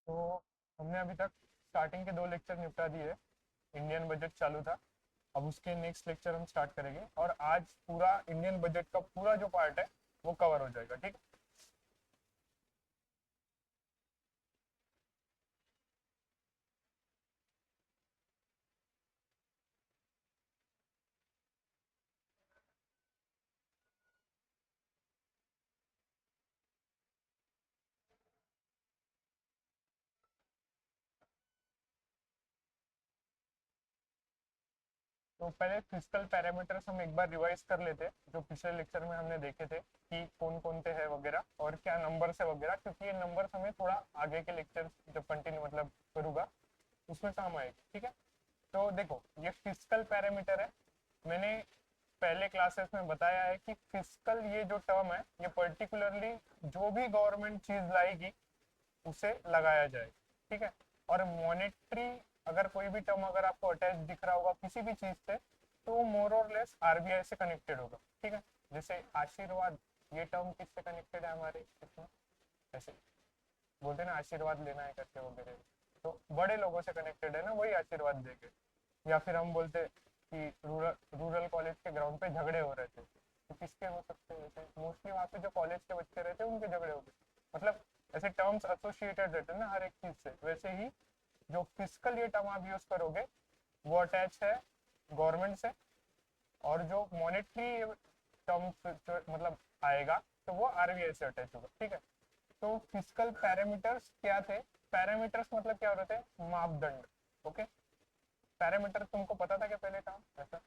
तो हमने अभी तक स्टार्टिंग के 2 लेक्चर निपटा दिए। इंडियन बजट चालू था। अब उसके नेक्स्ट लेक्चर हम स्टार्ट करेंगे और आज पूरा इंडियन बजट का पूरा जो पार्ट है वो कवर हो जाएगा। ठीक। तो पहले फिजिकल पैरामीटर्स हम एक बार रिवाइज कर लेते, जो पिछले लेक्चर में हमने देखे थे कि कौन कौन से है वगैरह और क्या नंबर्स है वगैरह, क्योंकि ये नंबर्स हमें थोड़ा आगे के लेक्चर जब कंटिन्यू मतलब करूंगा उसमें काम आएगा। ठीक है। तो देखो, ये फिजिकल पैरामीटर है। मैंने पहले क्लासेस में बताया है कि फिजिकल ये जो टर्म है ये पर्टिकुलरली जो भी गवर्नमेंट चीज लाएगी उसे लगाया जाए। ठीक है। और मॉनेटरी अगर कोई भी टर्म अगर आपको अटैच दिख रहा होगा किसी भी चीज से, तो वो मोर और लेस आरबीआई से कनेक्टेड होगा। ठीक है। जैसे आशीर्वाद, ये टर्म किससे कनेक्टेड है हमारे इसमें, जैसे बोलते हैं ना आशीर्वाद लेना है करके वगैरह, तो बड़े लोगों से कनेक्टेड है ना, वही आशीर्वाद देंगे। या फिर हम बोलते कि रूरल रूरल कॉलेज के ग्राउंड पे झगड़े हो रहे थे, तो किसके हो सकते हैं, जैसे मोस्टली वहाँ पे जो कॉलेज के बच्चे रहते हैं उनके झगड़े हो गए। मतलब ऐसे टर्म्स एसोसिएटेड रहते हैं ना हर एक चीज से, वैसे ही जो फिजिकल ये टर्म आप यूज करोगे वो अटैच है गवर्नमेंट से। और जो मॉनेटरी टर्म मतलब आएगा तो वो आरबीआई से अटैच होगा। ठीक है। तो फिजिकल पैरामीटर्स क्या थे? पैरामीटर्स मतलब क्या होते हैं? मापदंड। ओके। पैरामीटर तुमको पता था क्या पहले था ऐसा?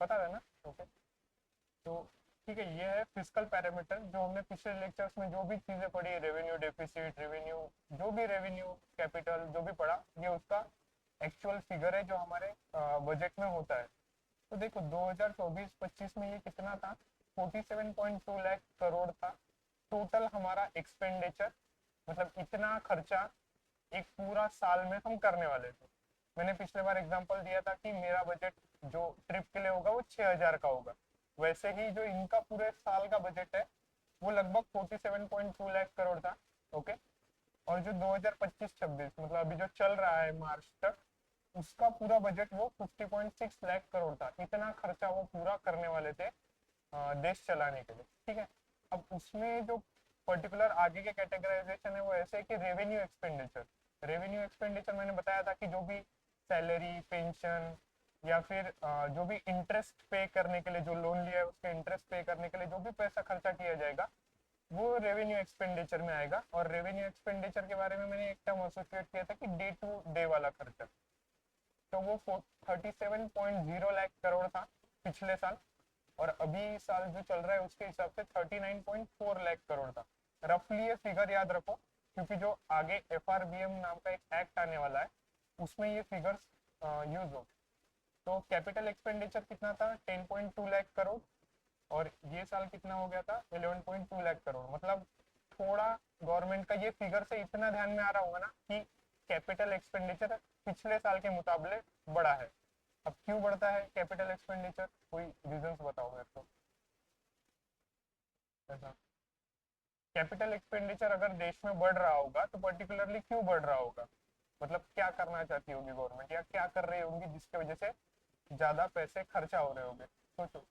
पता था ना? ओके। तो ठीक है, ये है फिजिकल पैरामीटर जो हमने पिछले लेक्चर्स में जो भी चीजें पढ़ी, रेवेन्यू डेफिसिट, रेवेन्यू, जो भी रेवेन्यू कैपिटल जो भी पढ़ा, ये उसका एक्चुअल फिगर है जो हमारे बजट में होता है। तो देखो 2024-25 में ये कितना था? 47.2 लाख करोड़ था टोटल हमारा एक्सपेंडिचर। मतलब इतना खर्चा एक पूरा साल में हम करने वाले थे। मैंने पिछले बार एग्जांपल दिया था कि मेरा बजट जो ट्रिप के लिए होगा वो 6,000 का होगा। वैसे ही जो इनका पूरे साल का बजट है वो लगभग 47.2 लाख करोड़ था। ओके। और जो 2025-26 मतलब अभी जो चल रहा है मार्च तक, उसका पूरा बजट वो 50.6 लाख करोड़ था। इतना खर्चा वो पूरा करने वाले थे देश चलाने के लिए। ठीक है। अब उसमें जो पर्टिकुलर आगे के कैटेगराइजेशन है वो ऐसे है कि रेवेन्यू एक्सपेंडिचर। रेवेन्यू एक्सपेंडिचर मैंने बताया था कि जो भी सैलरी, पेंशन या फिर जो भी इंटरेस्ट पे करने के लिए, जो लोन लिया है उसके इंटरेस्ट पे करने के लिए जो भी पैसा खर्चा किया जाएगा वो रेवेन्यू एक्सपेंडिचर में आएगा। और रेवेन्यू एक्सपेंडिचर के बारे में मैंने एक टर्म एसोसिएट किया था कि डे टू डे वाला खर्चा। तो वो 37.0 लाख करोड़ था पिछले साल। और अभी साल जो चल रहा है उसके हिसाब से 39.4 लाख करोड़ था। रफली ये फिगर याद रखो, क्योंकि जो आगे एफआरबीएम नाम का एक एक्ट आने वाला है उसमें ये फिगर्स यूज हो। तो कैपिटल एक्सपेंडिचर कितना था? 10.2 लाख करोड़। और ये साल कितना हो गया था? 11.2 लाख करोड़। मतलब थोड़ा गवर्नमेंट का ये फिगर से इतना ध्यान में आ रहा होगा ना कि कैपिटल एक्सपेंडिचर पिछले साल के मुकाबले बड़ा है। अब क्यों बढ़ता है कैपिटल एक्सपेंडिचर? कोई रीजंस बताओ मेरे को ऐसा। कैपिटल एक्सपेंडिचर अगर देश में बढ़ रहा होगा तो पर्टिकुलरली क्यों बढ़ रहा होगा? मतलब क्या करना चाहती होगी गवर्नमेंट, या क्या कर रही होगी जिसकी वजह से ज्यादा पैसे खर्चा हो रहे होंगे? सोचो।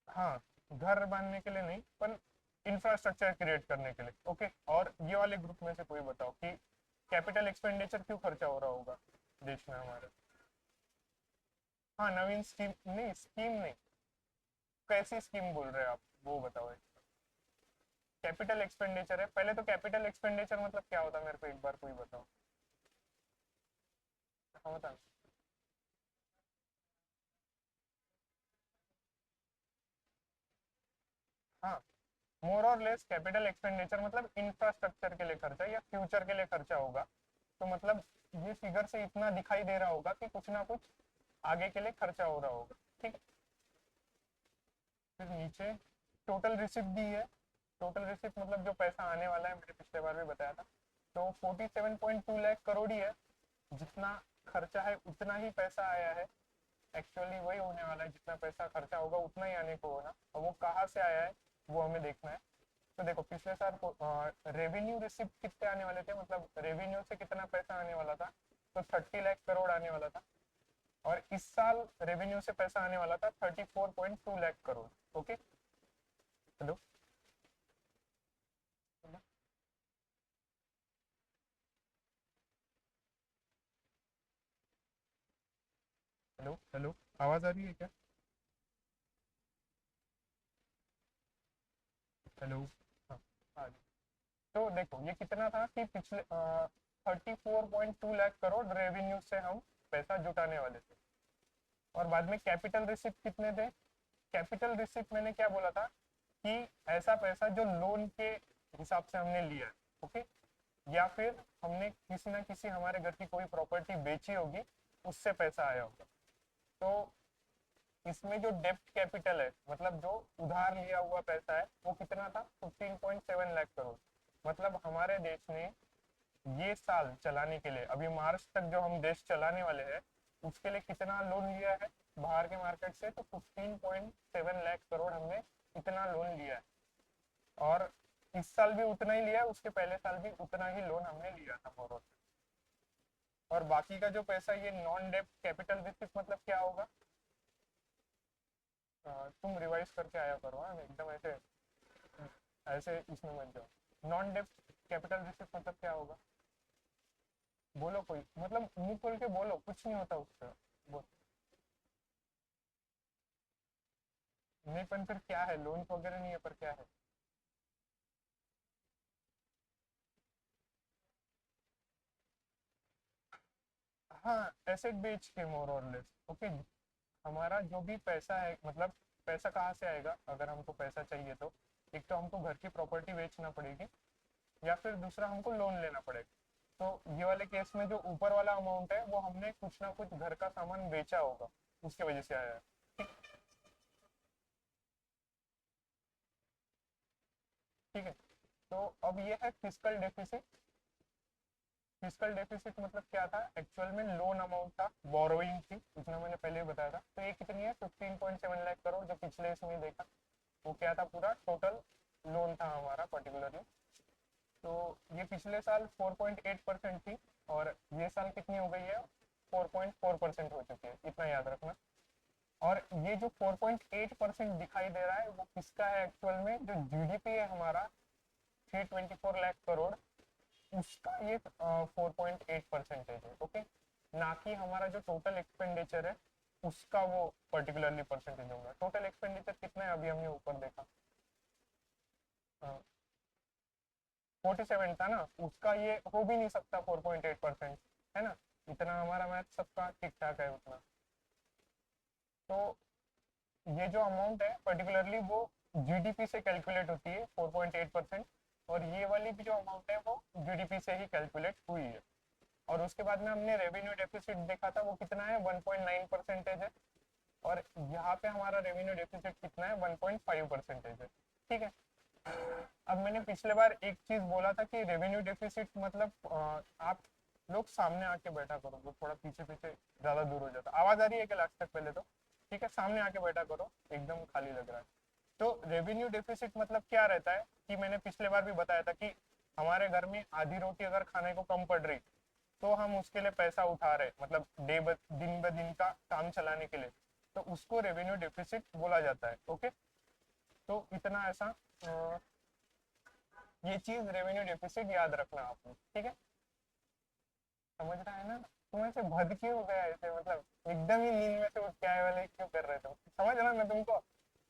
हाँ, घर बनने के लिए नहीं पर इंफ्रास्ट्रक्चर क्रिएट करने के लिए। ओके। और ये वाले ग्रुप में से कोई बताओ कि कैपिटल एक्सपेंडिचर क्यों खर्चा हो रहा होगा देश में हमारे? हाँ, नवीन स्कीम नहीं, स्कीम नहीं, कैसी स्कीम बोल रहे हैं आप वो बताओ। कैपिटल एक्सपेंडिचर है पहले, तो कैपिटल एक्सपेंडिचर मतलब क्या होता है मेरे को एक बार कोई बताओ। हाँ बता। हाँ, मोर और लेस कैपिटल एक्सपेंडिचर मतलब इंफ्रास्ट्रक्चर के लिए खर्चा या फ्यूचर के लिए खर्चा होगा। तो मतलब ये फिगर से इतना दिखाई दे रहा होगा कि कुछ ना कुछ आगे के लिए खर्चा हो रहा होगा। ठीक है। फिर नीचे टोटल रिसिप्ट दी है। टोटल रिसिप्ट मतलब जो पैसा आने वाला है, मैंने पिछले बार भी बताया था। तो 47.2 लाख करोड़ ही है। जितना खर्चा है उतना ही पैसा आया है। एक्चुअली वही होने वाला है, जितना पैसा खर्चा होगा उतना ही आने को होना। और वो कहाँ से आया है वो हमें देखना है। तो देखो पिछले साल रेवेन्यू रिसिप्ट कितने आने वाले थे, मतलब रेवेन्यू से कितना पैसा आने वाला था, तो 30 लाख करोड़ आने वाला था। और इस साल रेवेन्यू से पैसा आने वाला था 34.2 lakh crore. Okay. Hello. Hello. Hello. आवाज आ रही है क्या? हेलो। हाँ। आ रही। तो देखो ये कितना था कि पिछले 34.2 लाख करोड़ रेवेन्यू से हम पैसा जुटाने वाले थे। और बाद में कैपिटल रिसिप्ट कितने थे? कैपिटल रिसिप्ट मैंने क्या बोला था कि ऐसा पैसा जो लोन के हिसाब से हमने लिया है। ओके। या फिर हमने किसी ना किसी हमारे घर की कोई प्रॉपर्टी बेची होगी, उससे पैसा आया होगा। तो इसमें जो डेप्ट कैपिटल है, मतलब जो उधार लिया हुआ पैसा है, वो कितना था? 15.7 लाख करोड़। मतलब हमारे देश ने ये साल चलाने के लिए, अभी मार्च तक जो हम देश चलाने वाले हैं, उसके लिए कितना लोन लिया है बाहर के मार्केट से? तो 15.7 लाख करोड़ हमने इतना लोन लिया है। और इस साल भी उतना ही लिया है, उसके पहले साल भी उतना ही लोन हमने लिया था मोर। और बाकी का जो पैसा, ये नॉन डेप्ट कैपिटल रिसिप्ट मतलब क्या होगा? तुम रिवाइज करके आया करो, हाँ एकदम ऐसे ऐसे इसमें मत जाओ। नॉन डेप्ट कैपिटल रिसिप्ट मतलब क्या होगा? बोलो कोई, मतलब मुंह खोल के बोलो, कुछ नहीं होता उससे। बोल। नहीं पर फिर क्या है? लोन वगैरह नहीं है पर क्या है? हाँ, एसेट बेच के मोर और लेस। ओके। हमारा जो भी पैसा है, मतलब पैसा कहाँ से आएगा अगर हमको पैसा चाहिए? तो एक तो हमको घर की प्रॉपर्टी बेचना पड़ेगी, या फिर दूसरा हमको लोन लेना पड़ेगा। तो ये वाले केस में जो ऊपर वाला अमाउंट है, वो हमने कुछ ना कुछ घर का सामान बेचा होगा, उसके वजह से आया है। ठीक है। तो अब ये है फिजिकल डेफिसिट। फिजिकल डेफिसिट मतलब क्या था? एक्चुअल में लोन अमाउंट था, बोरोइंग थी, इतना मैंने पहले ही बताया था। तो ये कितनी है? 15.7 लाख करोड़, जो पिछले इसमें देखा वो क्या था? पूरा टोटल लोन था हमारा पर्टिकुलरली। तो ये पिछले साल 4.8% थी, और ये साल कितनी हो गई है? 4.4% हो चुकी है, इतना याद रखना। और ये जो 4.8% दिखाई दे रहा है, वो किसका है? एक्चुअल में जो जीडीपी है हमारा, 324 लाख करोड़, उसका ये 4.8% है। ओके। ना कि हमारा जो टोटल एक्सपेंडिचर है, उसका वो पर्टिकुलरली परसेंटेज होगा। टोटल एक्सपेंडिचर कितना है अभी हमने ऊपर देखा? 47 था ना, उसका ये हो भी नहीं सकता 4.8%, है ना? इतना हमारा मैथ सबका ठीक ठाक है उतना। तो ये जो अमाउंट है पर्टिकुलरली वो जीडीपी से कैलकुलेट होती है 4.8%। और ये वाली भी जो अमाउंट है वो जीडीपी से ही कैलकुलेट हुई है। और उसके बाद में हमने रेवेन्यू डेफिसिट देखा था, वो कितना है? 1.9% है। और यहाँ पे हमारा रेवेन्यू डेफिसिट कितना है? 1.5% है। ठीक है। अब मैंने पिछले बार एक चीज बोला था कि रेवेन्यू डेफिसिट मतलब आप लोग सामने आके बैठा करो, वो थोड़ा पीछे पीछे ज्यादा दूर हो जाता। आवाज आ रही है क्या लास्ट तक? पहले तो ठीक है, सामने आके बैठा करो, एकदम खाली लग रहा है। तो रेवेन्यू डेफिसिट मतलब क्या रहता है कि मैंने पिछले बार भी बताया था कि हमारे घर में आधी रोटी अगर खाने को कम पड़ रही, तो हम उसके लिए पैसा उठा रहे, मतलब दिन ब दिन का काम चलाने के लिए, तो उसको रेवेन्यू डेफिसिट बोला जाता है। ओके। तो इतना ऐसा ये चीज रेवेन्यू डेफिसिट याद रखना आपने। ठीक है। समझ रहा है ना? तुम ऐसे भद क्यों हो गया ऐसे, मतलब एकदम ही नींद में से उठ के आए वाले क्यों कर रहे थे? समझ रहा मैं तुमको।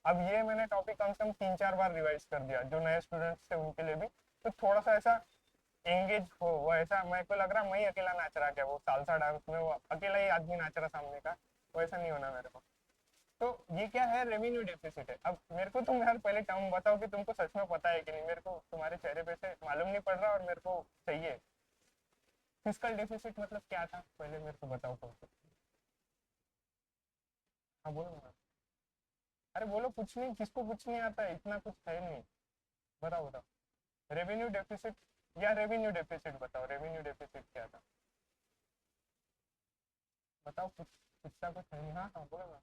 अब ये मैंने टॉपिक कम से कम 3-4 बार रिवाइज कर दिया, जो नए स्टूडेंट्स थे उनके लिए भी। तो थोड़ा सा ऐसा एंगेज हो, वो ऐसा मेरे को लग रहा मैं ही अकेला नाच रहा, क्या वो सालसा डांस में वो अकेला ही आदमी नाच रहा सामने का, वैसा नहीं होना मेरे को। तो ये क्या है? रेवेन्यू डेफिसिट है। अब मेरे को तुम यार पहले टर्म बताओ कि तुमको सच में पता है कि नहीं, मेरे को तुम्हारे चेहरे पे से मालूम नहीं पड़ रहा और मेरे को चाहिए। फिजिकल डेफिसिट मतलब क्या था पहले मेरे को बताओ तुम। हाँ बोलो ना। अरे बोलो, कुछ नहीं, किसको कुछ नहीं आता है, इतना कुछ है नहीं। बताओ बताओ। रेवेन्यू डेफिसिट, या रेवेन्यू डेफिसिट बताओ, रेवेन्यू डेफिसिट क्या था? बताओ कुछ। इतना कुछ है नहीं। हाँ हाँ बोलो ना।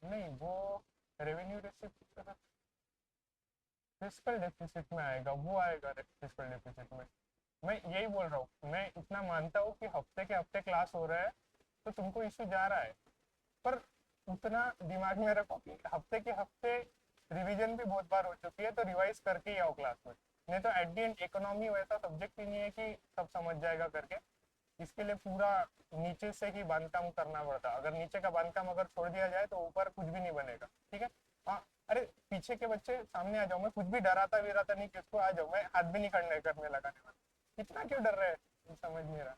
नहीं वो रेवेन्यू डेफिसिट, फिजिकल डेफिसिट में आएगा, वो आएगा फिजिकल डेफिसिट में। मैं यही बोल रहा हूँ, मैं इतना मानता हूँ कि हफ्ते के हफ्ते क्लास हो रहा है तो तुमको इशू जा रहा है, पर उतना दिमाग में रखो कि हफ्ते के हफ्ते रिवीजन भी बहुत बार हो चुकी है, तो रिवाइज करके ही आओ क्लास में। नहीं तो एट दी एंड इकोनॉमी वैसा सब्जेक्ट ही नहीं है कि सब समझ जाएगा करके। इसके लिए पूरा नीचे से ही बांधकाम करना पड़ता। अगर नीचे का बांधकाम अगर छोड़ दिया जाए तो ऊपर कुछ भी नहीं बनेगा, ठीक है। हाँ, अरे पीछे के बच्चे सामने आ जाओ, मैं कुछ भी डराता वीराता नहीं, किसको आ जाओ, मैं हाथ भी नहीं खड़ने करने लगाने वाला। इतना क्यों डर रहे हैं, समझ नहीं रहा।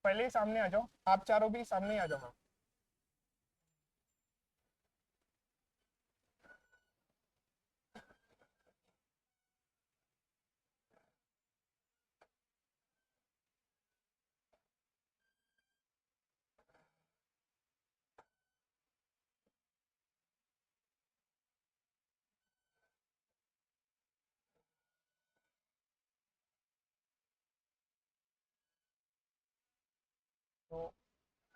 पहले ही सामने आ जाओ, आप चारों भी सामने ही आ जाओ। तो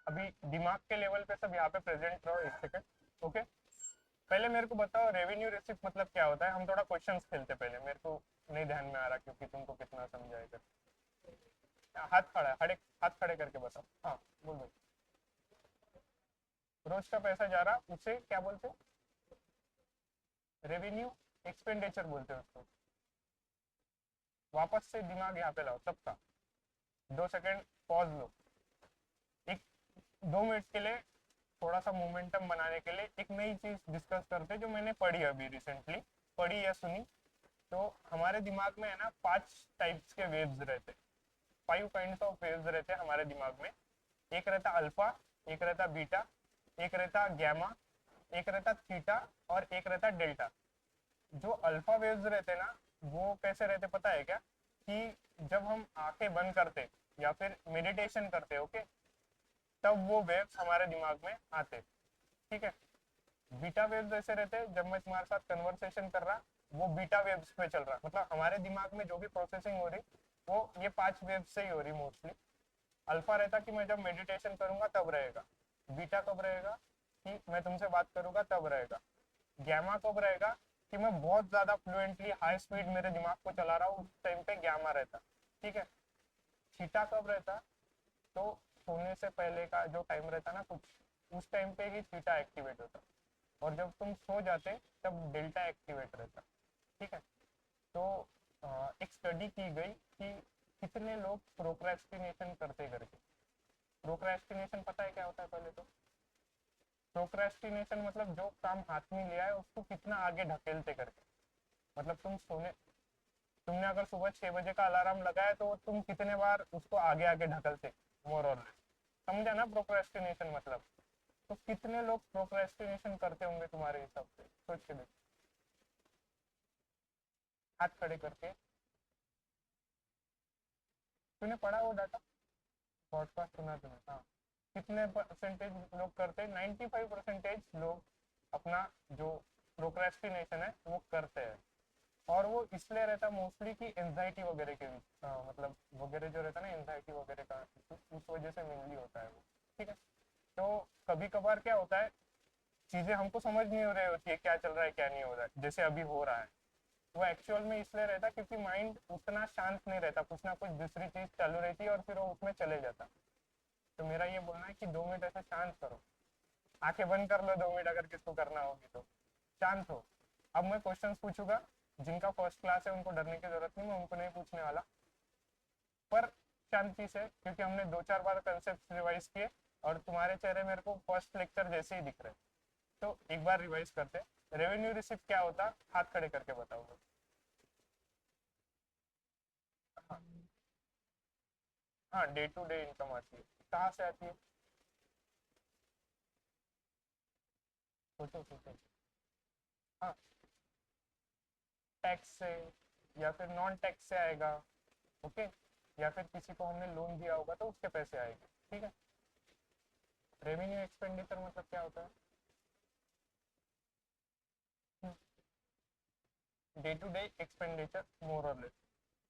अभी दिमाग के लेवल पे सब यहाँ पे प्रेजेंट रहो, एक सेकंड। ओके, पहले मेरे को बताओ रेवेन्यू रिसिप्ट मतलब क्या होता है। हम थोड़ा क्वेश्चंस खेलते पहले, मेरे को नहीं ध्यान में आ रहा क्योंकि तुमको कितना समझाएगा। हाथ खड़ा है, हड़े हाथ खड़े करके बताओ। हाँ, बोल दो। रोज का पैसा जा रहा, उसे क्या बोलते हैं? रेवेन्यू एक्सपेंडिचर बोलते हैं उसको। वापस से दिमाग यहाँ पे लाओ सबका। 2 सेकंड पॉज लो। एक 2 मिनट के लिए थोड़ा सा मोमेंटम बनाने के लिए एक नई चीज डिस्कस करते जो मैंने पढ़ी अभी रिसेंटली, पढ़ी या सुनी। तो हमारे दिमाग में है ना 5 टाइप्स के वेव्स रहते, 5 काइंड्स ऑफ वेव्स रहते हैं हमारे दिमाग में। एक रहता अल्फा, एक रहता बीटा, एक रहता गैमा, एक रहता थीटा, और एक रहता डेल्टा। जो अल्फा वेव्स रहते ना, वो कैसे रहते पता है क्या? कि जब हम आंखें बंद करते या फिर मेडिटेशन करते, ओके, तब वो वेव्स हमारे दिमाग में आते, ठीक है। बीटा वेव्स ऐसे रहते हैं, जब मैं तुम्हारे साथ कन्वर्सेशन कर रहा, वो बीटा वेव्स पे चल रहा, मतलब हमारे दिमाग में जो भी प्रोसेसिंग हो रही वो ये 5 वेव्स से ही हो रही मोस्टली। अल्फा रहता कि मैं जब मेडिटेशन करूंगा तब रहेगा। बीटा कब रहेगा? कि मैं तुमसे बात करूंगा तब रहेगा। गैमा कब रहेगा? कि मैं बहुत ज्यादा फ्लुएंटली हाई स्पीड मेरे दिमाग को चला रहा हूँ, उस टाइम पे गैमा रहता, ठीक है। थीटा कब रहता? तो सोने से पहले का जो टाइम रहता ना कुछ, उस टाइम पे ही थीटा एक्टिवेट होता, और जब तुम सो जाते तब डेल्टा एक्टिवेट रहता, ठीक है। तो एक स्टडी की गई कि कितने लोग प्रोक्रेस्टिनेशन करते करके। प्रोक्रेस्टिनेशन पता है क्या होता है पहले तो? प्रोक्रेस्टिनेशन मतलब जो काम हाथ में लिया है उसको कितना आगे ढकेलते करके। मतलब तुमने अगर सुबह 6 बजे का अलार्म लगाया तो तुम कितने बार उसको आगे आगे ढकलते, मोर और लेस। समझा ना प्रोक्रेस्टिनेशन मतलब? तो कितने लोग प्रोक्रेस्टिनेशन करते होंगे तुम्हारे हिसाब से, सोच के देखो, हाथ खड़े करके। तूने पढ़ा वो डाटा, पॉडकास्ट सुना तूने? हाँ। कितने परसेंटेज लोग करते हैं? 95% लोग अपना जो प्रोक्रेस्टिनेशन है वो करते हैं। और वो इसलिए रहता मोस्टली कि एंजाइटी वगैरह के मतलब वगैरह जो रहता है ना, एंजाइटी वगैरह का, उस वजह से मेनली होता है वो, ठीक है। तो कभी कभार क्या होता है, चीजें हमको समझ नहीं हो रही होती है क्या चल रहा है क्या नहीं हो रहा है, जैसे अभी हो रहा है। वो एक्चुअल में इसलिए रहता क्योंकि माइंड उतना शांत नहीं रहता, कुछ ना कुछ दूसरी चीज चालू रहती है और फिर वो उसमें चले जाता। तो मेरा ये बोलना है कि 2 मिनट ऐसे शांत करो, आंखें बंद कर लो 2 मिनट अगर किसको करना होगी तो, शांत हो। अब मैं क्वेश्चंस पूछूंगा, जिनका फर्स्ट क्लास है उनको डरने की जरूरत नहीं, मैं उनको नहीं पूछने वाला, पर शांति से, क्योंकि हमने 2-4 बार कंसेप्ट रिवाइज किए और तुम्हारे चेहरे मेरे को फर्स्ट लेक्चर जैसे ही दिख रहे। तो एक बार रिवाइज करते। रेवेन्यू रिसिप्ट क्या होता, हाथ खड़े करके बताओगे? हाँ, हाँ, डे टू डे इनकम आती है, कहाँ से आती है? सोचो सोचो। हाँ, टैक्स से, या फिर नॉन टैक्स से आएगा, ओके, या फिर किसी को हमने लोन दिया होगा तो उसके पैसे आएंगे, ठीक है। रेवेन्यू एक्सपेंडिचर मतलब क्या होता है? डे टू डे एक्सपेंडिचर, मोर और लेस।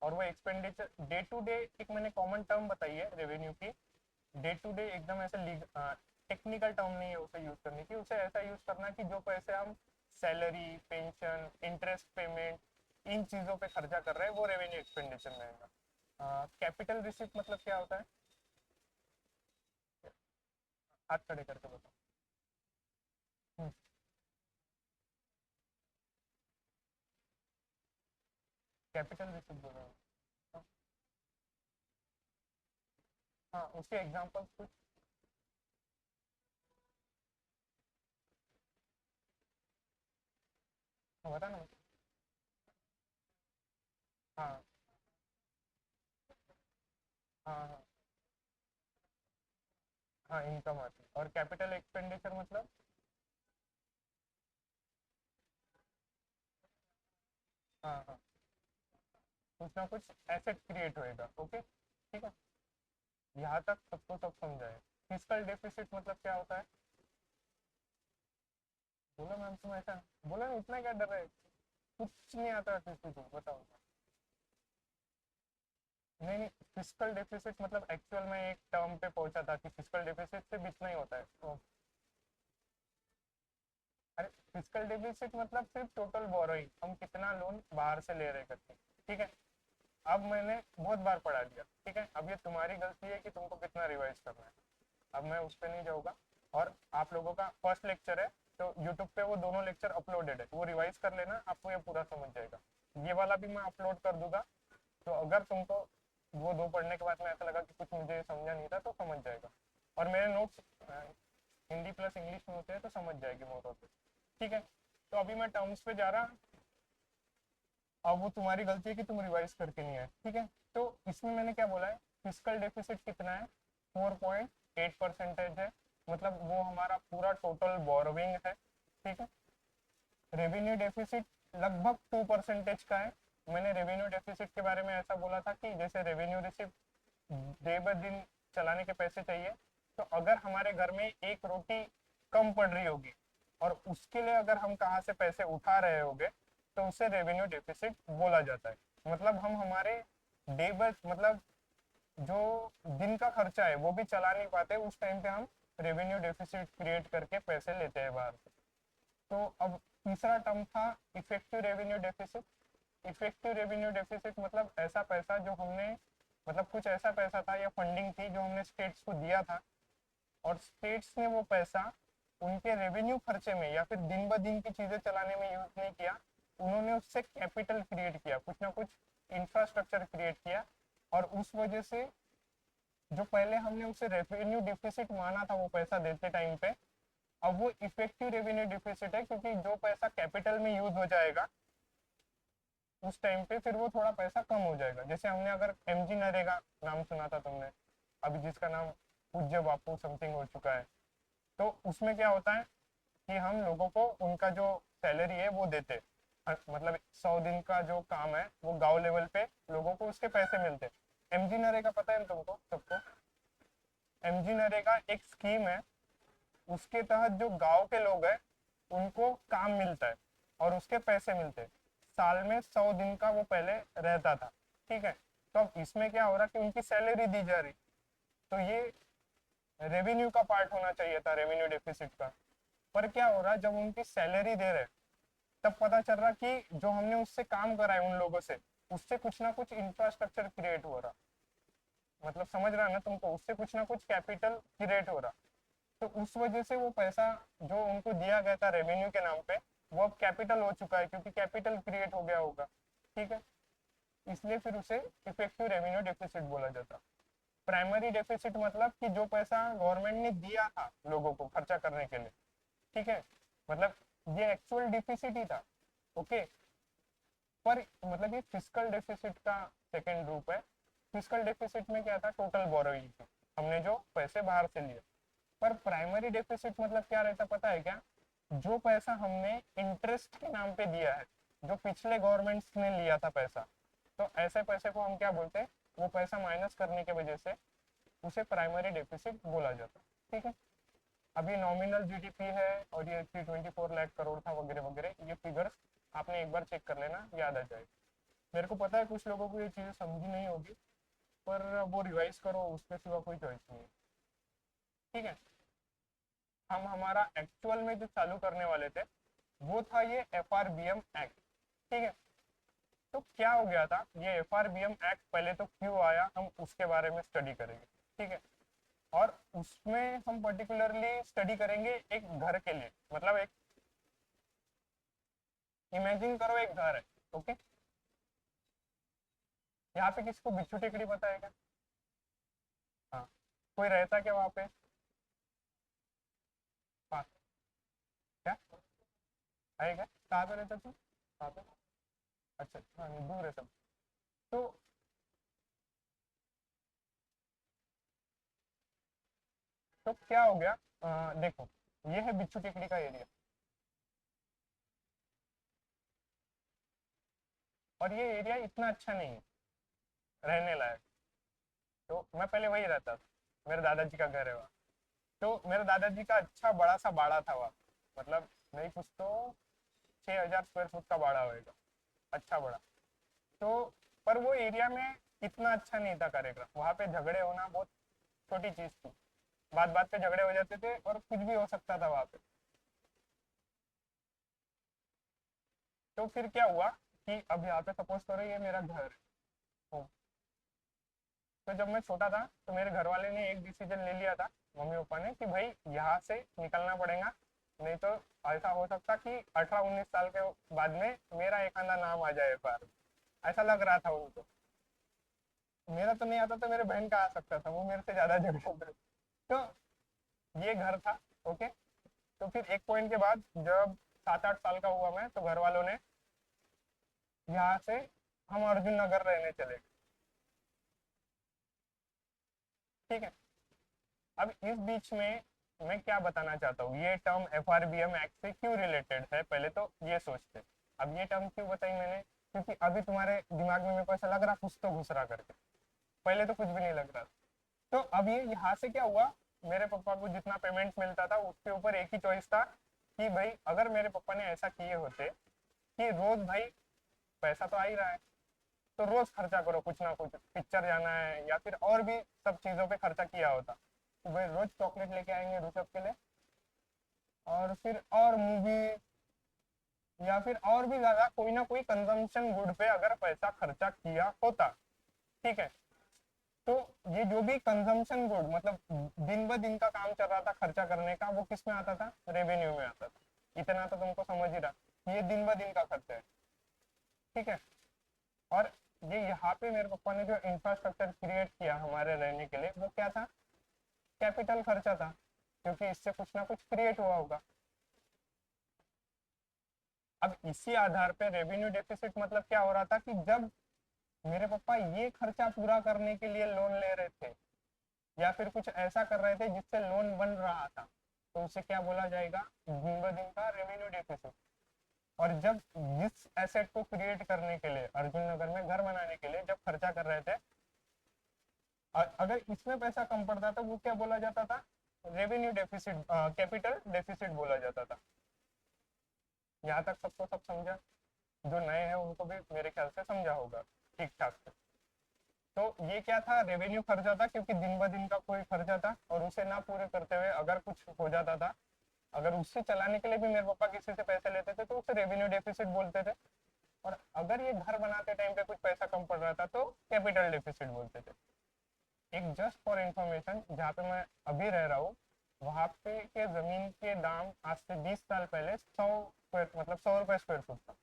और वो एक्सपेंडिचर डे टू डे, एक मैंने कॉमन टर्म बताई है रेवेन्यू की। डे टू डे एकदम ऐसे टेक्निकल टर्म नहीं है उसे यूज करने की, उसे ऐसा यूज करना कि जो पैसे हम सैलरी, पेंशन, इंटरेस्ट पेमेंट, इन चीजों पे खर्चा कर रहे हैं, वो रेवेन्यू एक्सपेंडिचर में आएगा। कैपिटल रिसिप्ट मतलब क्या होता है? हाथ खड़े करके बताओ। कैपिटल रिसिप्ट बोल रहा हूँ। हाँ, उसके एग्जांपल्स कुछ। हाँ, बता ना। हाँ हाँ हाँ। हाँ, इनकम आती है। और कैपिटल एक्सपेंडिचर मतलब? हाँ हाँ, कुछ ना कुछ एसेट क्रिएट होएगा। ओके, ठीक है। यहाँ तक सबको सब समझा है। फिजिकल डेफिसिट मतलब क्या होता है? बोलो मैम, तुम ऐसा बोलो ना, इतना क्या डर रहे? कुछ नहीं आता किसी को, बताओ। नहीं नहीं, फिजिकल डेफिसिट मतलब एक्चुअल में एक टर्म पे पहुंचा था कि फिजिकल डेफिसिट सिर्फ इतना ही होता है तो। अरे, फिजिकल डेफिसिट मतलब सिर्फ टोटल बोरोइंग, हम कितना लोन बाहर से ले रहे करके। ठीक है। अब मैंने बहुत बार पढ़ा दिया, ठीक है, अब ये तुम्हारी गलती है कि तुमको कितना रिवाइज करना है। अब मैं उस पर नहीं जाऊंगा। और आप लोगों का फर्स्ट लेक्चर है, तो यूट्यूब पे वो दोनों लेक्चर अपलोडेड है, वो रिवाइज कर लेना, आपको ये पूरा समझ जाएगा। ये वाला भी मैं अपलोड कर दूंगा। तो अगर तुमको वो दो पढ़ने के बाद में ऐसा लगा कि कुछ मुझे समझा नहीं था, तो समझ जाएगा। और मेरे नोट्स हिंदी प्लस इंग्लिश में होते हैं, तो समझ जाएगी मोर ऑफ इट। ठीक है। तो अभी मैं टर्म्स पे जा रहा। अब वो तुम्हारी गलती है कि तुम रिवाइज करके नहीं आए। ठीक है। तो इसमें मैंने क्या बोला है, फिजिकल डेफिसिट कितना है? 4.8% है। मतलब वो हमारा पूरा टोटल बोरोविंग है। ठीक है। रेवेन्यू डेफिसिट लगभग 2% का है। मैंने रेवेन्यू डेफिसिट के बारे में ऐसा बोला था कि जैसे रेवेन्यू रिसिप्ट डे ब दिन चलाने के पैसे चाहिए। तो अगर हमारे घर में एक रोटी कम पड़ रही होगी और उसके लिए अगर हम कहाँ से पैसे उठा रहे होंगे, तो उसे रेवेन्यू डेफिसिट बोला जाता है। मतलब हम हमारे डे बस मतलब जो दिन का खर्चा है वो भी चला नहीं पाते, उस टाइम पे हम रेवेन्यू डेफिसिट क्रिएट करके पैसे लेते हैं बाहर से। तो अब तीसरा टर्म था effective revenue deficit. Effective revenue deficit मतलब ऐसा पैसा जो हमने, मतलब कुछ ऐसा पैसा था या फंडिंग थी जो हमने स्टेट्स को दिया था, और स्टेट्स ने वो पैसा उनके रेवेन्यू खर्चे में या फिर दिन ब दिन की चीजें चलाने में यूज नहीं किया। उन्होंने उससे कैपिटल क्रिएट किया, कुछ ना कुछ इंफ्रास्ट्रक्चर क्रिएट किया। और उस वजह से जो पहले हमने उसे रेवेन्यू डिफिसिट माना था वो पैसा देते टाइम पे, अब वो इफेक्टिव रेवेन्यू डिफिसिट है, क्योंकि जो पैसा कैपिटल में यूज हो जाएगा उस टाइम पे फिर वो थोड़ा पैसा कम हो जाएगा। जैसे हमने अगर एमजी नरेगा नाम सुना था तुमने, अभी जिसका नाम पूज्य बापू समथिंग हो चुका है, तो उसमें क्या होता है कि हम लोगों को उनका जो सैलरी है वो देते। मतलब 100 दिन का जो काम है वो गांव लेवल पे लोगों को उसके पैसे मिलते। एमजी नरेगा पता है तुमको सबको? एमजी नरेगा एक स्कीम है, उसके तहत जो गांव के लोग हैं उनको काम मिलता है और उसके पैसे मिलते हैं। साल में 100 दिन का वो पहले रहता था। ठीक है। तो अब इसमें क्या हो रहा कि उनकी सैलरी दी जा रही, तो ये रेवेन्यू का पार्ट होना चाहिए था, रेवेन्यू डेफिसिट का। पर क्या हो रहा, जब उनकी सैलरी दे रहे तब पता चल रहा कि जो हमने उससे काम करा है उन लोगों से, उससे कुछ ना कुछ इंफ्रास्ट्रक्चर क्रिएट हो रहा। मतलब समझ रहा है ना तुमको, उससे कुछ ना कुछ कैपिटल क्रिएट हो रहा। तो उस वजह से वो पैसा जो उनको दिया गया था रेवेन्यू के नाम पे, वो अब कैपिटल हो चुका है, क्योंकि कैपिटल क्रिएट हो गया होगा। ठीक है। इसलिए फिर उसे इफेक्टिव रेवेन्यू डेफिसिट बोला जाता। प्राइमरी डेफिसिट मतलब कि जो पैसा गवर्नमेंट ने दिया था लोगों को खर्चा करने के लिए, ठीक है, मतलब ये एक्चुअल डिफिसिट ही था। ओके। पर मतलब ये फिजिकल डेफिसिट का सेकेंड रूप है। फिजिकल डेफिसिट में क्या था, टोटल बोरोइंग थी, हमने जो पैसे बाहर से लिए। पर प्राइमरी डेफिसिट मतलब क्या रहता पता है क्या? जो पैसा हमने इंटरेस्ट के नाम पे दिया है, जो पिछले गवर्नमेंट्स ने लिया था पैसा, तो ऐसे पैसे को हम क्या बोलते हैं, वो पैसा माइनस करने की वजह से उसे प्राइमरी डेफिसिट बोला जाता है। ठीक है। अभी नॉमिनल जीडीपी है और ये 324 लाख करोड़ था वगैरह वगैरह, ये फिगर्स आपने एक बार चेक कर लेना, याद आ जाएगा। मेरे को पता है कुछ लोगों को ये चीज़ें समझी नहीं होगी, पर वो रिवाइज करो, उसके सिवा कोई चॉइस नहीं है। ठीक है। हम हमारा एक्चुअल में जो चालू करने वाले थे वो था ये FRBM एक्ट। ठीक है, तो क्या हो गया था, ये FRBM एक्ट पहले तो क्यों आया हम उसके बारे में स्टडी करेंगे। ठीक है, और उसमें हम पर्टिकुलरली स्टडी करेंगे एक घर के लिए, मतलब एक इमेजिन करो एक घर है। ओके, यहाँ पे किसको बिच्छू टेकड़ी पता है क्या? हाँ, कोई रहता क्या वहाँ पे? हाँ, क्या है क्या, कहाँ पे रहता तू? कहाँ पे? अच्छा, हाँ नहीं, दूर है सब। तो क्या हो गया, देखो, ये है बिच्छू टेकड़ी का एरिया, और ये एरिया इतना अच्छा नहीं है रहने लायक। तो मैं पहले वही रहता था, मेरे दादाजी का घर है वहाँ। तो मेरे दादाजी का अच्छा बड़ा सा बाड़ा था वहाँ, मतलब नहीं कुछ तो 6,000 स्क्वायर फुट का बाड़ा होएगा, अच्छा बड़ा। तो पर वो एरिया में इतना अच्छा नहीं था कार्यक्रम, वहाँ पे झगड़े होना बहुत छोटी चीज थी, बात बात पे झगड़े हो जाते थे और कुछ भी हो सकता था वहाँ पे। तो फिर क्या हुआ कि अब यहाँ पे सपोज करो ये मेरा घर है। तो जब मैं छोटा था तो मेरे घर वाले ने एक डिसीजन ले लिया था, मम्मी पापा ने, कि भाई यहाँ से निकलना पड़ेगा, नहीं तो ऐसा हो सकता कि 18-19 साल के बाद में मेरा एक आधा नाम आ जाए बाहर। ऐसा लग रहा था उनको। मेरा तो नहीं आता था, मेरे बहन का आ सकता था, वो मेरे से ज्यादा झगड़ते थे। तो ये घर था। ओके, तो फिर एक पॉइंट के बाद जब 7-8 साल का हुआ मैं, तो घर वालों ने यहाँ से हम अर्जुन नगर रहने चले गए। ठीक है, अब इस बीच में मैं क्या बताना चाहता हूँ, ये टर्म FRBM एक्ट से क्यों रिलेटेड है, पहले तो ये सोचते। अब ये टर्म क्यों बताई मैंने, क्योंकि अभी तुम्हारे दिमाग में मेरे को ऐसा लग रहा कुछ तो घुस रहा करके, पहले तो कुछ भी नहीं लग रहा। तो अब ये यहाँ से क्या हुआ, मेरे पापा को जितना पेमेंट मिलता था उसके ऊपर एक ही चॉइस था कि भाई अगर मेरे पापा ने ऐसा किए होते कि रोज भाई पैसा तो आ ही रहा है, तो रोज खर्चा करो, कुछ ना कुछ पिक्चर जाना है या फिर और भी सब चीजों पे खर्चा किया होता, तो भाई रोज चॉकलेट लेके आएंगे ऋषभ के लिए, और फिर और मूवी, या फिर और भी ज्यादा कोई ना कोई कंजम्पशन गुड पे अगर पैसा खर्चा किया होता। ठीक है, तो ये जो भी कंजम्पशन गुड, मतलब दिन ब दिन का काम चल रहा था खर्चा करने का, वो किस में आता था, रेवेन्यू में आता था। इतना तो तुमको समझ ही रहा, ये दिन ब दिन का खर्चा है। ठीक है, और ये यहाँ पे मेरे पापा ने जो इंफ्रास्ट्रक्चर क्रिएट किया हमारे रहने के लिए, वो क्या था, कैपिटल खर्चा था, क्योंकि इससे कुछ ना कुछ क्रिएट हुआ होगा। अब इसी आधार पे रेवेन्यू डेफिसिट मतलब क्या हो रहा था कि जब मेरे पापा ये खर्चा पूरा करने के लिए लोन ले रहे थे या फिर कुछ ऐसा कर रहे थे जिससे लोन बन रहा था, तो उसे क्या बोला जाएगा, दिन ब दिन का रेवेन्यू डेफिसिट। और जब जिस एसेट को क्रिएट करने के लिए अर्जुन नगर में घर बनाने के लिए जब खर्चा कर रहे थे, अगर इसमें पैसा कम पड़ता था, वो क्या बोला जाता था, रेवेन्यू डेफिसिट, कैपिटल डेफिसिट बोला जाता था। यहाँ तक सबको सब समझा? जो नए हैं उनको भी मेरे ख्याल से समझा होगा ठीक ठाक से। तो ये क्या था, रेवेन्यू खर्चा था, क्योंकि दिन ब दिन का कोई खर्चा था और उसे ना पूरे करते हुए अगर कुछ हो जाता था, अगर उससे चलाने के लिए भी मेरे पापा किसी से पैसे लेते थे तो उसे रेवेन्यू डेफिसिट बोलते थे। और अगर ये घर बनाते टाइम पे कुछ पैसा कम पड़ रहा था तो कैपिटल डेफिसिट बोलते थे। एक जस्ट फॉर इंफॉर्मेशन, जहाँ पे मैं अभी रह रहा हूँ, वहाँ पे के जमीन के दाम आज से 20 साल पहले 100 रुपए स्क्वायर फुट था,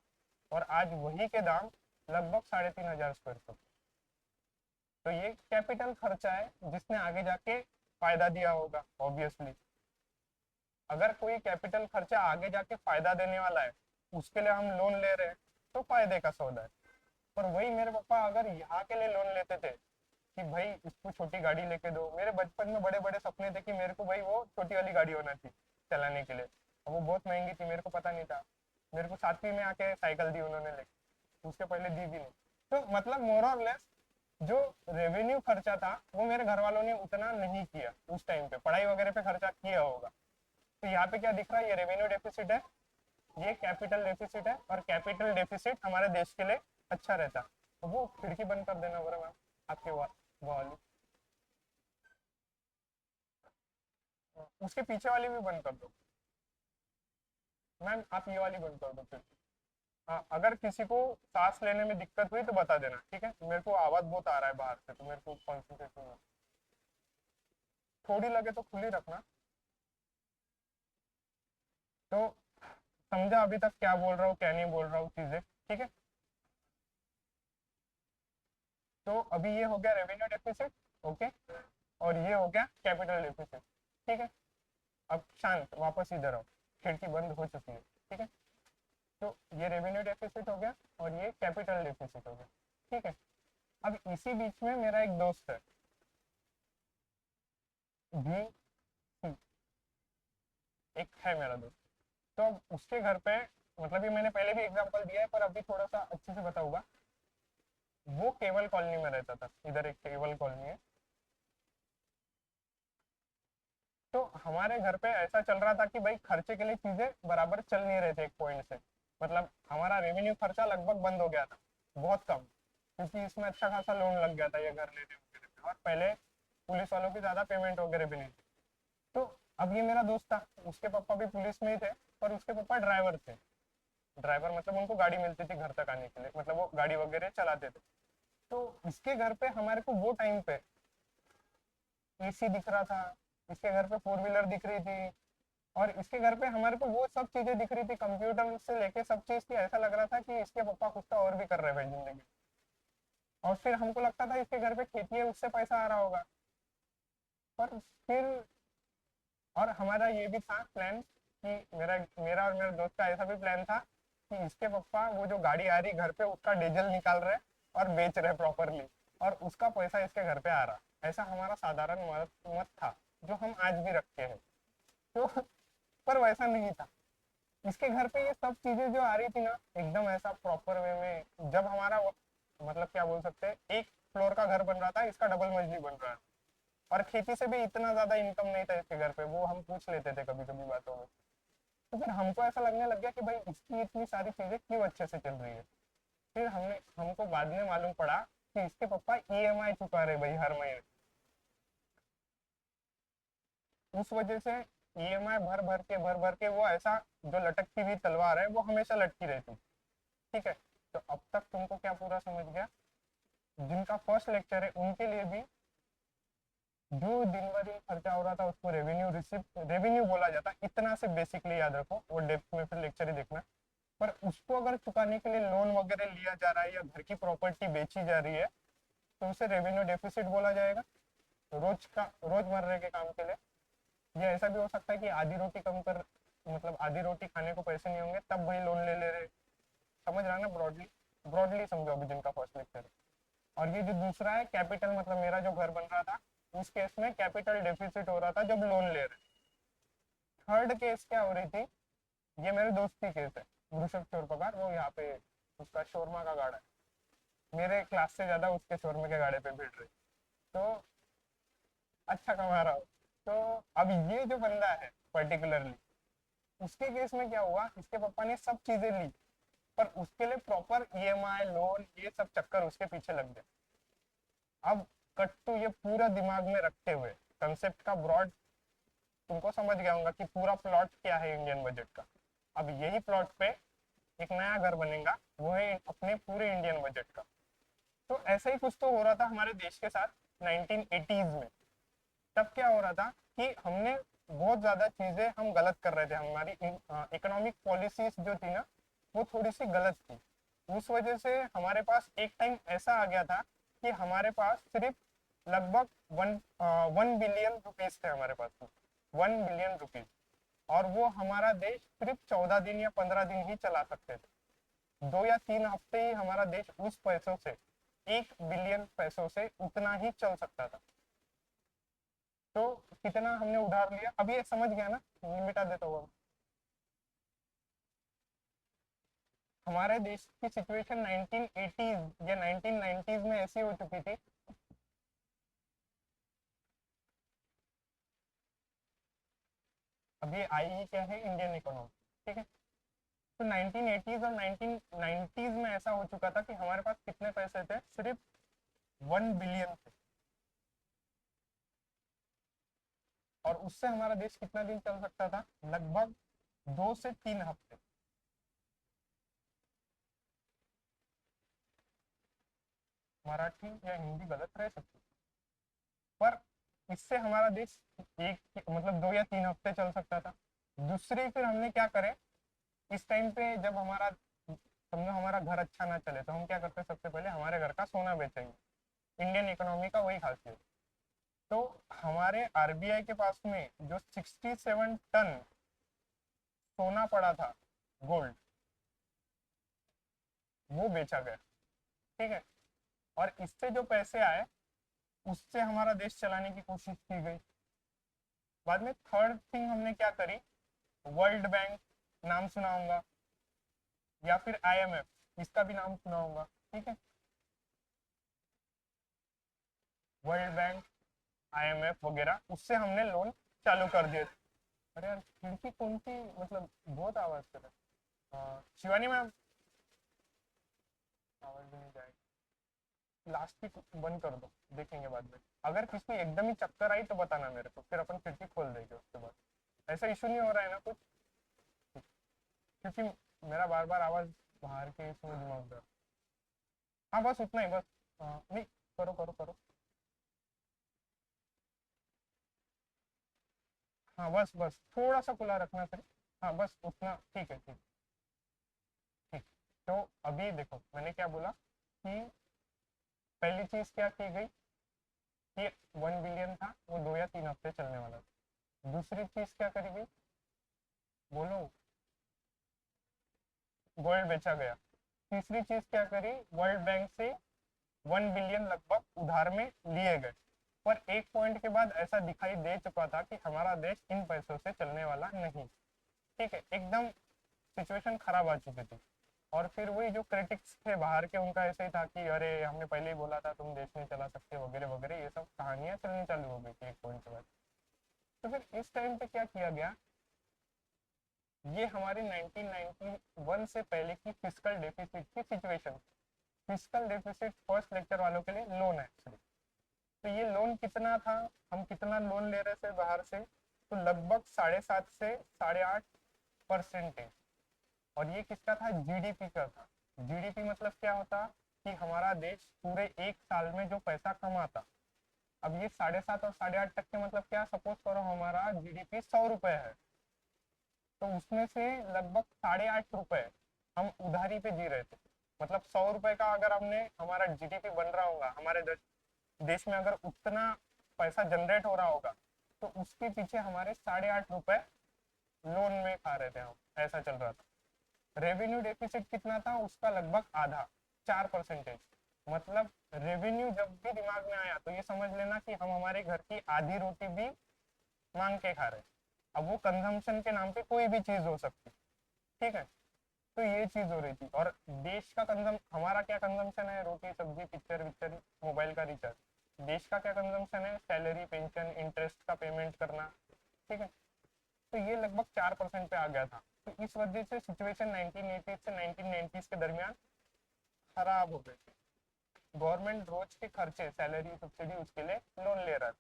और आज वही के दाम लगभग 3,500 स्क्वायर फुट। तो ये कैपिटल खर्चा है जिसने आगे जाके फायदा दिया होगा ऑब्वियसली। अगर कोई कैपिटल खर्चा आगे जाके फायदा देने वाला है, उसके लिए हम लोन ले रहे हैं, तो फायदे का सौदा है। पर वही मेरे पापा अगर यहाँ के लिए लोन लेते थे कि भाई इसको छोटी गाड़ी लेके दो, मेरे बचपन में बड़े बड़े सपने थे कि मेरे को भाई वो छोटी वाली गाड़ी होना थी चलाने के लिए, और वो बहुत महंगी थी, मेरे को पता नहीं था। मेरे को 7वीं में आके साइकिल दी उन्होंने लेके, उसके पहले दी भी नहीं। तो मतलब मोर और लेस जो रेवेन्यू खर्चा था वो मेरे घर वालों ने उतना नहीं किया उस टाइम पे, पढ़ाई वगैरह पे खर्चा किया होगा। तो यहाँ पे क्या दिख रहा है, ये रेवेन्यू डेफिसिट है, ये कैपिटल डेफिसिट है, और कैपिटल डेफिसिट हमारे देश के लिए अच्छा रहता। तो वो खिड़की बंद कर देना बराबर आपके वाली, उसके पीछे वाली भी बंद कर दो। मैम आप ये वाली बंद कर दो फिर। हाँ, अगर किसी को सांस लेने में दिक्कत हुई तो बता देना, ठीक है? मेरे को आवाज बहुत आ रहा है बाहर से, तो मेरे को कॉन्सेंट्रेशन, थोड़ी लगे तो खुली रखना। तो समझा अभी तक क्या बोल रहा हूँ क्या नहीं बोल रहा हूँ चीजें, ठीक है? तो अभी ये हो गया रेवेन्यू डेफिसिट, ओके, और ये हो गया कैपिटल डेफिसिट, ठीक है? अब शांत वापस इधर आओ, खिड़की बंद हो चुकी है, ठीक है? तो ये रेवेन्यू डेफिसिट हो गया और ये कैपिटल डेफिसिट हो गया, ठीक है? अब इसी बीच में मेरा एक दोस्त है, भी, एक है मेरा दोस्त। तो अब उसके घर पे, मतलब ये मैंने पहले भी एग्जांपल दिया है पर अभी थोड़ा सा अच्छे से बताऊंगा। वो केवल कॉलोनी में रहता था, इधर एक केवल कॉलोनी है। तो हमारे घर पे ऐसा चल रहा था कि भाई खर्चे के लिए चीजें बराबर चल नहीं रहे थे एक पॉइंट से, मतलब हमारा रेवेन्यू खर्चा लगभग बंद हो गया था, बहुत कम, क्योंकि इसमें अच्छा खासा लोन लग गया था ये घर लेने वगैरह पे, और पहले पुलिस वालों की ज्यादा पेमेंट वगैरह भी नहीं थी। तो अब ये मेरा दोस्त था, उसके पापा भी पुलिस में ही थे, पर उसके पापा ड्राइवर थे। ड्राइवर मतलब उनको गाड़ी मिलती थी घर तक आने के लिए, मतलब वो गाड़ी वगैरह चलाते थे। तो इसके घर पे हमारे को वो टाइम पे एसी दिख रहा था, इसके घर पे फोर व्हीलर दिख रही थी, और इसके घर पे हमारे को वो सब चीजें दिख रही थी, कंप्यूटर से लेके सब चीज की, ऐसा लग रहा था कि इसके पापा कुछ तो और भी कर रहे हैं भाई जिंदगी। और फिर हमको लगता था इसके घर पे खेती है उससे पैसा आ रहा होगा। पर फिर, और हमारा ये भी था प्लान कि मेरा मेरा और मेरे दोस्त का ऐसा भी प्लान था कि इसके पापा वो जो गाड़ी आ रही घर पे उसका डीजल निकाल रहे और बेच रहे प्रॉपरली, और उसका पैसा इसके घर पे आ रहा, ऐसा हमारा साधारण मत मत था, जो हम आज भी रखते हैं। तो पर वैसा नहीं था, इसके घर पे ये सब चीजें जो आ रही थी ना एकदम ऐसा प्रॉपर वे में, जब हमारा मतलब क्या बोल सकते हैं, एक फ्लोर का घर बन रहा था, इसका डबल मंजिली बन रहा है। और खेती से भी इतना ज्यादा इनकम नहीं था इसके घर पे, वो हम पूछ लेते थे कभी कभी बातों में। तो फिर हमको ऐसा लगने लग गया कि भाई इसकी इतनी सारी चीजें क्यों अच्छे से चल रही है। फिर हमने हमको बाद में मालूम पड़ा कि इसके पापा ईएमआई चुका रहे भाई हर महीने, उस वजह से ईएमआई भर भर के वो ऐसा, जो लटकती हुई तलवार है वो हमेशा लटकी रहती, ठीक है? तो अब तक तुमको क्या पूरा समझ गया? जिनका फर्स्ट लेक्चर है उनके लिए भी जो दिन भर ही खर्चा हो रहा था उसको रेवेन्यू रिसिप्ट रेवेन्यू बोला जाता, इतना से बेसिकली याद रखो, वो डेप्थ में फिर लेक्चर ही देखना। पर उसको अगर चुकाने के लिए लोन वगैरह लिया जा रहा है या घर की प्रॉपर्टी बेची जा रही है, तो उसे रेवेन्यू डेफिसिट बोला जाएगा, रोजमर्रे के काम के लिए। ये ऐसा भी हो सकता है कि आधी रोटी कम कर, मतलब आधी रोटी खाने को पैसे नहीं होंगे तब भाई लोन ले ले रहे, समझ रहा है ना? ब्रॉडली ब्रॉडली समझो अभी जिनका फर्स्ट लेक्चर है। और ये जो दूसरा है कैपिटल, मतलब मेरा जो घर बन रहा था, उस केस में कैपिटल डेफिसिट हो रहा था जब लोन ले रहे। थर्ड केस क्या हो रही थी, ये मेरे दोस्त की केस है, वृषभ चोर पगार, वो यहाँ पे उसका शोरमा का गाड़ा है, मेरे क्लास से ज्यादा उसके शोरमे के गाड़े पे भीड़ रही, तो अच्छा कमा रहा हो। तो अब ये जो बंदा है पर्टिकुलरली, उसके केस में क्या हुआ, इसके पापा ने सब चीजें ली, पर उसके लिए प्रॉपर ईएमआई लोन ये सब चक्कर उसके पीछे लग गए। अब कट तो ये पूरा दिमाग में रखते हुए, कंसेप्ट का ब्रॉड तुमको समझ गया होगा कि पूरा प्लॉट क्या है इंडियन बजट का। अब यही प्लॉट पे एक नया घर बनेगा, वो है अपने पूरे इंडियन बजट का। तो ऐसा ही कुछ तो हो रहा था हमारे देश के साथ 1980s में। तब क्या हो रहा था कि हमने बहुत ज्यादा चीजें हम गलत कर रहे थे, हमारी इकोनॉमिक पॉलिसीज जो थी ना वो थोड़ी सी गलत थी। उस वजह से हमारे पास एक टाइम ऐसा आ गया था कि हमारे पास सिर्फ लगभग 1 बिलियन रुपीज थे हमारे पास में, 1 बिलियन रुपीज। और वो हमारा देश सिर्फ 14 दिन या 15 दिन ही चला सकते थे, 2 या 3 हफ्ते ही हमारा देश उस पैसों से, 1 बिलियन पैसों से उतना ही चल सकता था। तो कितना हमने उधार लिया, अब ये समझ गया ना? ये मिटा देता हुआ, हमारे देश की सिचुएशन 1980s या 1990s में ऐसी हो चुकी थी। अब ये आई क्या है, इंडियन इकोनॉमी, ठीक है? तो 1980s और 1990s में ऐसा हो चुका था कि हमारे पास कितने पैसे थे, सिर्फ 1 बिलियन थे। और उससे हमारा देश कितना दिन चल सकता था, लगभग 2 से 3 हफ्ते। मराठी या हिंदी गलत रह सकती, पर इससे हमारा देश एक मतलब 2 या 3 हफ्ते चल सकता था। दूसरी फिर हमने क्या करे, इस टाइम पे जब हमारा समझो हमारा घर अच्छा ना चले तो हम क्या करते हैं, सबसे पहले हमारे घर का सोना बेचेंगे। इंडियन इकोनॉमी का वही खासियत। तो हमारे आरबीआई के पास में जो 67 टन सोना पड़ा था, गोल्ड, वो बेचा गया। ठीक है। और इससे जो पैसे आए उससे हमारा देश चलाने की कोशिश की गई। बाद में थर्ड थिंग हमने क्या करी, वर्ल्ड बैंक, नाम सुना होगा, या फिर आईएमएफ, इसका भी नाम सुना होगा। ठीक है। वर्ल्ड बैंक, आईएमएफ वगैरह, उससे हमने लोन चालू कर दिए। अरे यार खिड़की कौन सी, मतलब बहुत आवाज कर रहा है। शिवानी मैम, आवाज भी नहीं जाएगी, लास्ट की बंद कर दो, देखेंगे बाद में। अगर किसी एकदम ही चक्कर आई तो बताना मेरे को, फिर अपन खिड़की खोल देंगे उसके बाद। ऐसा इशू नहीं हो रहा है ना कुछ, क्योंकि मेरा बार बार आवाज बाहर के इसमें दिमाग दर्द। हाँ बस उतना ही, बस। नहीं, करो करो करो। हाँ बस बस थोड़ा सा खुला रखना सर। हाँ बस उतना, ठीक है, ठीक। ठीक। तो अभी देखो मैंने क्या बोला कि पहली चीज क्या की गई कि 1 बिलियन था, वो 2 या 3 हफ्ते चलने वाला था। दूसरी चीज क्या करी गई, बोलो। गोल्ड बेचा गया। तीसरी चीज क्या करी, वर्ल्ड बैंक से 1 बिलियन लगभग उधार में लिए गए। पर एक पॉइंट के बाद ऐसा दिखाई दे चुका था कि हमारा देश इन पैसों से चलने वाला नहीं। ठीक है, एकदम सिचुएशन खराब आ चुकी थी। और फिर वही जो क्रिटिक्स थे बाहर के, उनका ऐसे ही था कि अरे हमने पहले ही बोला था तुम देश नहीं चला सकते वगैरह वगैरह, ये सब कहानियां चलनी चालू हो गई थी एक पॉइंट के बाद। तो फिर इस टाइम पे क्या किया गया, ये हमारी 1991 से पहले की फिस्कल डेफिसिट की situation. Fiscal deficit first lecture वालों के लिए लोन है एक्चुअली। तो ये लोन कितना था, हम कितना लोन ले रहे थे बाहर से, तो लगभग 7.5 से 8.5%। और ये किसका था, जीडीपी का था। जीडीपी मतलब क्या होता कि हमारा देश पूरे एक साल में जो पैसा कमाता। अब ये 7.5 और 8.5% मतलब क्या, सपोज करो हमारा जीडीपी 100 रुपए है, तो उसमें से लगभग 8.5 रुपए हम उधारी पे जी रहे थे। मतलब 100 रुपए का अगर हमने, हमारा जीडीपी बन रहा होगा हमारे देश में, अगर उतना पैसा जनरेट हो रहा होगा, तो उसके पीछे हमारे 8.5 रुपए लोन में खा रहे थे हम, ऐसा चल रहा था। रेवेन्यू डेफिसिट कितना था, उसका लगभग आधा, 4%। मतलब रेवेन्यू जब भी दिमाग में आया तो ये समझ लेना कि हम हमारे घर की आधी रोटी भी मांग के खा रहे हैं। अब वो कंजम्पशन के नाम पे कोई भी चीज हो सकती। ठीक है। तो ये चीज हो रही थी। और देश का हमारा क्या कंजम्पशन है, रोटी सब्जी पिक्चर विक्चर मोबाइल का रिचार्ज। देश का क्या कंजम्पशन है, सैलरी पेंशन इंटरेस्ट का पेमेंट करना। ठीक है। तो ये लगभग 4% पे आ गया था। तो इस वजह से सिचुएशन 1980 से 1990 के दरमियान खराब हो गई थी। गवर्नमेंट रोज के खर्चे, सैलरी सब्सिडी, उसके लिए लोन ले रहा था।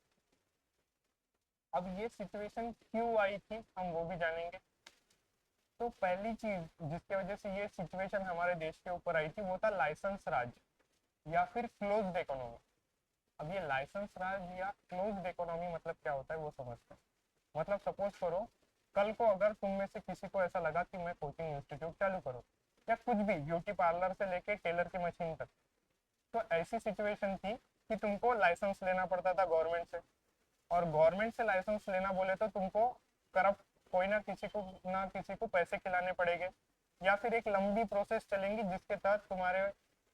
अब ये सिचुएशन क्यों आई थी हम वो भी जानेंगे। तो पहली चीज जिसकी वजह से ये सिचुएशन हमारे देश के ऊपर आई थी वो था लाइसेंस राज या फिर क्लोज्ड इकोनॉमी। अब ये लाइसेंस राज या क्लोज्ड इकोनॉमी मतलब क्या होता है वो समझते हैं। मतलब सपोज करो कल को अगर तुम में से किसी को ऐसा लगा कि मैं कोचिंग इंस्टीट्यूट चालू करूँ, या कुछ भी ब्यूटी पार्लर से लेके टेलर की मशीन तक, तो ऐसी सिचुएशन थी कि तुमको लाइसेंस लेना पड़ता था गवर्नमेंट से। और गवर्नमेंट से लाइसेंस लेना बोले तो तुमको करप्ट कोई ना किसी को पैसे खिलाने पड़ेंगे, या फिर एक लंबी प्रोसेस चलेंगी जिसके तहत तुम्हारे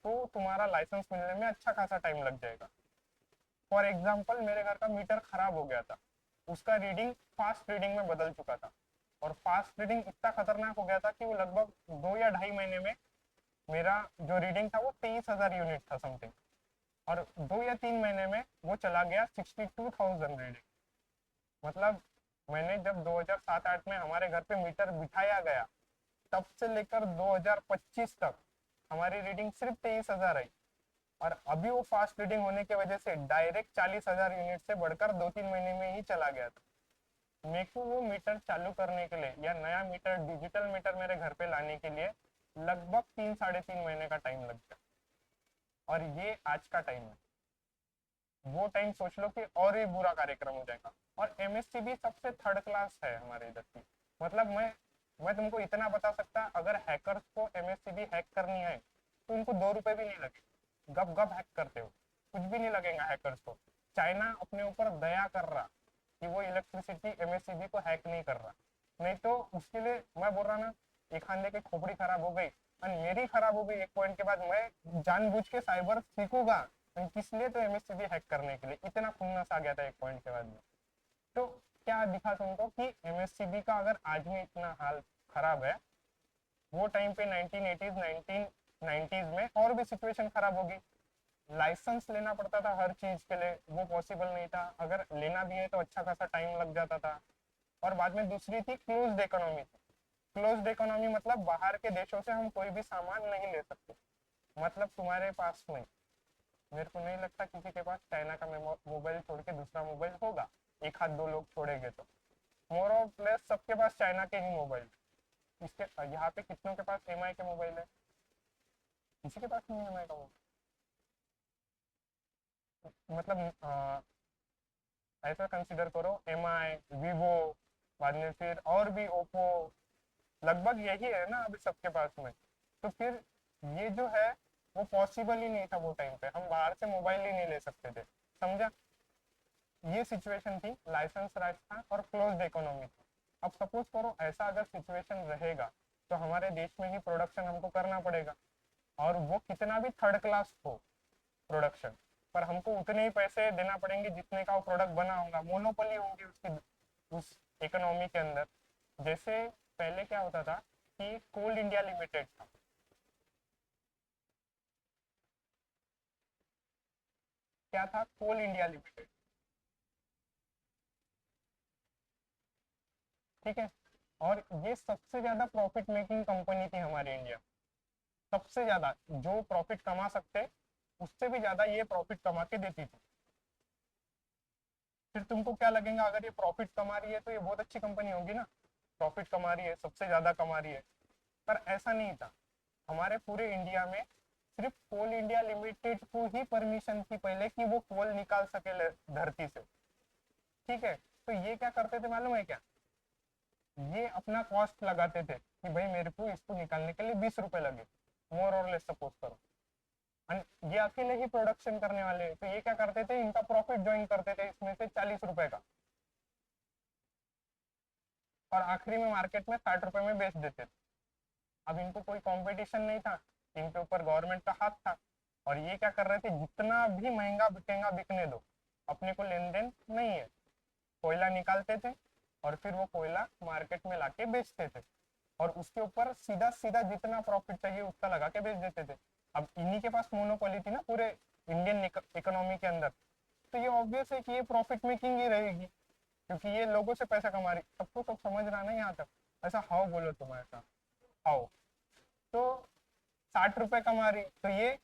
को तुम्हारा लाइसेंस मिलने में अच्छा खासा टाइम लग जाएगा। फॉर एग्जाम्पल मेरे घर का मीटर खराब हो गया था, उसका रीडिंग फास्ट रीडिंग में बदल चुका था। और फास्ट रीडिंग इतना खतरनाक हो गया था कि वो लगभग 2 या ढाई महीने में मेरा जो रीडिंग था वो 23,000 यूनिट था समथिंग। और 2 या 3 महीने में वो चला गया 62,000 रीडिंग। मतलब मैंने जब 2007-8 में हमारे घर पे मीटर बिठाया गया, तब से लेकर 2025 तक हमारी रीडिंग सिर्फ 23,000 आई। और अभी वो फास्ट रीडिंग होने की वजह से डायरेक्ट 40,000 यूनिट से बढ़कर 2-3 महीने में ही चला गया था। मेरे को वो मीटर चालू करने के लिए या नया मीटर डिजिटल मीटर मेरे घर पे लाने के लिए लगभग 3 साढ़े 3 महीने का टाइम लग गया। और ये आज का टाइम है। वो टाइम सोच लो कि और भी बुरा कार्यक्रम हो जाएगा। और एमएससीबी सबसे थर्ड क्लास है हमारे इधर की। मतलब मैं तुमको इतना बता सकता, अगर हैकर्स को एमएससीबी हैक करनी है तो उनको 2 रुपए भी नहीं लगे। गप गप हैक करते हो, कुछ भी नहीं लगेगा हैकर्स को। चाइना अपने ऊपर दया कर रहा कि वो इलेक्ट्रिसिटी एमएससीबी को हैक नहीं कर रहा। नहीं तो उसके लिए मैं बोल रहा ना, एक खाने की खोपड़ी खराब हो गई और मेरी खराब हो गई एक पॉइंट के बाद, मैं जानबूझ के साइबर सीखूंगा किस लिए, तो एमएससीबी हैक करने के लिए। इतना खुन्नस आ गया था एक पॉइंट के बाद में। तो क्या दिखा तुमको कि एमएससीबी का अगर आज में इतना हाल खराब है, वो टाइम पे 1980s 1990s में और भी सिचुएशन खराब होगी। लाइसेंस लेना पड़ता था हर चीज के लिए, वो पॉसिबल नहीं था। अगर लेना भी है तो अच्छा खासा टाइम लग जाता था। और बाद में दूसरी थी क्लोज्ड इकोनॉमी। क्लोज्ड इकोनॉमी मतलब बाहर के देशों से हम कोई भी सामान नहीं ले सकते। मतलब तुम्हारे पास में, मेरे को नहीं लगता किसी के पास चाइना का मोबाइल छोड़ के दूसरा मोबाइल होगा। एक हाथ दो लोग छोड़ेंगे तो मोर और प्लस सबके पास चाइना के ही मोबाइल। इसके यहाँ पे कितनों के पास एमआई के मोबाइल है? किसी के पास नहीं है एमआई का मोबाइल। मतलब ऐसा कंसिडर करो, एमआई, वीवो, बाद में फिर और भी ओप्पो, लगभग यही है ना अभी सबके पास में। तो फिर ये जो है वो पॉसिबल ही नहीं था वो टाइम पे, हम बाहर से मोबाइल ही नहीं ले सकते थे। समझा? ये सिचुएशन थी, लाइसेंस राइट था और क्लोज्ड इकोनॉमी थी। अब सपोज करो ऐसा अगर सिचुएशन रहेगा तो हमारे देश में ही प्रोडक्शन हमको करना पड़ेगा। और वो कितना भी थर्ड क्लास हो प्रोडक्शन, पर हमको उतने ही पैसे देना पड़ेंगे जितने का वो प्रोडक्ट बना होगा। मोनोपोली होगी उसकी उस इकोनॉमी के अंदर। जैसे पहले क्या होता था कि कोल इंडिया लिमिटेड था। क्या था? कोल इंडिया लिमिटेड। ठीक है। और ये सबसे ज्यादा प्रॉफिट मेकिंग कंपनी थी हमारे इंडिया। सबसे ज्यादा जो प्रॉफिट कमा सकते उससे भी ज्यादा ये प्रॉफिट कमा के देती थी। फिर तुमको क्या लगेगा, अगर ये प्रॉफिट कमा रही है तो ये बहुत अच्छी कंपनी होगी ना, प्रॉफिट कमा रही है, सबसे ज्यादा कमा रही है। पर ऐसा नहीं था। हमारे पूरे इंडिया में सिर्फ कोल इंडिया लिमिटेड को ही परमिशन थी पहले कि वो कोल निकाल सके धरती से। ठीक है। तो ये क्या करते थे मालूम है क्या? ये अपना कॉस्ट लगाते थे कि भाई मेरे को इसको निकालने के लिए 20 रुपए लगे, मोर और लेस सपोज करो। ये अकेले ही प्रोडक्शन करने वाले, तो ये क्या करते थे, इनका प्रॉफिट ज्वाइन करते थे इसमें से 40 रुपए का, और आखिरी में मार्केट में 60 रुपए में बेच देते थे। अब इनको कोई कंपटीशन नहीं था, इनके ऊपर गवर्नमेंट का हाथ था। और ये क्या कर रहे थे, जितना भी महंगा बिकेगा बिकने दो, अपने को लेन देन नहीं है। कोयला निकालते थे और फिर वो कोयला मार्केट में लाके बेचते थे, और उसके ऊपर सीधा सीधा जितना प्रॉफिट चाहिए उसका लगा के बेच देते थे। अब इन्हीं के पास मोनोपोली थी ना पूरे इंडियन इकोनॉमी के अंदर। तो ये ऑब्वियस है कि ये प्रॉफिट मेकिंग ही रहेगी, क्योंकि ये लोगों से पैसा कमा रही। सबको सब समझ रहा है ना यहाँ तक? ऐसा हाउ बोलो तुम, ऐसा हाउ। तो 60 रुपए कमा रही तो ये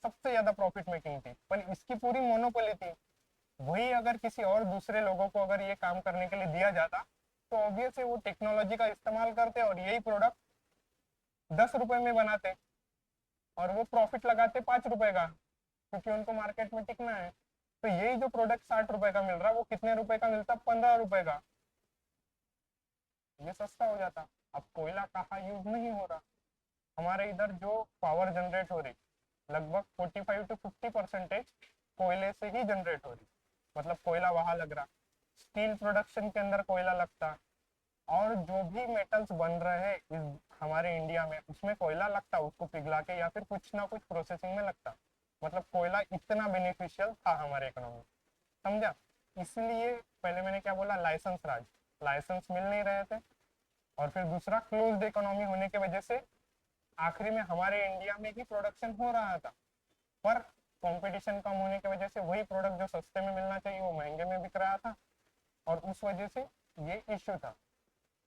सबसे ज्यादा प्रॉफिट मेकिंग थी, पर इसकी पूरी मोनोपोली थी। वही अगर किसी और दूसरे लोगों को अगर ये काम करने के लिए दिया जाता तो ऑब्वियस है वो टेक्नोलॉजी का इस्तेमाल करते और यही प्रोडक्ट 10 रुपए में बनाते, और वो प्रॉफिट लगाते 5 रुपए का, क्योंकि उनको मार्केट में टिकना है। तो यही जो प्रोडक्ट 60 रुपए का मिल रहा है वो कितने रुपए का मिलता? 15 रुपए का। ये सस्ता हो जाता। अब कोयला कहाँ यूज नहीं हो रहा। हमारे इधर जो पावर जनरेट हो रही, लगभग 45 to 50% कोयले से ही जनरेट हो रही। मतलब कोयला वहां लग रहा, स्टील प्रोडक्शन के अंदर कोयला लगता, और जो भी मेटल्स बन रहे हैं इस हमारे इंडिया में उसमें कोयला लगता, उसको पिघला के या फिर कुछ ना कुछ प्रोसेसिंग में लगता। मतलब कोयला इतना बेनिफिशियल था हमारे इकोनॉमी। समझा? इसलिए पहले मैंने क्या बोला, लाइसेंस राज। लाइसेंस मिल नहीं रहे थे, और फिर दूसरा क्लोज्ड इकोनॉमी होने की वजह से आखिरी में हमारे इंडिया में ही प्रोडक्शन हो रहा था, पर कंपटीशन कम होने की वजह से वही प्रोडक्ट जो सस्ते में मिलना चाहिए वो महंगे में बिक रहा था, और उस वजह से ये इश्यू था।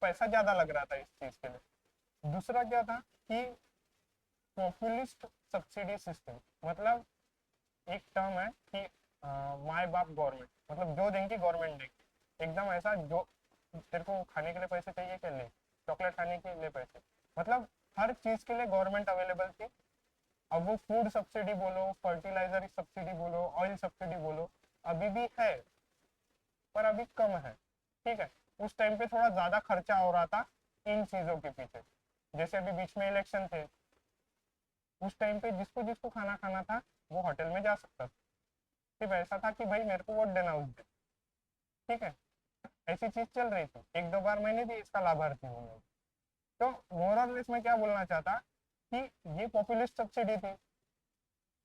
पैसा ज्यादा लग रहा था इस चीज के लिए। दूसरा क्या था कि पॉपुलिस्ट सब्सिडी सिस्टम। मतलब एक टर्म है कि माए बाप गवर्नमेंट, मतलब जो देंगी गवर्नमेंट देगी, एकदम ऐसा जो तेरे को खाने के लिए पैसे चाहिए क्या, ले, चॉकलेट खाने के लिए पैसे, मतलब हर चीज के लिए गवर्नमेंट अवेलेबल थी। अब वो फूड सब्सिडी बोलो, फर्टिलाइजर सब्सिडी बोलो, ऑयल सब्सिडी बोलो, अभी भी है पर अभी कम है, ठीक है। उस टाइम पे थोड़ा ज्यादा खर्चा हो रहा था इन चीजों के पीछे। जैसे अभी बीच में इलेक्शन थे, उस टाइम पे जिसको जिसको खाना खाना था वो होटल में जा सकता था, सिर्फ ऐसा था कि भाई मेरे को वोट देना उस दिन, ठीक है। ऐसी चीज चल रही थी, एक दो बार मैंने भी इसका लाभार्थी हूँ मैं। तो मोरलेस मैं क्या बोलना चाहता कि ये पॉपुलिस्ट सब्सिडी थी,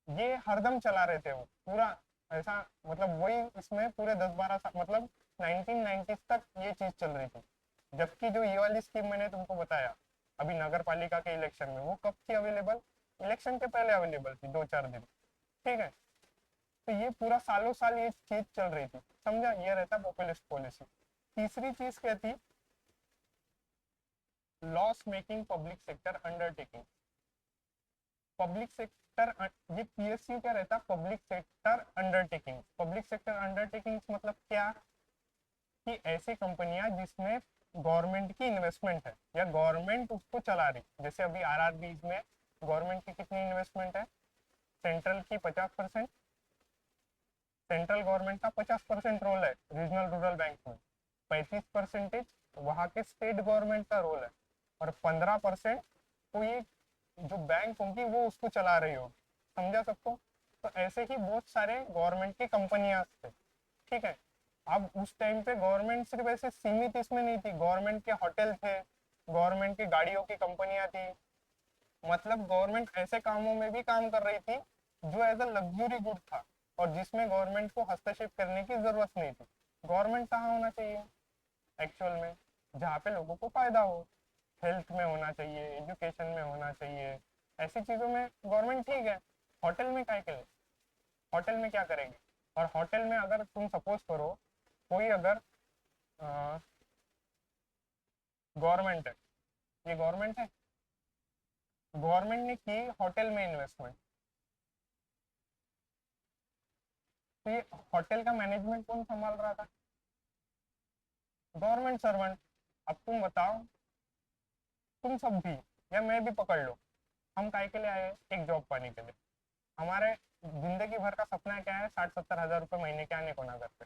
ये हरदम चला रहे थे वो पूरा, ऐसा मतलब वही इसमें पूरे 10-12 साल मतलब 1990s तक ये चीज चल रही थी। जबकि जो ये वाली स्कीम मैंने तुमको बताया अभी नगर पालिका के इलेक्शन में, वो कब थी अवेलेबल, इलेक्शन के पहले अवेलेबल थी 2-4 दिन, ठीक है। तो ये पूरा सालों साल ये चीज चल रही थी, समझा, ये रहता पॉपुलिस्ट पॉलिसी। तीसरी चीज क्या थी, loss making public sector undertaking. Public sector, ये पीएसयू क्या रहता, public sector undertaking. Public sector undertaking मतलब क्या, कि ऐसी कंपनियां जिसमें गवर्नमेंट की इन्वेस्टमेंट है या गवर्नमेंट उसको चला रही, जैसे अभी आरआरबी में गवर्नमेंट की कितनी इन्वेस्टमेंट है, सेंट्रल की 50%, सेंट्रल गवर्नमेंट का 50% रोल है रीजनल रूरल बैंक में, 35% वहाँ के स्टेट गवर्नमेंट का रोल है, और 15% कोई जो बैंक होगी वो उसको चला रही हो, समझा सबको। तो ऐसे ही बहुत सारे गवर्नमेंट की कंपनियां थे, ठीक है। अब उस टाइम पे गवर्नमेंट सिर्फ ऐसे सीमित इसमें नहीं थी, गवर्नमेंट के होटल थे, गवर्नमेंट की गाड़ियों की कंपनियां थी, मतलब गवर्नमेंट ऐसे कामों में भी काम कर रही थी जो एज अ लग्जरी गुड था, और जिसमें गवर्नमेंट को हस्तक्षेप करने की जरूरत नहीं थी। गवर्नमेंट कहाँ होना चाहिए एक्चुअल में, जहाँ पे लोगों को फायदा हो, हेल्थ में होना चाहिए, एजुकेशन में होना चाहिए, ऐसी चीजों में गवर्नमेंट ठीक है। होटल में क्या के लिए, होटल में क्या करेंगे, और होटल में अगर तुम सपोज करो कोई अगर गवर्नमेंट है, ये गवर्नमेंट है, गवर्नमेंट ने की होटल में इन्वेस्टमेंट, तो ये होटल का मैनेजमेंट कौन संभाल रहा था, गवर्नमेंट सर्वेंट। अब तुम बताओ, तुम सब भी या मैं भी पकड़ लो, हम काय के लिए आए, एक जॉब पाने के लिए, हमारे जिंदगी भर का सपना क्या है, 60-70 हज़ार रुपये महीने के आने को ना करते।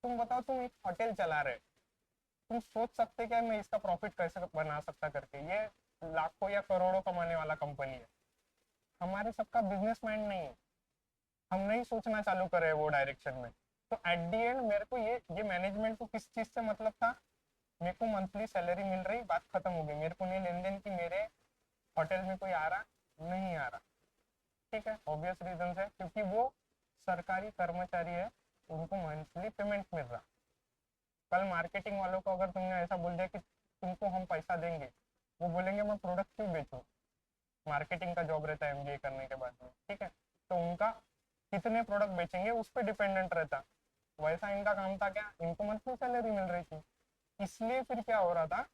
तुम बताओ, तुम एक होटल चला रहे, तुम सोच सकते क्या मैं इसका प्रॉफिट कैसे बना सकता करके, ये लाखों या करोड़ों कमाने वाला कंपनी है। हमारे सबका बिजनेस माइंड नहीं है, हम नहीं सोचना चालू करे वो डायरेक्शन में। तो एट दी एंड मेरे को ये मैनेजमेंट को किस चीज से मतलब था, मेरे को मंथली सैलरी मिल रही, बात खत्म हो गई, मेरे को नहीं लेन देन की मेरे होटल में कोई आ रहा नहीं आ रहा, ठीक है। ऑब्वियस रीजन है क्योंकि वो सरकारी कर्मचारी है, उनको मंथली पेमेंट मिल रहा। कल मार्केटिंग वालों को अगर तुमने ऐसा बोल दिया कि तुमको हम पैसा देंगे, वो बोलेंगे मैं प्रोडक्ट क्यों बेचूं, मार्केटिंग का जॉब रहता है एमबीए करने के बाद में, ठीक है। तो उनका कितने प्रोडक्ट बेचेंगे उस पर डिपेंडेंट रहता, वैसा इनका काम था क्या, इनको मंथली सैलरी मिल रही थी। इसलिए फिर क्या हो रहा था,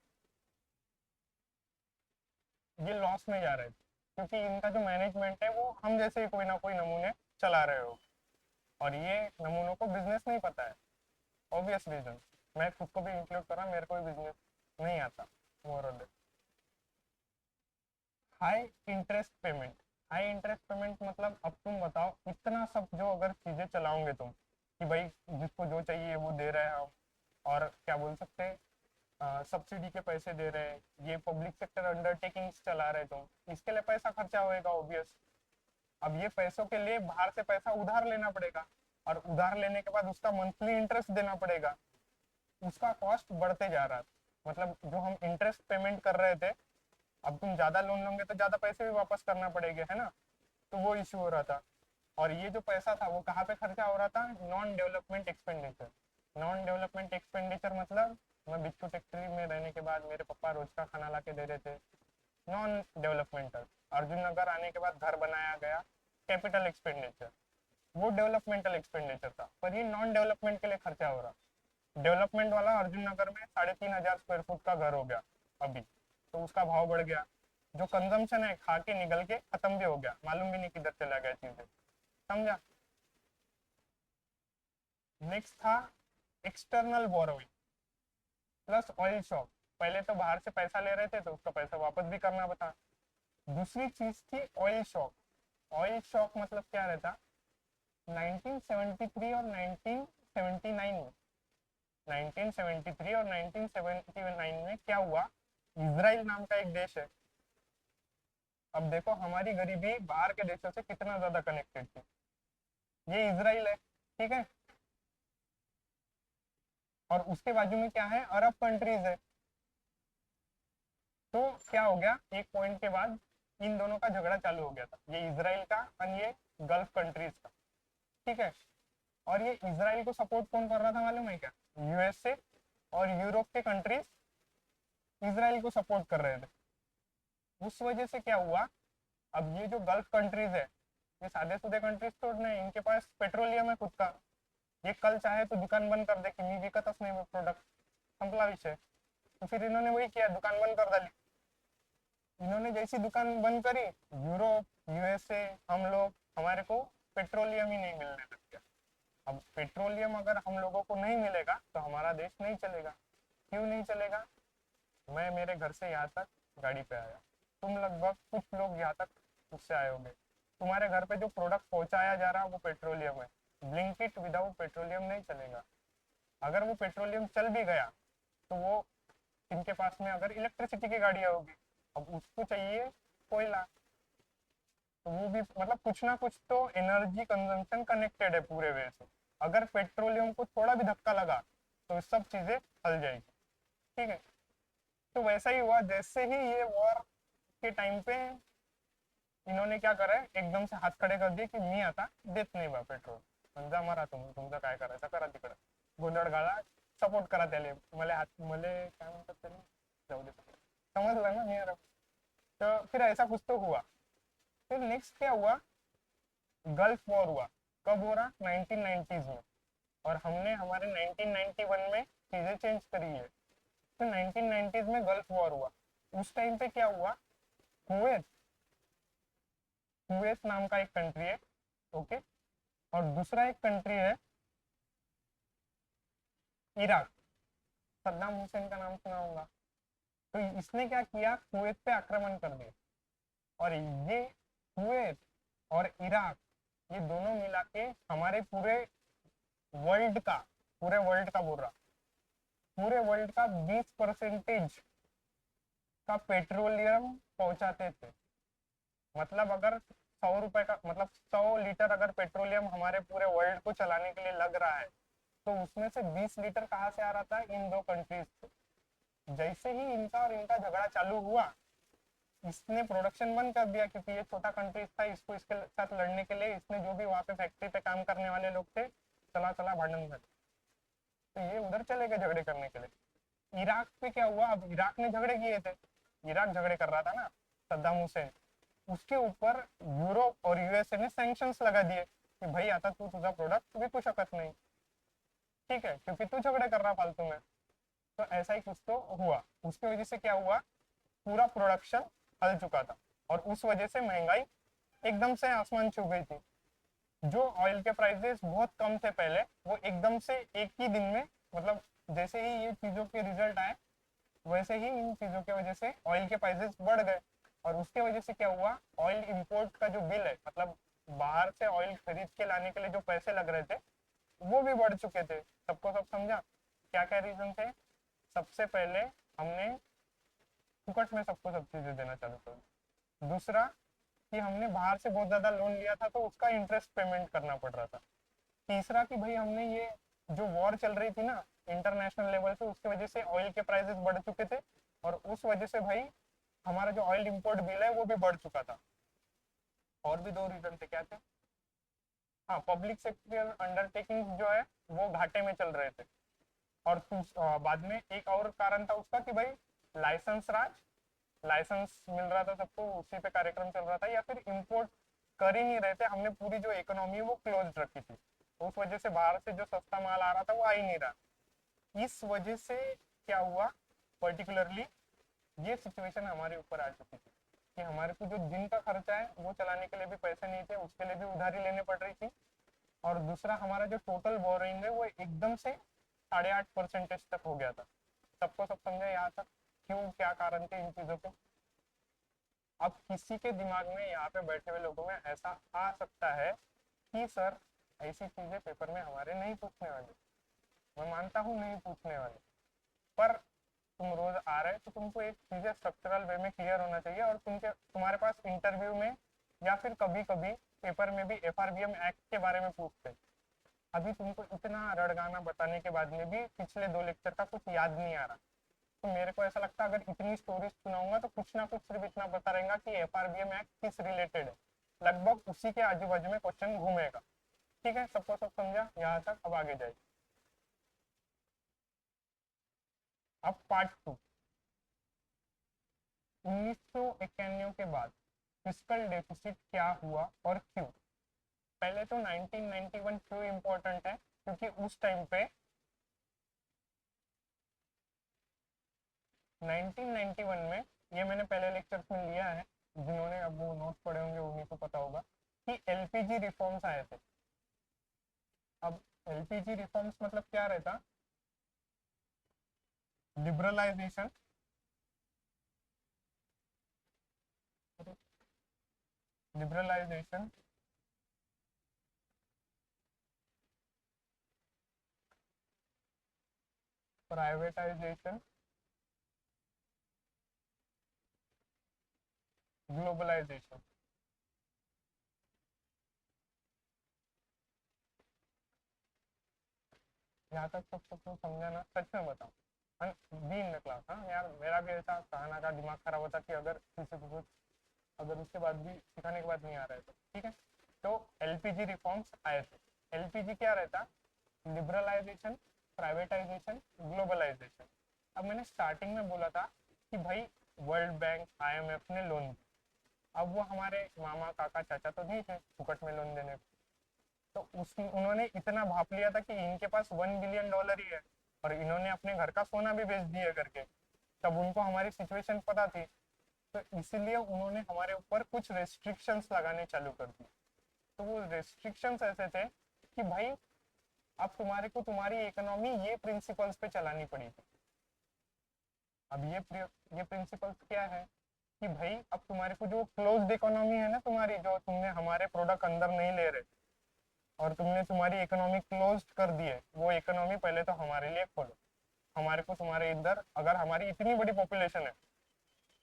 ये लॉस में जा रहे थे, क्योंकि इनका जो मैनेजमेंट है वो हम जैसे ही कोई ना कोई नमूने चला रहे हो, और ये नमूनों को बिजनेस नहीं पता है। ऑब्वियस रीजन, मैं खुद को भी इंक्लूड कर रहा, मेरे को भी बिजनेस नहीं आता more. High interest payment, high interest payment मतलब अब तुम बताओ, इतना सब जो अगर चीजें चलाओगे तुम कि भाई जिसको जो चाहिए वो दे रहे हैं हम, और क्या बोल सकते हैं सब्सिडी के पैसे दे रहे हैं, ये पब्लिक सेक्टर अंडरटेकिंग्स चला रहे तुम, इसके लिए पैसा खर्चा होएगा ऑब्वियस। अब ये पैसों के लिए बाहर से पैसा उधार लेना पड़ेगा, और उधार लेने के बाद उसका मंथली इंटरेस्ट देना पड़ेगा, उसका कॉस्ट बढ़ते जा रहा था। मतलब जो हम इंटरेस्ट पेमेंट कर रहे थे, अब तुम ज्यादा लोन लोगे तो ज्यादा पैसे भी वापस करना पड़ेगा, है ना। तो वो इश्यू हो रहा था। और ये जो पैसा था वो कहाँ पे खर्चा हो रहा था, non development expenditure. Non development expenditure मतलब मैं बिच्छू फैक्ट्री में रहने के बाद मेरे पापा रोज का खाना ला के दे रहे थे, नॉन डेवलपमेंटल। अर्जुन नगर आने के बाद घर बनाया गया, कैपिटल एक्सपेंडिचर, वो डेवलपमेंटल एक्सपेंडिचर था, पर ये नॉन डेवलपमेंट के लिए खर्चा हो रहा। डेवलपमेंट वाला अर्जुन नगर में 3,500 स्क्वायर फुट का घर हो गया अभी, तो उसका भाव बढ़ गया। जो कंजम्पशन है खा के निकल के खत्म भी हो गया, मालूम भी नहीं किधर चला गया चीजें, समझा। नेक्स्ट था external borrowing. Plus oil shock, पहले तो बाहर से पैसा ले रहे थे तो उसका पैसा वापस भी करना बता। दूसरी चीज थी ऑयल शॉक। ऑयल शॉक मतलब क्या रहता, 1973 और 1979 में, 1973 और 1979 में क्या हुआ, इसराइल नाम का एक देश है। अब देखो हमारी गरीबी बाहर के देशों से कितना ज्यादा कनेक्टेड थी, ये इसराइल है, ठीक है। और उसके बाजू में क्या है, अरब कंट्रीज है। तो क्या हो गया, एक पॉइंट के बाद इन दोनों का झगड़ा चालू हो गया था, ये इसराइल का और ये गल्फ कंट्रीज का, ठीक है। और ये इसराइल को सपोर्ट कौन कर रहा था मालूम है क्या, यूएसए और यूरोप के कंट्रीज इसराइल को सपोर्ट कर रहे थे। उस वजह से क्या हुआ, अब ये जो गल्फ कंट्रीज है, ये सादे सुधे कंट्रीज तो नहीं, इनके पास पेट्रोलियम है खुद का, ये कल चाहे तो दुकान बंद कर दे कि मी विकतच नाही प्रोडक्ट, संपला विषय। तो फिर इन्होंने वही किया, दुकान बंद कर डाली। इन्होंने जैसी दुकान बंद करी, यूरोप, यूएसए, हम लोग, हमारे को पेट्रोलियम ही नहीं मिलने लग गया। अब पेट्रोलियम अगर हम लोगों को नहीं मिलेगा तो हमारा देश नहीं चलेगा। क्यों नहीं चलेगा, मैं मेरे घर से यहाँ तक गाड़ी पे आया, तुम लगभग कुछ लोग यहाँ तक उससे आए होंगे, तुम्हारे घर पे जो प्रोडक्ट पहुंचाया जा रहा है वो पेट्रोलियम है। ब्लिंकिट विदाउट पेट्रोलियम नहीं चलेगा। अगर वो पेट्रोलियम चल भी गया तो वो इनके पास में अगर इलेक्ट्रिसिटी की गाड़ियाँ होगी, अब उसको चाहिए कोयला, तो वो भी मतलब कुछ ना कुछ तो एनर्जी कंजम्पशन कनेक्टेड है पूरे वे से। अगर पेट्रोलियम को थोड़ा भी धक्का लगा तो सब चीजें हल जाएगी, ठीक है। तो वैसा ही हुआ, जैसे ही ये वॉर के टाइम पे इन्होंने क्या करा, एकदम से हात खडे कर दिए की मी आता देत नाही बा पेट्रोल, समजा मरा तुमचं काय करायचं करा तिकडं, गोंधळ घाला, सपोर्ट करा त्याले, मले काय म्हणतात त्याला, जाऊ दे, समजलं ना मी। तो फिर ऐसा कुछ तो हुआ। फिर नेक्स्ट क्या हुआ, गल्फ वॉर हुआ। कब हो रहा, 1990s में, और हमने हमारे 1991 में चीजें चेंज करी है। तो 1990s में गल्फ वॉर हुआ। उस टाइम पे क्या हुआ, कुवैत, कुवैत नाम का एक कंट्री है, ओके, और दूसरा एक कंट्री है इराक, सद्दाम हुसैन का नाम सुना होगा। तो इसने क्या किया, कुवैत पे आक्रमण कर दिया, और ये कुवैत और इराक, ये दोनों मिला के हमारे पूरे वर्ल्ड का बोल रहा, पूरे वर्ल्ड का 20% का पेट्रोलियम पहुंचाते थे। मतलब अगर 100 रुपए का, मतलब 100 लीटर अगर पेट्रोलियम हमारे पूरे वर्ल्ड को चलाने के लिए लग रहा है, तो उसमें से 20 लीटर कहाँ से आ रहा था, इन दो कंट्रीज से। जैसे ही इनका और इनका झगड़ा चालू हुआ, इसने प्रोडक्शन बंद कर दिया, क्योंकि ये छोटा कंट्रीज था, इसको इसके साथ लड़ने के लिए इसने जो भी वहां पे फैक्ट्री पे काम करने वाले लोग थे, चला चला भांडन कर, तो ये उधर चले गए झगड़े करने के लिए। इराक पे क्या हुआ, अब इराक ने झगड़े किए थे, इराक झगड़े कर रहा था ना सद्दाम हुसैन, उसके ऊपर यूरोप और यूएसए ने सैंक्शंस लगा दिए कि भाई आता तू तुझा प्रोडक्ट विकू शकत नहीं, ठीक है, क्योंकि तू झगड़े कर रहा फालतू में। तो ऐसा ही कुछ तो हुआ, उसकी वजह से क्या हुआ, पूरा प्रोडक्शन हल चुका था, और उस वजह से महंगाई एकदम से आसमान छू गई थी। जो ऑयल के प्राइसेस बहुत कम थे पहले, वो एकदम से एक ही दिन में, मतलब जैसे ही ये चीजों के रिजल्ट आए, वैसे ही इन चीजों की वजह से ऑयल के प्राइसेस बढ़ गए। और उसके वजह से क्या हुआ, ऑयल इंपोर्ट का जो बिल है, मतलब बाहर से ऑयल खरीद के लाने के लिए जो पैसे लग रहे थे, वो भी बढ़ चुके थे। सबको सब समझा क्या क्या रीजन थे। सबसे पहले हमने फुकट में सबको सब चीजें देना चालू कर। दूसरा कि हमने बाहर से बहुत ज्यादा लोन लिया था, तो उसका इंटरेस्ट पेमेंट करना पड़ रहा था। तीसरा कि भाई हमने ये जो वॉर चल रही थी ना इंटरनेशनल लेवल पे, उसकी वजह से ऑयल के प्राइसेस बढ़ चुके थे, और उस वजह से भाई हमारा जो ऑयल इंपोर्ट बिल है वो भी बढ़ चुका था। और भी दो रीजन थे, क्या थे, हाँ, पब्लिक सेक्टर अंडरटेकिंग जो है वो घाटे में चल रहे थे। और बाद में एक और कारण था उसका कि भाई लाइसेंस राज, लाइसेंस मिल रहा था सबको, उसी पे कार्यक्रम चल रहा था, या फिर इंपोर्ट कर ही नहीं रहे थे, हमने पूरी जो इकोनॉमी वो क्लोज रखी थी, तो उस वजह से बाहर से जो सस्ता माल आ रहा था वो आ ही नहीं रहा। इस वजह से क्या हुआ, पर्टिकुलरली ये सिचुएशन हमारे ऊपर आ चुकी थी कि हमारे को जो दिन का खर्चा है वो चलाने के लिए भी पैसे नहीं थे, उसके लिए भी उधारी लेने पड़ रही थी। और दूसरा हमारा जो टोटल बोरिंग है वो एकदम से 8.5% तक हो गया था। सबको सब समझा यहाँ तक, क्यों क्या कारण थे इन चीजों के। अब किसी के दिमाग में, यहाँ पे बैठे हुए लोगों में ऐसा आ सकता है कि सर ऐसी चीजें पेपर में हमारे नहीं पूछने वाले, मैं मानता हूँ नहीं पूछने वाले, पर तुम रोज आ रहे तो तुमको एक चीजें स्ट्रक्चरल वे में क्लियर होना चाहिए। और तुम्हारे पास इंटरव्यू में या फिर कभी कभी पेपर में भी एफआरबीएम एक्ट के बारे में पूछते, अभी तुमको इतना रड़गाना बताने के बाद में भी पिछले 2 लेक्चर का कुछ याद नहीं आ रहा। तो मेरे को ऐसा लगता है अगर इतनी स्टोरीज सुनाऊंगा तो कुछ ना कुछ सिर्फ इतना पता रहेगा कि एफआरबीएम एक्ट किस रिलेटेड है, लगभग उसी के आजू बाजू में क्वेश्चन घूमेगा। ठीक है, सबको सब समझा यहाँ तक, अब आगे जाए। अब पार्ट 2, 1991 के बाद फिस्कल डेफिसिट क्या हुआ और क्यों। पहले तो 1991 क्यों इंपॉर्टेंट है, क्योंकि उस टाइम पे 1991 में, ये मैंने पहले लेक्चर में लिया है, जिन्होंने अब वो नोट पढ़े होंगे उन्हीं को पता होगा कि एलपीजी रिफॉर्म्स आए थे। अब एलपीजी रिफॉर्म्स मतलब क्या रहता, लिबरलाइजेशन, लिबरलाइजेशन, प्राइवेटाइजेशन, ग्लोबलाइजेशन। यहाँ तक सब कुछ समझा ना, सच में बताओ, बी इन द क्लास। हाँ यार, मेरा भी ऐसा कहना का दिमाग खराब होता कि अगर किसी को कुछ, अगर उसके बाद भी सिखाने के बाद नहीं आ रहा है तो ठीक है। तो एलपीजी रिफॉर्म्स आए थे। एलपीजी क्या रहता, लिबरलाइजेशन, प्राइवेटाइजेशन, ग्लोबलाइजेशन। अब मैंने स्टार्टिंग में बोला था कि भाई वर्ल्ड बैंक, आईएमएफ ने लोन दिया। अब वो हमारे मामा काका चाचा तो नहीं थे फुकट में लोन देने, तो उस उन्होंने इतना भाप लिया था कि इनके पास $1 बिलियन ही है और इन्होंने अपने घर का सोना भी बेच दिया करके। तब उनको हमारी सिचुएशन पता थी, तो इसीलिए उन्होंने हमारे ऊपर कुछ रेस्ट्रिक्शंस लगाने चालू कर दिए। तो वो रेस्ट्रिक्शंस ऐसे थे कि भाई अब तुम्हारे को तुम्हारी इकोनॉमी ये प्रिंसिपल्स पे चलानी पड़ेगी। अब ये प्रिंसिपल्स क्या है कि भाई अब तुम्हारे को जो क्लोज्ड इकोनॉमी है ना तुम्हारी, जो तुमने हमारे प्रोडक्ट अंदर नहीं ले रहे और तुमने तुम्हारी इकोनॉमी क्लोज कर दी है, वो इकोनॉमी पहले तो हमारे लिए खोलो। हमारे को तुम्हारे इधर, अगर हमारी इतनी बड़ी पॉपुलेशन है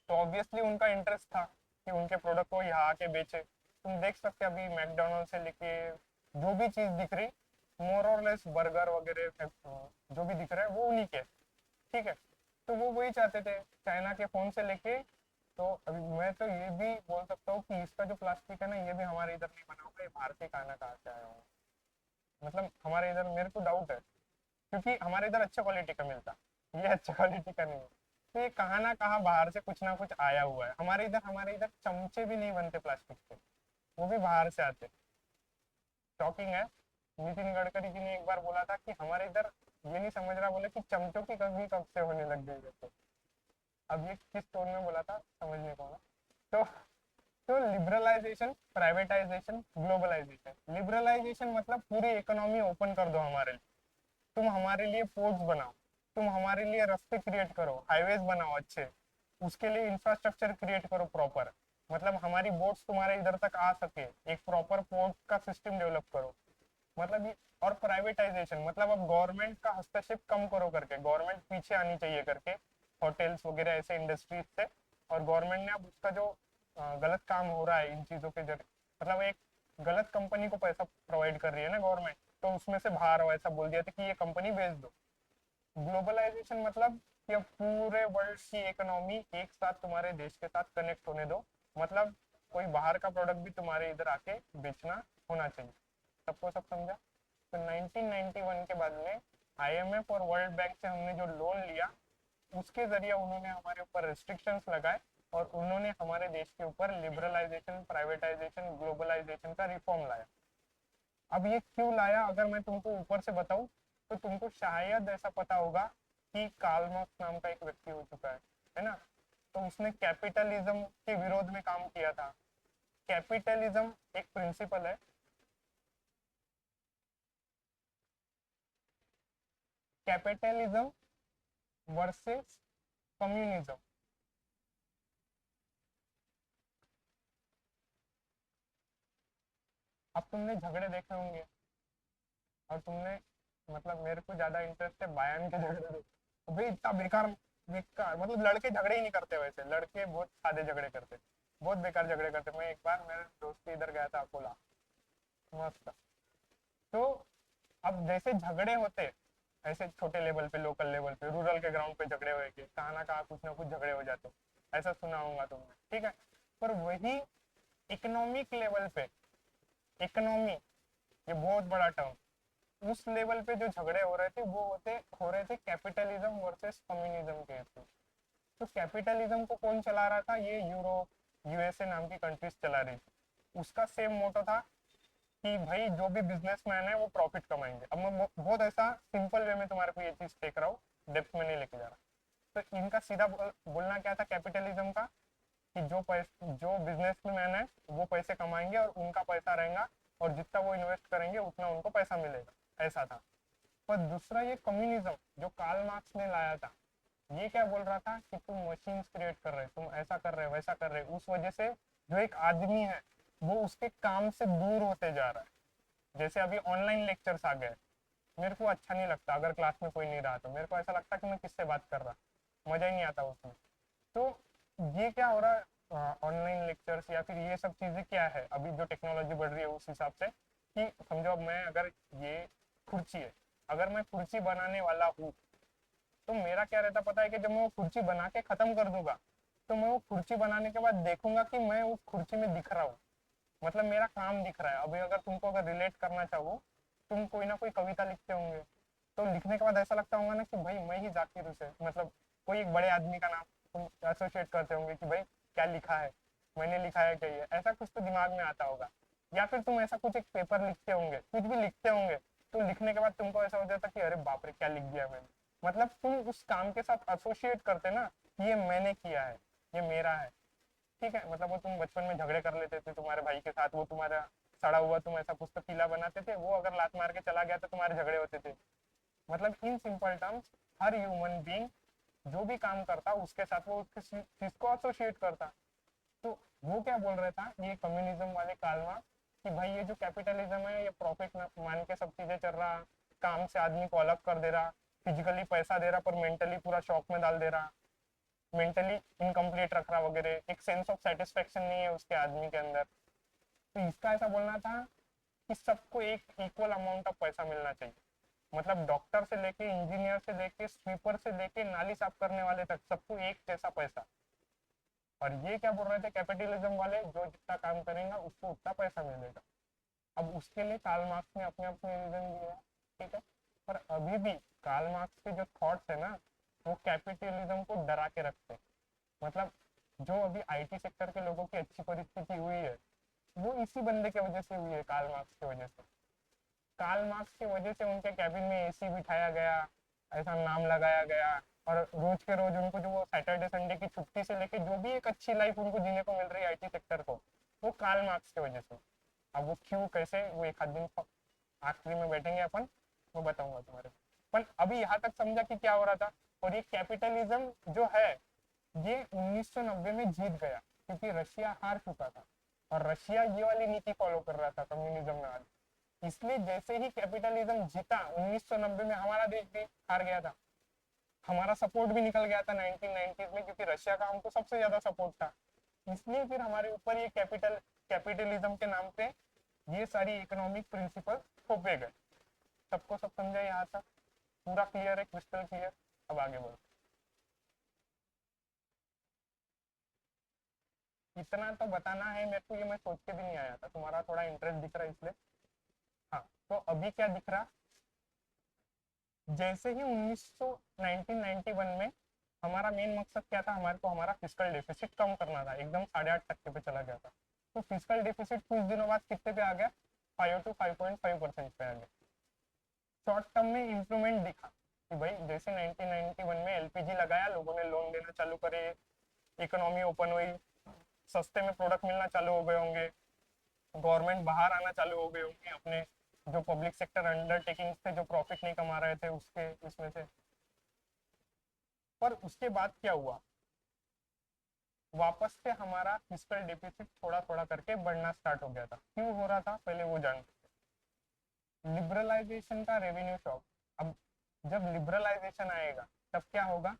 तो ऑब्वियसली उनका इंटरेस्ट था कि उनके प्रोडक्ट को यहाँ आके बेचे। तुम देख सकते अभी मैकडोनल्ड से लेके जो भी चीज दिख रही, मोर और लेस बर्गर वगैरह जो भी दिख रहा है वो उन्हीं के, ठीक है। तो वो वही चाहते थे, चाइना के फोन से लेके, तो अभी मैं तो ये भी बोल सकता हूँ कि इसका जो प्लास्टिक है ना, ये भी हमारे इधर नहीं बना होगा, ये बाहर से खाना कहाँ से आया होगा। मतलब हमारे इधर मेरे को डाउट है, क्योंकि हमारे इधर अच्छा क्वालिटी का मिलता, ये अच्छा क्वालिटी का नहीं है। तो ये कहाँ ना कहाँ बाहर से कुछ ना कुछ आया हुआ है। हमारे इधर चमचे भी नहीं बनते प्लास्टिक के, वो भी बाहर से आते। शॉकिंग है। नितिन गडकरी जी ने एक बार बोला था कि हमारे इधर ये नहीं समझ रहा, बोले कि चमचों की कमी कब से होने लग गई है। तो अब ये किस टोन में बोला था समझने को ना। तो तो लिबरलाइजेशन, प्राइवेटाइजेशन, ग्लोबलाइजेशन। लिबरलाइजेशन मतलब पूरी इकोनॉमी ओपन कर दो हमारे लिए, तुम हमारे लिए पोर्ट्स बनाओ, तुम हमारे लिए रास्ते क्रिएट करो, हाईवेज बनाओ अच्छे, उसके लिए इंफ्रास्ट्रक्चर क्रिएट करो प्रॉपर, मतलब हमारी बोट्स तुम्हारे इधर तक आ सके, एक प्रॉपर पोर्ट का सिस्टम डेवलप करो। मतलब ये, और प्राइवेटाइजेशन मतलब अब गवर्नमेंट का हस्तक्षेप कम करो करके, गवर्नमेंट पीछे आनी चाहिए करके होटल्स वगैरह ऐसे इंडस्ट्रीज से। और गवर्नमेंट ने अब उसका जो गलत काम हो रहा है इन चीजों के जरिए, मतलब एक गलत कंपनी को पैसा प्रोवाइड कर रही है ना गवर्नमेंट, तो उसमें से बाहर ऐसा बोल दिया था कि ये कंपनी बेच दो। ग्लोबलाइजेशन मतलब कि अब पूरे वर्ल्ड की इकोनॉमी एक साथ तुम्हारे देश के साथ कनेक्ट होने दो, मतलब कोई बाहर का प्रोडक्ट भी तुम्हारे इधर आके बेचना होना चाहिए। सबको सब समझा। तो 1991 के बाद में आईएमएफ और वर्ल्ड बैंक से हमने जो लोन लिया, उसके जरिए उन्होंने हमारे ऊपर रिस्ट्रिक्शंस लगाए और उन्होंने हमारे देश के ऊपर लिबरलाइजेशन, प्राइवेटाइजेशन, ग्लोबलाइजेशन का रिफॉर्म लाया। अब ये क्यों लाया अगर मैं तुमको ऊपर से बताऊं, तो तुमको शायद ऐसा पता होगा कि कार्ल मार्क्स नाम का एक व्यक्ति हो चुका है ना। तो उसने कैपिटलिज्म के विरोध में काम किया था। कैपिटलिज्म एक प्रिंसिपल है, कैपिटलिज्म वर्सेस कम्युनिज्म। अब तुमने झगड़े देखे होंगे और तुमने मतलब मेरे को ज्यादा इंटरेस्ट है बयान के झगड़े देखे। तो भाई इतना बेकार, बेकार मतलब लड़के झगड़े ही नहीं करते, वैसे लड़के बहुत सादे झगड़े करते, बहुत बेकार झगड़े करते। मैं एक बार मेरे दोस्त के इधर गया था अकोला, मस्त। तो अब जैसे झगड़े होते ऐसे छोटे लेवल पे, लोकल लेवल पे, रूरल के ग्राउंड पे झगड़े हुए के कहाँ ना कहाँ कुछ ना कुछ झगड़े हो जाते, ऐसा सुना होगा तुमने, ठीक है। पर वही इकोनॉमिक लेवल पे, इकोनॉमी ये बहुत बड़ा टर्म, उस लेवल पे जो झगड़े हो रहे थे वो हो रहे थे कैपिटलिज्म वर्सेस कम्युनिज्म के थ्रू। तो कैपिटलिज्म को कौन चला रहा था? ये यूरोप, यूएसए नाम की कंट्रीज चला रही थी। उसका सेम मोटो था कि भाई जो भी बिजनेसमैन है वो प्रॉफिट कमाएंगे। अब मैं बहुत ऐसा सिंपल वे में तुम्हारे को ये चीज देख रहा हूँ, डेप्थ में नहीं लेके जा रहा। तो इनका सीधा बोलना क्या था कैपिटलिज्म का, कि जो बिजनेसमैन है वो पैसे कमाएंगे और उनका पैसा रहेगा, और जितना वो इन्वेस्ट करेंगे उतना उनको पैसा मिलेगा, ऐसा था। पर दूसरा ये कम्युनिज्म जो कार्ल मार्क्स ने लाया था, ये क्या बोल रहा था कि तुम मशीन्स क्रिएट कर रहे, तुम ऐसा कर रहे वैसा कर रहे, उस वजह से जो एक आदमी है वो उसके काम से दूर होते जा रहा है। जैसे अभी ऑनलाइन लेक्चर्स आ गए, मेरे को अच्छा नहीं लगता अगर क्लास में कोई नहीं रहा, तो मेरे को ऐसा लगता कि मैं किससे बात कर रहा, मजा ही नहीं आता उसमें। तो ये क्या हो रहा है ऑनलाइन लेक्चर्स या फिर ये सब चीजें क्या है, अभी जो टेक्नोलॉजी बढ़ रही है उस हिसाब से, कि समझो अब मैं अगर ये कुर्सी है, अगर मैं कुर्सी बनाने वाला हूँ, तो मेरा क्या रहता पता है कि जब मैं वो कुर्सी बना के खत्म कर दूंगा, तो मैं वो कुर्सी बनाने के बाद देखूंगा कि मैं उस कुर्सी में दिख रहा हूँ, मतलब मेरा काम दिख रहा है। अभी अगर तुमको अगर रिलेट करना चाहो, तुम कोई ना कोई कविता लिखते होंगे, तो लिखने के बाद ऐसा लगता होगा ना कि भाई मैं ही जाकिर हुसैन, मतलब कोई एक बड़े आदमी का नाम तुम एसोसिएट करते होंगे कि भाई क्या लिखा है, मैंने लिखा है क्या, ये ऐसा कुछ तो दिमाग में आता होगा। या फिर तुम ऐसा कुछ एक पेपर लिखते होंगे, कुछ भी लिखते होंगे, तो लिखने के बाद तुमको ऐसा हो जाता कि अरे बाप रे क्या लिख दिया मैंने, मतलब तुम उस काम के साथ एसोसिएट करते ना कि ये मैंने किया है, ये मेरा है, ठीक है। मतलब वो तुम बचपन में झगड़े कर लेते थे तुम्हारे भाई के साथ, वो तुम्हारा सड़ा हुआ तुम ऐसा कुछ तो किला बनाते थे, वो अगर लात मार के चला गया तो तुम्हारे झगड़े होते थे। मतलब in simple terms her human being जो भी काम करता उसके साथ वो किसी चीज को एसोसिएट करता। तो वो क्या बोल रहा था ये कम्युनिज्म वाले काल में, कि भाई ये जो कैपिटलिज्म है ये प्रॉफिट मान के सब चीजें चल रहा, काम से आदमी को अलग कर दे रहा, फिजिकली पैसा दे रहा पर मेंटली पूरा शॉक में डाल दे रहा, मेंटली इनकम्प्लीट रख रहा वगैरह, एक सेंस ऑफ सेटिस्फेक्शन नहीं है उसके आदमी के अंदर। तो इसका ऐसा बोलना था कि सबको एक इक्वल अमाउंट ऑफ पैसा मिलना चाहिए, मतलब डॉक्टर से लेके इंजीनियर से लेके स्वीपर से लेके नाली साफ करने वाले तक सबको एक जैसा पैसा। और ये क्या बोल रहे थे कैपिटलिज्म वाले, जो जितना काम करेगा उसको उतना पैसा मिलेगा। अब उसके लिए कार्ल मार्क्स ने अपने अपने रीजन दिए हैं, ठीक है। पर अभी भी कार्ल मार्क्स के जो थॉट्स है ना, वो कैपिटलिज्म को डरा के रखते हैं। मतलब जो अभी आईटी सेक्टर के लोगों की अच्छी परिस्थिति हुई है, वो इसी बंदे की वजह से हुई है, कार्ल मार्क्स की वजह से। कार्ल मार्क्स की वजह से उनके कैबिन में एसी बिठाया गया, ऐसा नाम लगाया गया, और रोज के रोज उनको जो वो सैटरडे संडे की छुट्टी से लेके जो भी एक अच्छी लाइफ उनको जीने को मिल रही है आईटी सेक्टर को, वो कार्ल मार्क्स की वजह से। अब वो क्यों कैसे, वो एक आध दिन आखिरी में बैठेंगे अपन, वो बताऊंगा तुम्हारे। पर अभी यहाँ तक समझा कि क्या हो रहा था। और ये कैपिटलिज्म जो है ये 1990 में जीत गया, क्योंकि रशिया हार चुका था, और रशिया ये वाली नीति फॉलो कर रहा था कम्युनिज्म में वाली। इसलिए जैसे ही कैपिटलिज्म जीता 1990 में, हमारा देश भी हार गया था, हमारा सपोर्ट भी निकल गया था 1990s में, क्योंकि रशिया का हमको सबसे ज्यादा सपोर्ट था। इसलिए फिर हमारे ऊपर ये कैपिटलिज्म के नाम पे ये सारी इकोनॉमिक प्रिंसिपल थोपे गए। सबको सब समझा यहाँ तक? पूरा क्लियर है, क्रिस्टल क्लियर? अब आगे बोलो। इतना तो बताना है मेरे को, ये मैं सोच के भी नहीं आया था, तुम्हारा थोड़ा इंटरेस्ट दिख रहा है इसलिए। हाँ, तो अभी क्या दिख रहा, जैसे ही 1991 में हमारा मेन मकसद क्या था, हमारे को हमारा फिस्कल डेफिसिट कम करना था, एकदम 8.5% पे चला गया था। तो फिस्कल डेफिसिट कुछ दिनों बाद कितने पे आ गया, 5 to 5.5% पे आ गया। शॉर्ट टर्म में इंप्रूवमेंट दिखा कि भाई जैसे 1991 में एलपीजी लगाया, लोगों ने लोन देना चालू करे, इकोनॉमी ओपन हुई, सस्ते में प्रोडक्ट मिलना चालू हो गए होंगे, गवर्नमेंट बाहर आना चालू हो गए होंगे अपने जो पब्लिक सेक्टर अंडरटेकिंग थे जो प्रॉफिट नहीं कमा रहे थे उसके इसमें से। पर उसके बाद क्या हुआ, वापस से हमारा फिस्कल डिफिसिट थोड़ा थोड़ा करके बढ़ना स्टार्ट हो गया था। क्यों हो रहा था पहले वो जान, लिबरलाइजेशन का रेवेन्यू शॉक। अब जब लिबरलाइजेशन आएगा तब क्या होगा,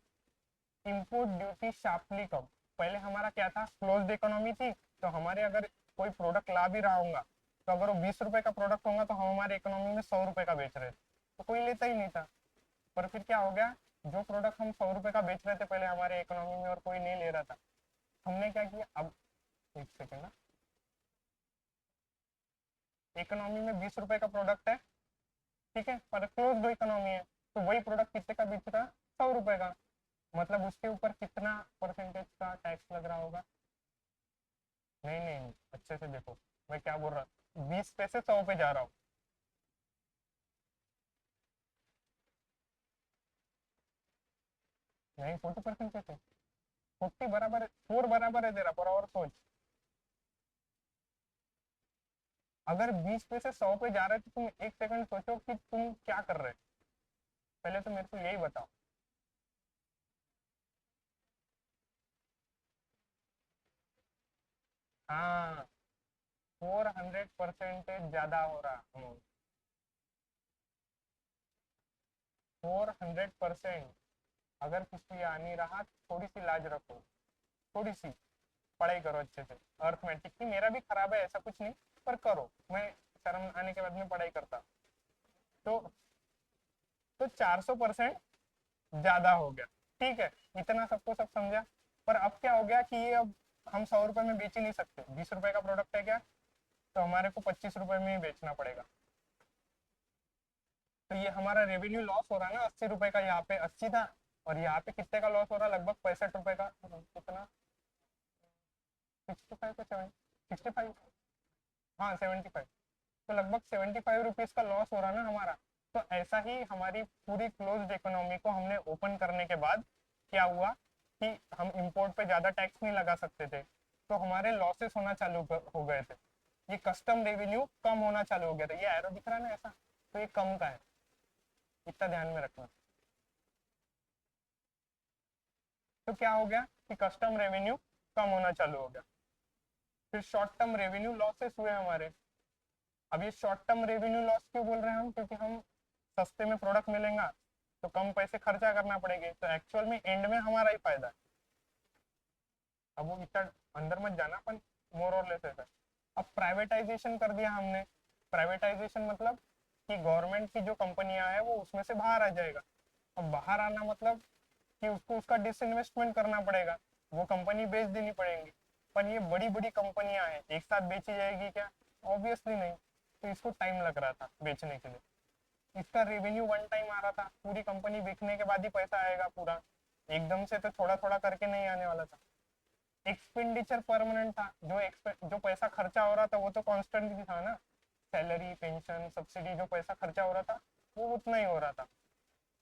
इंपोर्ट ड्यूटी शार्पली कम। पहले हमारा क्या था, क्लोज्ड इकोनॉमी थी, तो हमारे अगर कोई प्रोडक्ट ला भी रहा होगा तो अगर वो 20 रुपए का प्रोडक्ट होगा तो हम हमारे इकोनॉमी में 100 रुपए का बेच रहे थे, तो कोई लेता ही नहीं था। पर फिर क्या हो गया, जो प्रोडक्ट हम 100 रुपए का बेच रहे थे पहले हमारे इकोनॉमी में और कोई नहीं ले रहा था, हमने क्या किया, अब एक सेकेंड ना, इकोनॉमी में 20 रुपए का प्रोडक्ट है, ठीक है, पर क्लोज इकोनॉमी है, तो वही प्रोडक्ट कितने का बेच रहा है, 100 रुपए का। मतलब उसके ऊपर कितना परसेंटेज का टैक्स लग रहा होगा, नहीं नहीं नहीं, अच्छे से देखो मैं क्या बोल रहा हूँ, 20 पे से 100 पे जा रहा हूँ। नहीं 40% कैसे, 40 बराबर है, 4 बराबर है तेरा पर, और सोच, अगर 20 पे से 100 पे जा रहे हो तो तुम एक सेकंड सोचो कि तुम क्या कर रहे हो, पहले तो मेरे को यही बताओ। हाँ, 400% ज्यादा हो रहा, 400%। अगर कुछ भी आ नहीं रहा थोड़ी सी लाज रखो, थोड़ी सी पढ़ाई करो अच्छे से। अर्थमेटिक की मेरा भी खराब है ऐसा कुछ नहीं, पर करो, मैं शर्म आने के बाद में पढ़ाई करता। तो 400% ज्यादा हो गया, ठीक है, इतना सबको सब समझा। पर अब क्या हो गया कि ये अब हम 100 रुपए में बेच ही नहीं सकते, 20 रुपए का प्रोडक्ट है क्या, तो हमारे को 25 रुपए में ही बेचना पड़ेगा। तो ये हमारा रेवेन्यू लॉस हो रहा है ना, 80 रुपए का, यहाँ पे 80 था, और यहाँ पे कितने का लॉस हो रहा है, लगभग 65 रुपए का, कितना, 65 का 65, हाँ 75, तो लगभग 75 रुपीज का लॉस हो रहा है ना हमारा। तो ऐसा ही हमारी पूरी क्लोज्ड इकोनॉमी को हमने ओपन करने के बाद क्या हुआ कि हम इंपोर्ट पे ज्यादा टैक्स नहीं लगा सकते थे, तो हमारे लॉसेस होना हो गए थे, ये कस्टम रेवेन्यू कम होना चालू हो गया था। ये एरो दिख रहा है ना ऐसा, तो ये कम का है, इतना ध्यान में रखना। तो क्या हो गया कि कस्टम रेवेन्यू कम होना चालू हो गया, फिर शॉर्ट टर्म रेवेन्यू लॉसेस हुए हमारे। अब ये शॉर्ट टर्म रेवेन्यू लॉस क्यों बोल रहे हैं हम, क्योंकि हम सस्ते में प्रोडक्ट मिलेगा तो कम पैसे खर्चा करना पड़ेंगे, तो एक्चुअल में एंड में हमारा ही फायदा है। अब वो इतना अंदर मत जाना, अपन मोर और लेस है। अब प्राइवेटाइजेशन कर दिया हमने, प्राइवेटाइजेशन मतलब कि गवर्नमेंट की जो कंपनियां हैं वो उसमें से बाहर आ जाएगा। अब बाहर आना मतलब कि उसको उसका डिसइन्वेस्टमेंट करना पड़ेगा, वो कंपनी बेच देनी पड़ेगी। पर ये बड़ी बड़ी कंपनियां हैं, एक साथ बेची जाएगी क्या, ऑब्वियसली नहीं। तो इसको टाइम लग रहा था बेचने के लिए, इसका रेवेन्यू वन टाइम आ रहा था, पूरी कंपनी बिकने के बाद ही पैसा आएगा पूरा, एकदम से तो थोड़ा थोड़ा करके नहीं आने वाला था। एक्सपेंडिचर परमानेंट था, जो पैसा खर्चा हो रहा था वो तो कांस्टेंट भी था ना, सैलरी पेंशन सब्सिडी, जो पैसा खर्चा हो रहा था वो उतना ही हो रहा था,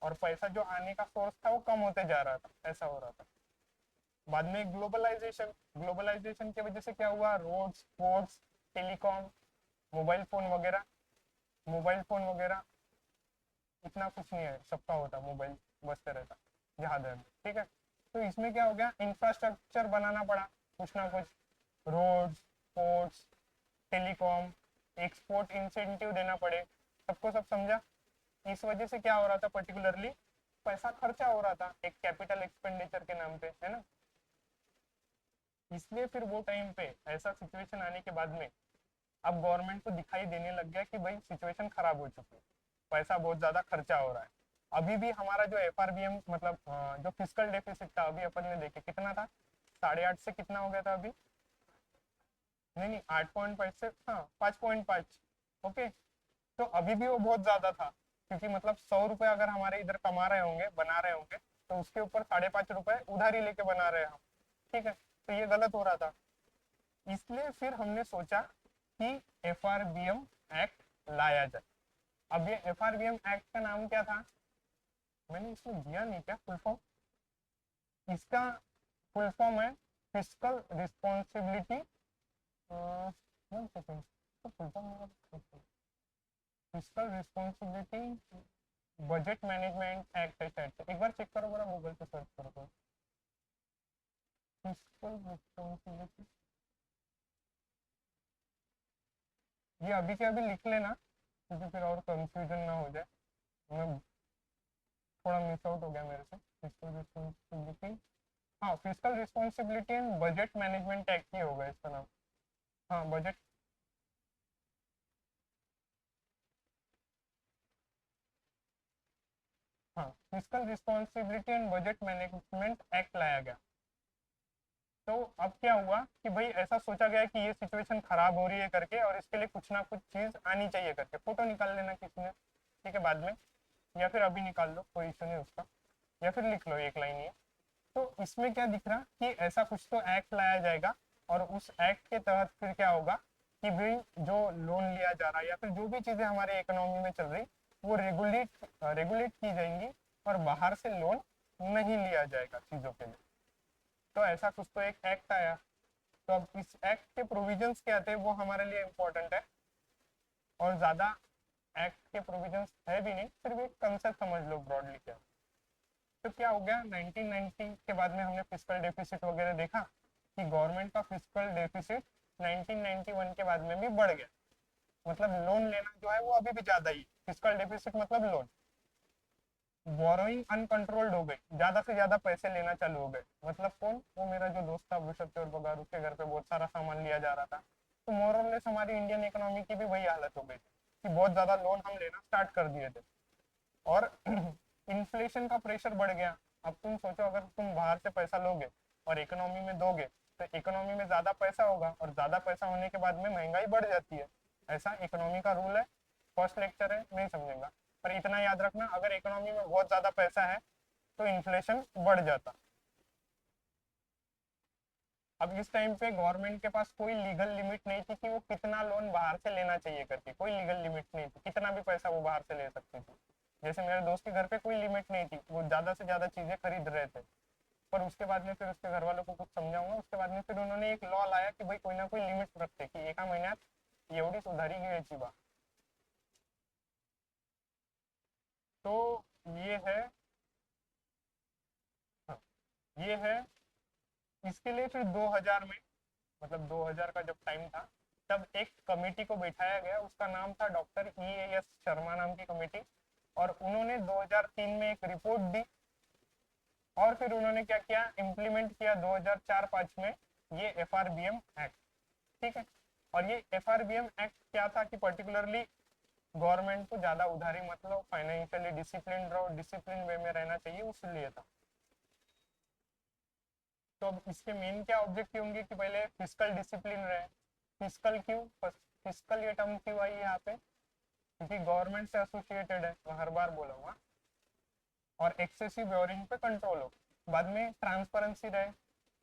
और पैसा जो आने का सोर्स था वो कम होते जा रहा था, ऐसा हो रहा था। बाद में ग्लोबलाइजेशन, ग्लोबलाइजेशन की वजह से क्या हुआ, roads ports telecom mobile phone वगैरह, मोबाइल फोन वगैरह इतना कुछ नहीं है, सबका होता मोबाइल बजते रहता जहाँ देर, ठीक है। तो इसमें क्या हो गया, इंफ्रास्ट्रक्चर बनाना पड़ा कुछ ना कुछ, roads ports telecom, export incentive देना पड़े, सबको सब समझा। इस वजह से क्या हो रहा था, पर्टिकुलरली पैसा खर्चा हो रहा था एक कैपिटल एक्सपेंडिचर के नाम पे, है ना। इसलिए फिर वो टाइम पे ऐसा सिचुएशन आने के बाद में अब गवर्नमेंट को दिखाई देने लग गया कि भाई सिचुएशन खराब हो चुकी है, पैसा बहुत ज्यादा खर्चा हो रहा है। अभी भी हमारा जो एफआरबीएम मतलब जो फिजिकल डेफिसिट था, अभी अपन ने देखे कितना था, 8.5 से कितना हो गया था अभी, नहीं नहीं 8.5 से, हाँ 5.5, ओके। तो अभी भी वो बहुत ज्यादा था, क्योंकि मतलब 100 रुपए अगर हमारे इधर कमा रहे होंगे बना रहे होंगे, तो उसके ऊपर 5.5 रुपए उधारी लेके बना रहे हैं हम, ठीक है, तो ये गलत हो रहा था। इसलिए फिर हमने सोचा कि एफआरबीएम एक्ट लाया जाए। अब ये एफआरबीएम एक्ट का नाम क्या था, मैंने इसमें दिया नहीं क्या फुल फॉर्म, इसका फुल फॉर्म है फिजिकल रिस्पॉन्सिबिलिटी, वन सेकेंड, तो full form physical responsibility budget management act है शायद से, एक बार चेक करो बड़ा, गूगल पे सर्च करो तो। फिस्कल रिस्पॉन्सिबिलिटी, ये अभी के अभी लिख लेना, क्योंकि फिर और कंफ्यूजन ना हो जाए। मैं थोड़ा मिस आउट हो गया मेरे से। फिस्कल रिस्पॉन्सिबिलिटी, हाँ fiscal responsibility and budget management act ही होगा इसका नाम। हाँ बजट, हाँ fiscal responsibility and budget management act लाया गया। तो अब क्या हुआ कि भाई ऐसा सोचा गया कि ये सिचुएशन खराब हो रही है करके, और इसके लिए कुछ ना कुछ चीज आनी चाहिए करके। फोटो निकाल लेना किसी ने, ठीक है, बाद में, या फिर अभी निकाल लो, कोई इशू नहीं उसका, या फिर लिख लो एक लाइन ये। तो इसमें क्या दिख रहा कि ऐसा कुछ तो एक्ट लाया जाएगा, और उस एक्ट के तहत फिर क्या होगा कि भाई जो लोन लिया जा रहा है या फिर जो भी चीजें हमारे इकोनॉमी में चल रही, वो रेगुलेट रेगुलेट की जाएंगी, और बाहर से लोन नहीं लिया जाएगा चीजों के लिए। तो ऐसा कुछ तो एक एक्ट आया। तो अब इस एक्ट के प्रोविजंस क्या थे वो हमारे लिए इम्पोर्टेंट है, और ज्यादा एक्ट के प्रोविजंस है भी नहीं, सिर्फ एक कंसेप्ट समझ लो ब्रॉडली क्या। तो क्या हो गया, 1990 के बाद में हमने फिस्कल डेफिसिट वगैरह देखा कि गवर्नमेंट का फिस्कल डेफिसिट 1991 के बाद में भी बढ़ गया। मतलब लोन लेना जो है वो अभी भी ज्यादा ही, फिस्कल डेफिसिट मतलब लोन, बोरोइंग अनकंट्रोल्ड हो गई, ज्यादा से ज्यादा पैसे लेना चालू हो गए। मतलब कौन, वो मेरा जो दोस्त था विशव चौर बगार, उसके घर पे बहुत सारा सामान लिया जा रहा था। तो मोरलेस हमारी इंडियन इकोनॉमी की भी वही हालत हो गई थी कि बहुत ज्यादा लोन हम लेना स्टार्ट कर दिए थे, और इन्फ्लेशन का प्रेशर बढ़ गया। अब तुम सोचो, अगर तुम बाहर से पैसा लोगे और इकोनॉमी में दोगे, तो इकोनॉमी में ज्यादा पैसा होगा, और ज्यादा पैसा होने के बाद में महंगाई बढ़ जाती है। ऐसा इकोनॉमी का रूल है। फर्स्ट लेक्चर है, नहीं समझेगा, पर इतना याद रखना, अगर इकोनॉमी में बहुत ज्यादा पैसा है तो इन्फ्लेशन बढ़ जाता। अब इस टाइम पे गवर्नमेंट के पास कोई लीगल लिमिट नहीं थी कि वो कितना लोन बाहर से लेना चाहिए करके, कोई लीगल लिमिट नहीं थी, कितना भी पैसा वो बाहर से ले सकती थी। जैसे मेरे दोस्त के घर पे कोई लिमिट नहीं थी, वो ज्यादा से ज्यादा चीजें खरीद रहे थे। पर उसके बाद में फिर उसके घर वालों को कुछ समझाऊंगा, उसके बाद में फिर उन्होंने एक लॉ लाया कि भाई कोई ना कोई लिमिट रखते कि एका महिन्यात एवढी सुधारी घ्यायची बा। तो ये है, हाँ, ये है। इसके लिए फिर 2000 में, मतलब 2000 का जब टाइम था, तब एक कमेटी को बैठाया गया, उसका नाम था डॉक्टर EAS शर्मा नाम की कमेटी। और उन्होंने 2003 में एक रिपोर्ट दी, और फिर उन्होंने क्या किया, इम्प्लीमेंट किया 2004-5 में ये FRBM एक्ट। ठीक है, और ये FRBM एक्ट क्या था कि पर्टिकुलरली गवर्नमेंट को ज्यादा उधारी मत लो, फाइनेंशियली डिसिप्लिन रहो, डिसिप्लिन वे में रहना चाहिए, उसलिए था। तो अब इसके मेन क्या ऑब्जेक्टिव होंगे कि पहले फिजिकल डिसिप्लिन रहे। फिजिकल क्यों, फिजिकल ये टर्म क्यों आई यहाँ पे, क्योंकि गवर्नमेंट से एसोसिएटेड है, मैं हर बार बोलूंगा। और एक्सेसिव ब्योरिंग पे कंट्रोल हो। बाद में ट्रांसपेरेंसी रहे,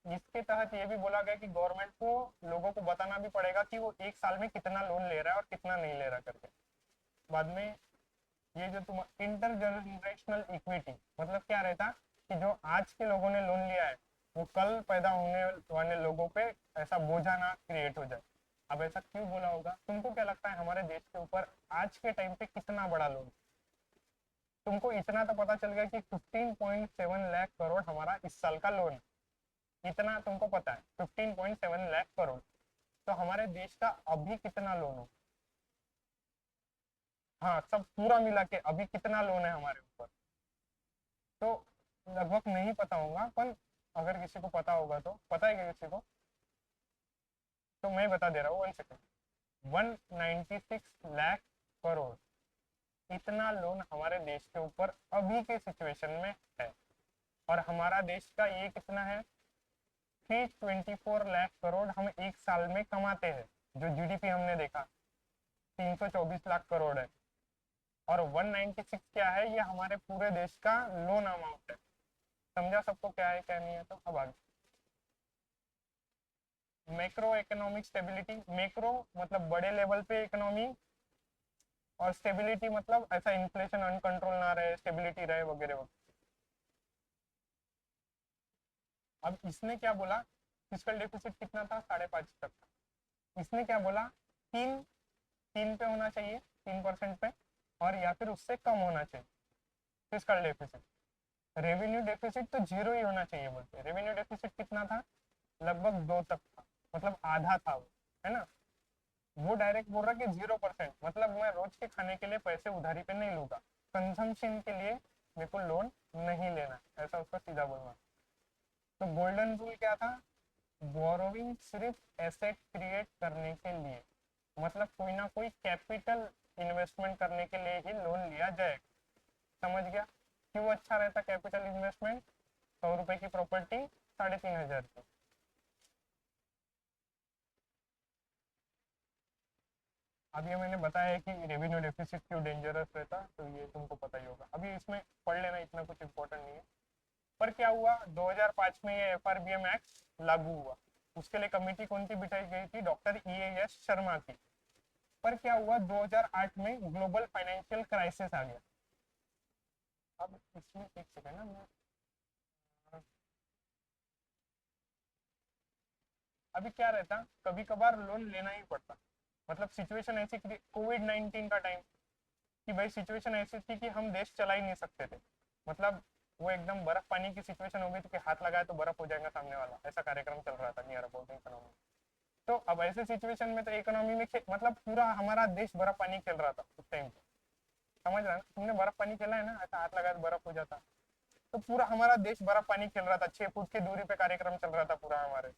जिसके तहत ये भी बोला गया कि गवर्नमेंट को लोगों को बताना भी पड़ेगा कि वो एक साल में कितना लोन ले रहा है और कितना नहीं ले रहा करके। बाद में ये जो तुम इंटर जनरेशनल इक्विटी, मतलब क्या रहता कि जो आज के लोगों ने लोन लिया है, वो कल पैदा होने वाले लोगों पे ऐसा बोझा ना क्रिएट हो जाए। अब ऐसा क्यों बोला होगा, तुमको क्या लगता है हमारे देश के ऊपर आज के टाइम पे कितना बड़ा लोन? तुमको इतना तो पता चल गया कि 15.7 लाख करोड़ हमारा इस साल का लोन है, इतना तुमको पता है, 15.7 लाख करोड़। तो हमारे देश का अभी कितना लोन हो, हाँ सब पूरा मिला के अभी कितना लोन है हमारे ऊपर? तो लगभग नहीं पता होगा, पर अगर किसी को पता होगा तो पता है कि किसी को, तो मैं बता दे रहा हूँ, 1 सेकेंड। 196 लाख करोड़, इतना लोन हमारे देश के ऊपर अभी के सिचुएशन में है। और हमारा देश का ये कितना है, 324 लाख करोड़ हम एक साल में कमाते हैं। जो GDP हमने देखा 324 लाख करोड़ है, और 196 क्या है, ये हमारे पूरे देश का लोन अमाउंट है। समझा सबको क्या है क्या नहीं है? तो अब आगे, मैक्रो इकोनॉमिक स्टेबिलिटी, मैक्रो मतलब बड़े लेवल पे इकोनॉमी, और स्टेबिलिटी मतलब ऐसा इन्फ्लेशन अनकंट्रोल ना रहे, स्टेबिलिटी रहे वगैरह वगैरह। अब इसने क्या बोला, फिजिकल डेफिसिट कितना था, 5.5 तक था। इसने क्या बोला, तीन तीन पे होना चाहिए, 3% पे, और या फिर उससे कम होना चाहिए। Physical deficit. रेवेन्यू डेफिसिट तो जीरो ही होना चाहिए बोलते। रेवेन्यू डेफिसिट कितना था, लगभग 2 तक था, मतलब आधा था वो, है ना। वो डायरेक्ट बोल रहा कि 0%, मतलब मैं रोज के खाने के लिए पैसे उधारी पे नहीं लूंगा, कंजम्पशन के लिए मेरे को लोन नहीं लेना, ऐसा उसका सीधा बोलना। तो गोल्डन रूल क्या था, बोरोइंग सिर्फ एसेट क्रिएट करने के लिए, मतलब कोई ना कोई कैपिटल इन्वेस्टमेंट करने के लिए ही लोन लिया जाएगा। समझ गया क्यों अच्छा रहता कैपिटल इन्वेस्टमेंट। 100 रुपए की प्रॉपर्टी 3,500 की। अब ये मैंने बताया कि रेवेन्यू डेफिसिट क्यों डेंजरस रहता, तो ये तुमको पता ही होगा, अभी इसमें पढ़ लेना, इतना कुछ इंपॉर्टेंट नहीं है। पर क्या हुआ, 2005 में ये एफआरबीएम एक्ट लागू हुआ। उसके लिए कमेटी कौन सी बिठाई गई थी, डॉक्टर EAS शर्मा की। पर क्या हुआ, 2008 में ग्लोबल फाइनेंशियल क्राइसिस आ गया। अब इसमें एक सेकंड ना, मैं अभी क्या रहता, कभी कभार लोन लेना ही पड़ता, मतलब सिचुएशन ऐसी, कोविड-19 का टाइम, कि भाई सिचुएशन ऐसी थी कि हम देश चला ही नहीं सकते थे, मतलब वो एकदम बर्फ पानी की सिचुएशन हो गई थी कि हाथ लगाए तो बर्फ हो जाएगा सामने वाला, ऐसा कार्यक्रम चल रहा था नियर अबाउट इकोनॉमी। तो अब ऐसे सिचुएशन में तो इकोनॉमी में मतलब पूरा हमारा देश बर्फ पानी खेल रहा था उस टाइम पे। समझ रहा है, तुमने बर्फ पानी खेला है ना, ऐसा हाथ लगाए तो बर्फ हो जाता। तो पूरा हमारा देश बर्फ पानी खेल रहा था, 6 फुट की दूरी पे कार्यक्रम चल रहा था पूरा हमारे।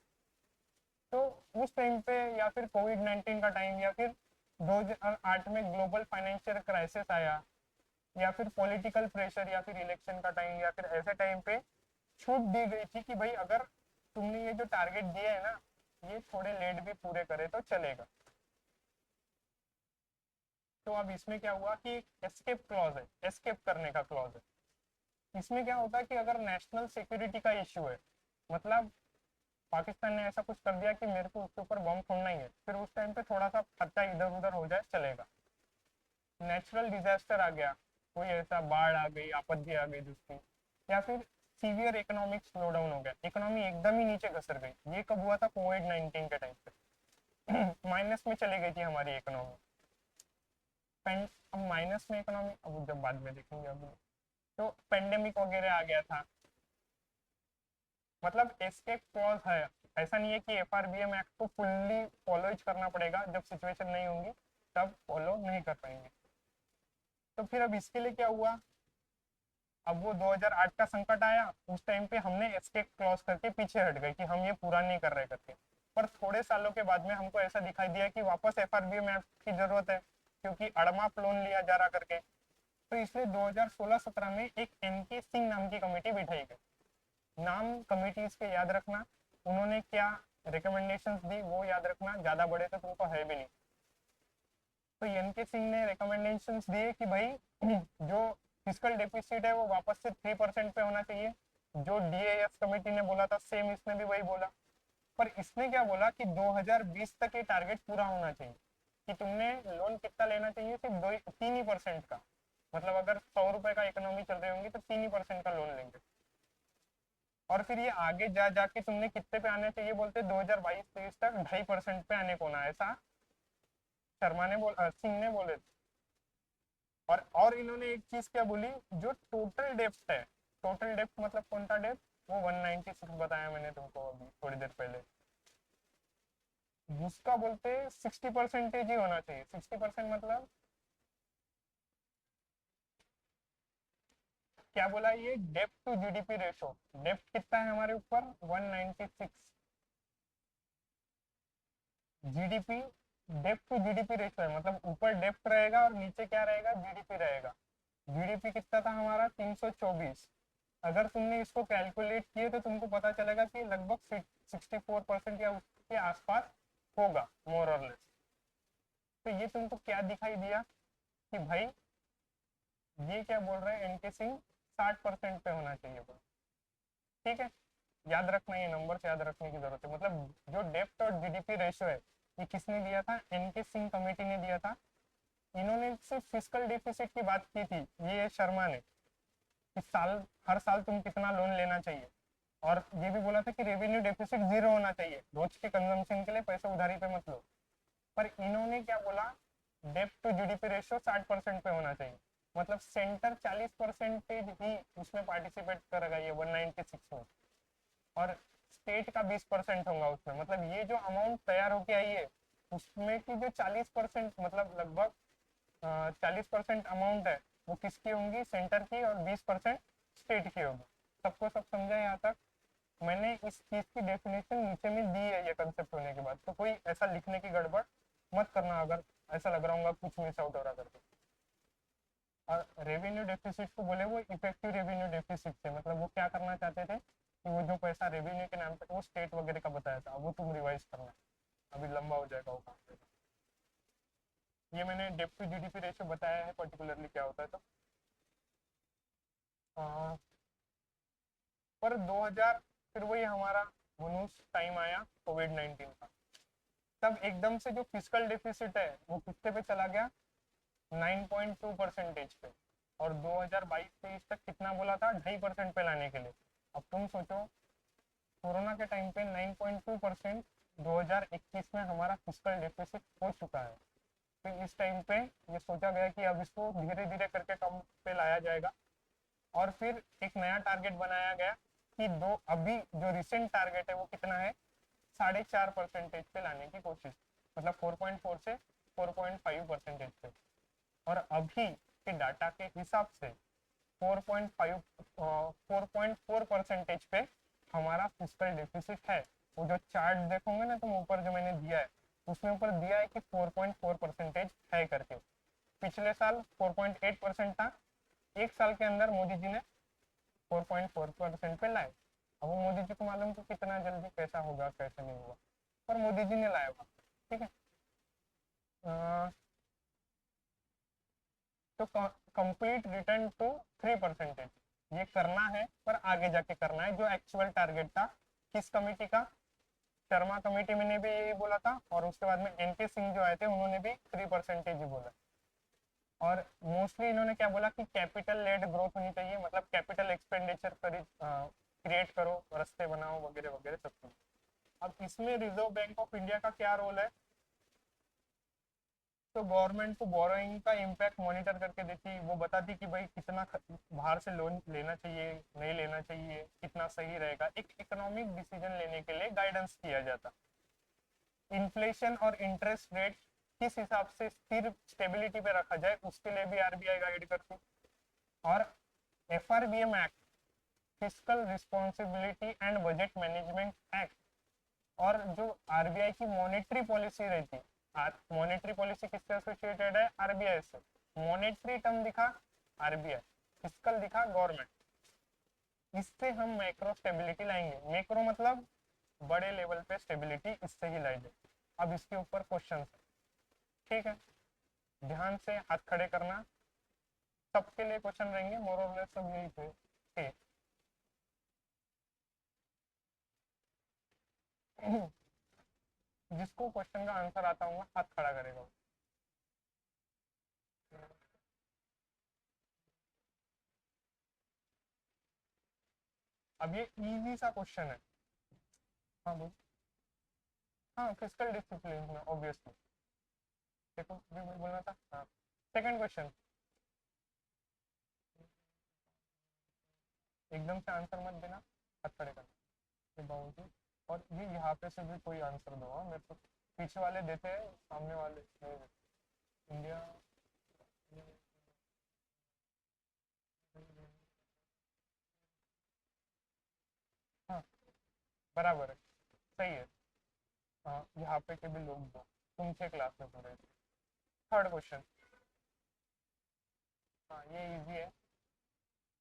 तो उस टाइम पे, या फिर कोविड-19 का टाइम, या फिर 2008 में ग्लोबल फाइनेंशियल क्राइसिस आया, या फिर पॉलिटिकल प्रेशर, या फिर इलेक्शन का टाइम, या फिर ऐसे टाइम पे छूट दी गई थी कि भाई अगर तुमने ये जो टारगेट दिए है ना, ये थोड़े लेट भी पूरे करे तो चलेगा। तो अब इसमें क्या हुआ कि एस्केप क्लॉज है, एस्केप करने का क्लॉज है। इसमें क्या होता है कि अगर नेशनल सिक्योरिटी का इश्यू है, मतलब पाकिस्तान ने ऐसा कुछ कर दिया कि मेरे को उसके ऊपर बम फोड़ना ही है, फिर उस टाइम पे थोड़ा सा खर्चा इधर उधर हो जाए चलेगा। नेचुरल डिजास्टर आ गया, कोई ऐसा बाढ़ आ गई, आपत्ति आ गई जिसकी, या फिर सीवियर इकोनॉमिक स्लो डाउन हो गया, इकोनॉमी एकदम ही नीचे घसर गई। ये कब हुआ था, कोविड-19 के टाइम पे माइनस में चली गई थी हमारी इकोनॉमी। अब माइनस में इकोनॉमी, अब जब बाद में देखेंगे अभी। तो पेंडेमिक वगैरह आ गया था, मतलब एस्केप क्लॉज है। ऐसा नहीं है कि एफआरबीएम एक्ट को फुल्ली फॉलो करना पड़ेगा, जब सिचुएशन नहीं होंगी तब फॉलो नहीं कर पाएंगे। तो फिर अब इसके लिए क्या हुआ, अब वो 2008 का संकट आया, उस टाइम पे हमने एस्केप क्लॉज करके पीछे हट गए कि हम ये पूरा नहीं कर रहे करके। पर थोड़े सालों के बाद में हमको ऐसा दिखाई दिया कि वापस एफआरबीएम एक्ट की जरूरत है, क्योंकि अड़माप लोन लिया जा रहा करके। तो इसलिए 2016-17 में एक एनके सिंह नाम की कमेटी बिठाई गई। नाम कमिटीज के याद रखना, उन्होंने क्या रिकमेंडेशंस दी वो याद रखना, ज्यादा बड़े तो तुमको है भी नहीं। तो एनके सिंह ने रिकमेंडेशंस दिए कि भाई जो फिजिकल डेफिसिट है वो वापस से 3% पे होना चाहिए। जो DAS कमेटी ने बोला था सेम इसने भी वही बोला। पर इसने क्या बोला कि 2020 तक ये टारगेट पूरा होना चाहिए, कि तुमने लोन कितना लेना चाहिए, सिर्फ 3% का, मतलब अगर 100 रुपए का इकोनॉमी चल रही होंगी तो 3% का लोन लेंगे। और फिर ये आगे जा जाके तुमने कितने पे आने चाहिए बोलते, 2022-23 तक 2.5% पे आने को ना, ऐसा सिंह ने बोले। और इन्होंने एक चीज क्या बोली, जो टोटल डेप्थ है, टोटल डेप्थ मतलब कौन सा डेप्थ, वो 196 बताया मैंने तुमको अभी थोड़ी देर पहले, उसका बोलते 60% ही होना चाहिए। 60% मतलब क्या बोला, ये depth to GDP ratio, depth कितना है हमारे ऊपर, 196, GDP, depth to GDP ratio है, मतलब ऊपर डेप्थ रहेगा और नीचे क्या रहेगा, जीडीपी रहेगा। जीडीपी कितना था हमारा, 324। अगर तुमने इसको कैलकुलेट किए तो तुमको पता चलेगा कि लगभग 64% या उसके आसपास होगा, मोर और लेस। तो ये तुमको क्या दिखाई दिया कि भाई ये क्या बोल रहे हैं एनके सिंह, 60% पे होना चाहिए बोल। ठीक है, याद रखना, ये नंबर से याद रखने की जरूरत है। मतलब जो डेप्थ और जीडीपी रेशियो है, ये किसने दिया था, एनके सिंह कमेटी ने दिया था। इन्होंने सिर्फ फिजिकल डिफिसिट की बात की थी, ये शर्मा ने, कि हर साल तुम कितना लोन लेना चाहिए। और ये भी बोला था कि रेवेन्यू डेफिसिट 0 होना चाहिए, रोज के कंजम्पशन के लिए पैसे उधारी पे मत लो। पर इन्होंने क्या बोला, डेप्ट टू जीडीपी रेशियो 60% पे होना चाहिए। मतलब सेंटर 40% ही उसमें पार्टिसिपेट करेगा ये 196 में, और स्टेट का 20% होगा उसमें। मतलब ये जो अमाउंट तैयार होके आई है उसमें की जो 40% मतलब लगभग 40% अमाउंट है वो किसकी होंगी, सेंटर की, और 20% स्टेट की होगी। सबको सब समझा यहाँ तक? मैंने इस चीज की डेफिनेशन नीचे में दी है ये कंसेप्ट होने के बाद, तो कोई ऐसा लिखने की गड़बड़ मत करना अगर ऐसा लग रहा होगा कुछ मिस आउट हो रहा करके। और रेवेन्यू डेफिसिट को बोले वो इफेक्टिव रेवेन्यू डेफिसिट से, मतलब वो क्या करना चाहते थे कि वो जो पैसा रेवेन्यू के नाम पे वो स्टेट वगैरह का बताया था, वो तुम रिवाइज करना, अभी लंबा हो जाएगा वो काम। ये मैंने डेप्ट टू जीडीपी रेशियो बताया है पर्टिकुलरली क्या होता है। तो आ, पर 2000 फिर वही हमारा मनुष्य टाइम आया कोविड-19 का, तब एकदम से जो फिजिकल डेफिसिट है वो कितने पे चला गया, 9.2% पे, और 2022-23 तक कितना बोला था, 2.5% पे लाने के लिए। अब तुम सोचो कोरोना के टाइम पे 9.2% 2021 में हमारा फिजिकल डेफिसिट हो चुका है। फिर इस टाइम पे ये सोचा गया कि अब इसको धीरे धीरे करके कम पे लाया जाएगा, और फिर एक नया टारगेट बनाया गया कि दो अभी जो रिसेंट टारगेट है वो कितना है, 4.5% पे लाने की कोशिश, मतलब 4.4 से 4.5% पे। और अभी के डाटा के हिसाब से 4.4% पे हमारा फिजिकल डेफिसिट है। वो जो चार्ट देखोगे ना तुम ऊपर जो मैंने दिया है उसमें ऊपर दिया है कि 4.4% है करके। पिछले साल 4.8% था, एक साल के अंदर मोदी जी ने 4.4% पे लाए। अब वो मोदी जी को मालूम कि कितना जल्दी कैसा होगा कैसे नहीं होगा, पर मोदी जी ने लाया हुआ। ठीक है। तो कंप्लीट रिटर्न टू 3%, ये करना है पर आगे जाके करना है। जो एक्चुअल टारगेट था किस कमेटी का, शर्मा कमेटी में ने भी यही बोला था, और उसके बाद में एनके सिंह जो आए थे उन्होंने भी 3% ही बोला। और मोस्टली इन्होंने क्या बोला कि कैपिटल लेड ग्रोथ होनी चाहिए, मतलब कैपिटल एक्सपेंडिचर क्रिएट करो, रास्ते बनाओ वगैरह वगैरह सब कुछ। अब इसमें रिजर्व बैंक ऑफ इंडिया का क्या रोल है, तो गवर्नमेंट को बोरोइंग का इम्पैक्ट मॉनिटर करके देती, वो बताती कि भाई कितना बाहर से लोन लेना चाहिए, नहीं लेना चाहिए, कितना सही रहेगा, एक इकोनॉमिक डिसीजन लेने के लिए गाइडेंस किया जाता। इन्फ्लेशन और इंटरेस्ट रेट किस हिसाब से स्थिर स्टेबिलिटी पे रखा जाए उसके लिए भी आरबीआई गाइड करती। और FRBM act, fiscal responsibility and budget management act, और जो आरबीआई की मॉनेटरी पॉलिसी रहती, मॉनेटरी पॉलिसी किससे एसोसिएटेड है, आरबीआई से। मॉनेटरी टर्म दिखा आरबीआई, फिस्कल दिखा गवर्नमेंट, इससे हम मैक्रो स्टेबिलिटी लाएंगे। मैक्रो मतलब बड़े लेवल पे स्टेबिलिटी इससे ही लाएंगे। अब इसके ऊपर क्वेश्चन है, ठीक है, ध्यान से हाथ खड़े करना, सबके लिए क्वेश्चन रहेंगे, मोर और लेस सब यही थे। ठीक। जिसको क्वेश्चन का आंसर आता होगा हाथ खड़ा करेगा। अब ये इजी सा क्वेश्चन है। हाँ बोल। हाँ फिजिकल डिसिप्लिन में ऑब्वियसली। देखो भी बोलना था। हाँ सेकंड क्वेश्चन, एकदम से आंसर मत देना, हाथ खड़े करना ये बाउंड्री। और ये यहाँ पे से भी कोई आंसर दो, हाँ मेरे को पीछे वाले देते हैं, सामने वाले नहीं देते। इंडिया, हाँ बराबर है, सही है। हाँ यहाँ पे के भी लोग दो, तुम 6 क्लास में पढ़े थे। थर्ड क्वेश्चन, हाँ ये इजी है।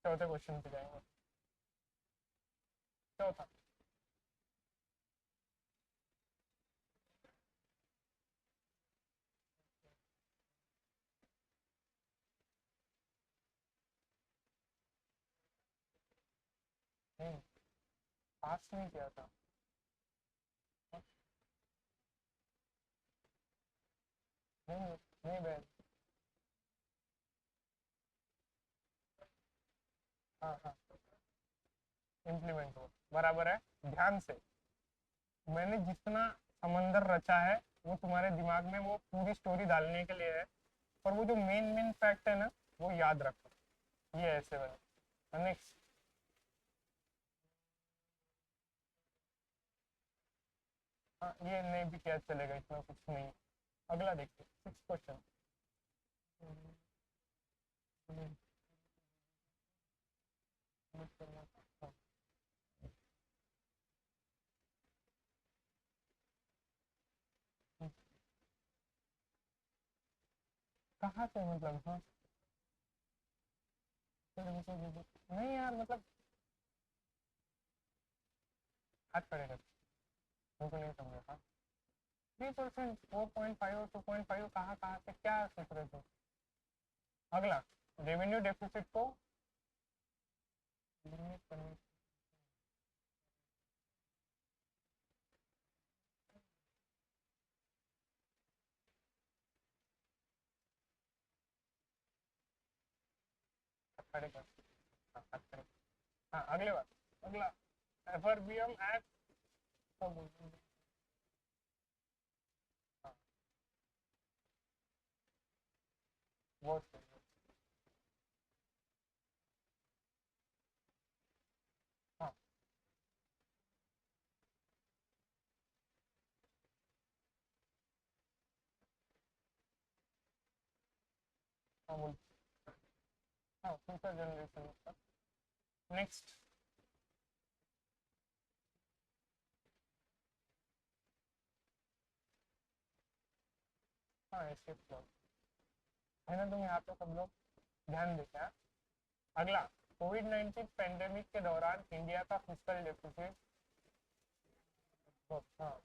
चौथे क्वेश्चन पे जाएंगे। चौथा, नहीं पास नहीं किया था। नहीं नहीं बहन। हाँ हाँ इम्प्लीमेंट हो, बराबर है। ध्यान से, मैंने जितना समंदर रचा है वो तुम्हारे दिमाग में वो पूरी स्टोरी डालने के लिए है, और वो जो मेन मेन फैक्ट है ना वो याद रखो, ये ऐसे वाला। नेक्स्ट, हाँ ये नहीं भी क्या चलेगा, इतना कुछ नहीं। अगला देखिए, 6 क्वेश्चन। कहाँ से मतलब, हाँ नहीं यार मतलब हाथ खड़े कर, उनको नहीं समझा था। 3%, 4.5 और 2.5 कहाँ कहाँ से क्या सोच रहे थे। अगला, रेवेन्यू डेफिसिट को लिमिट करने, हाथ खड़े कर, हाँ हाथ खड़े। हाँ अगले बात, अगला, एफआरबीएम एक्ट, हाँ वो सही है। हाँ हाँ बोल, हाँ फ्यूचर जनरेशन का। नेक्स्ट, हाँ एस्केप क्लॉज है ना, तुम यहाँ पे सब लोग ध्यान देते हैं। अगला, कोविड 19 पेंडेमिक के दौरान इंडिया का फिस्कल डेफिसिट, हाँ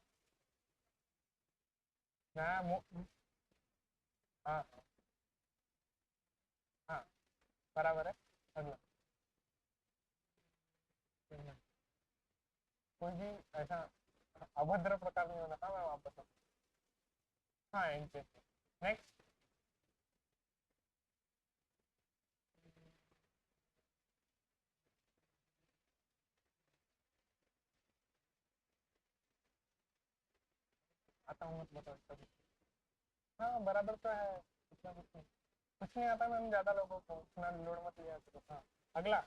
नया हाँ हाँ बराबर है। अगला, कोई भी ऐसा अभद्र प्रकार नहीं होना था, मैं वापस हाँ इनके। नेक्स्ट, आता हूँ मतलब कुछ, हाँ बराबर तो है, इतना कुछ नहीं आता मैम, ज्यादा लोगों को उतना लोड मत लिया करो। हाँ अगला,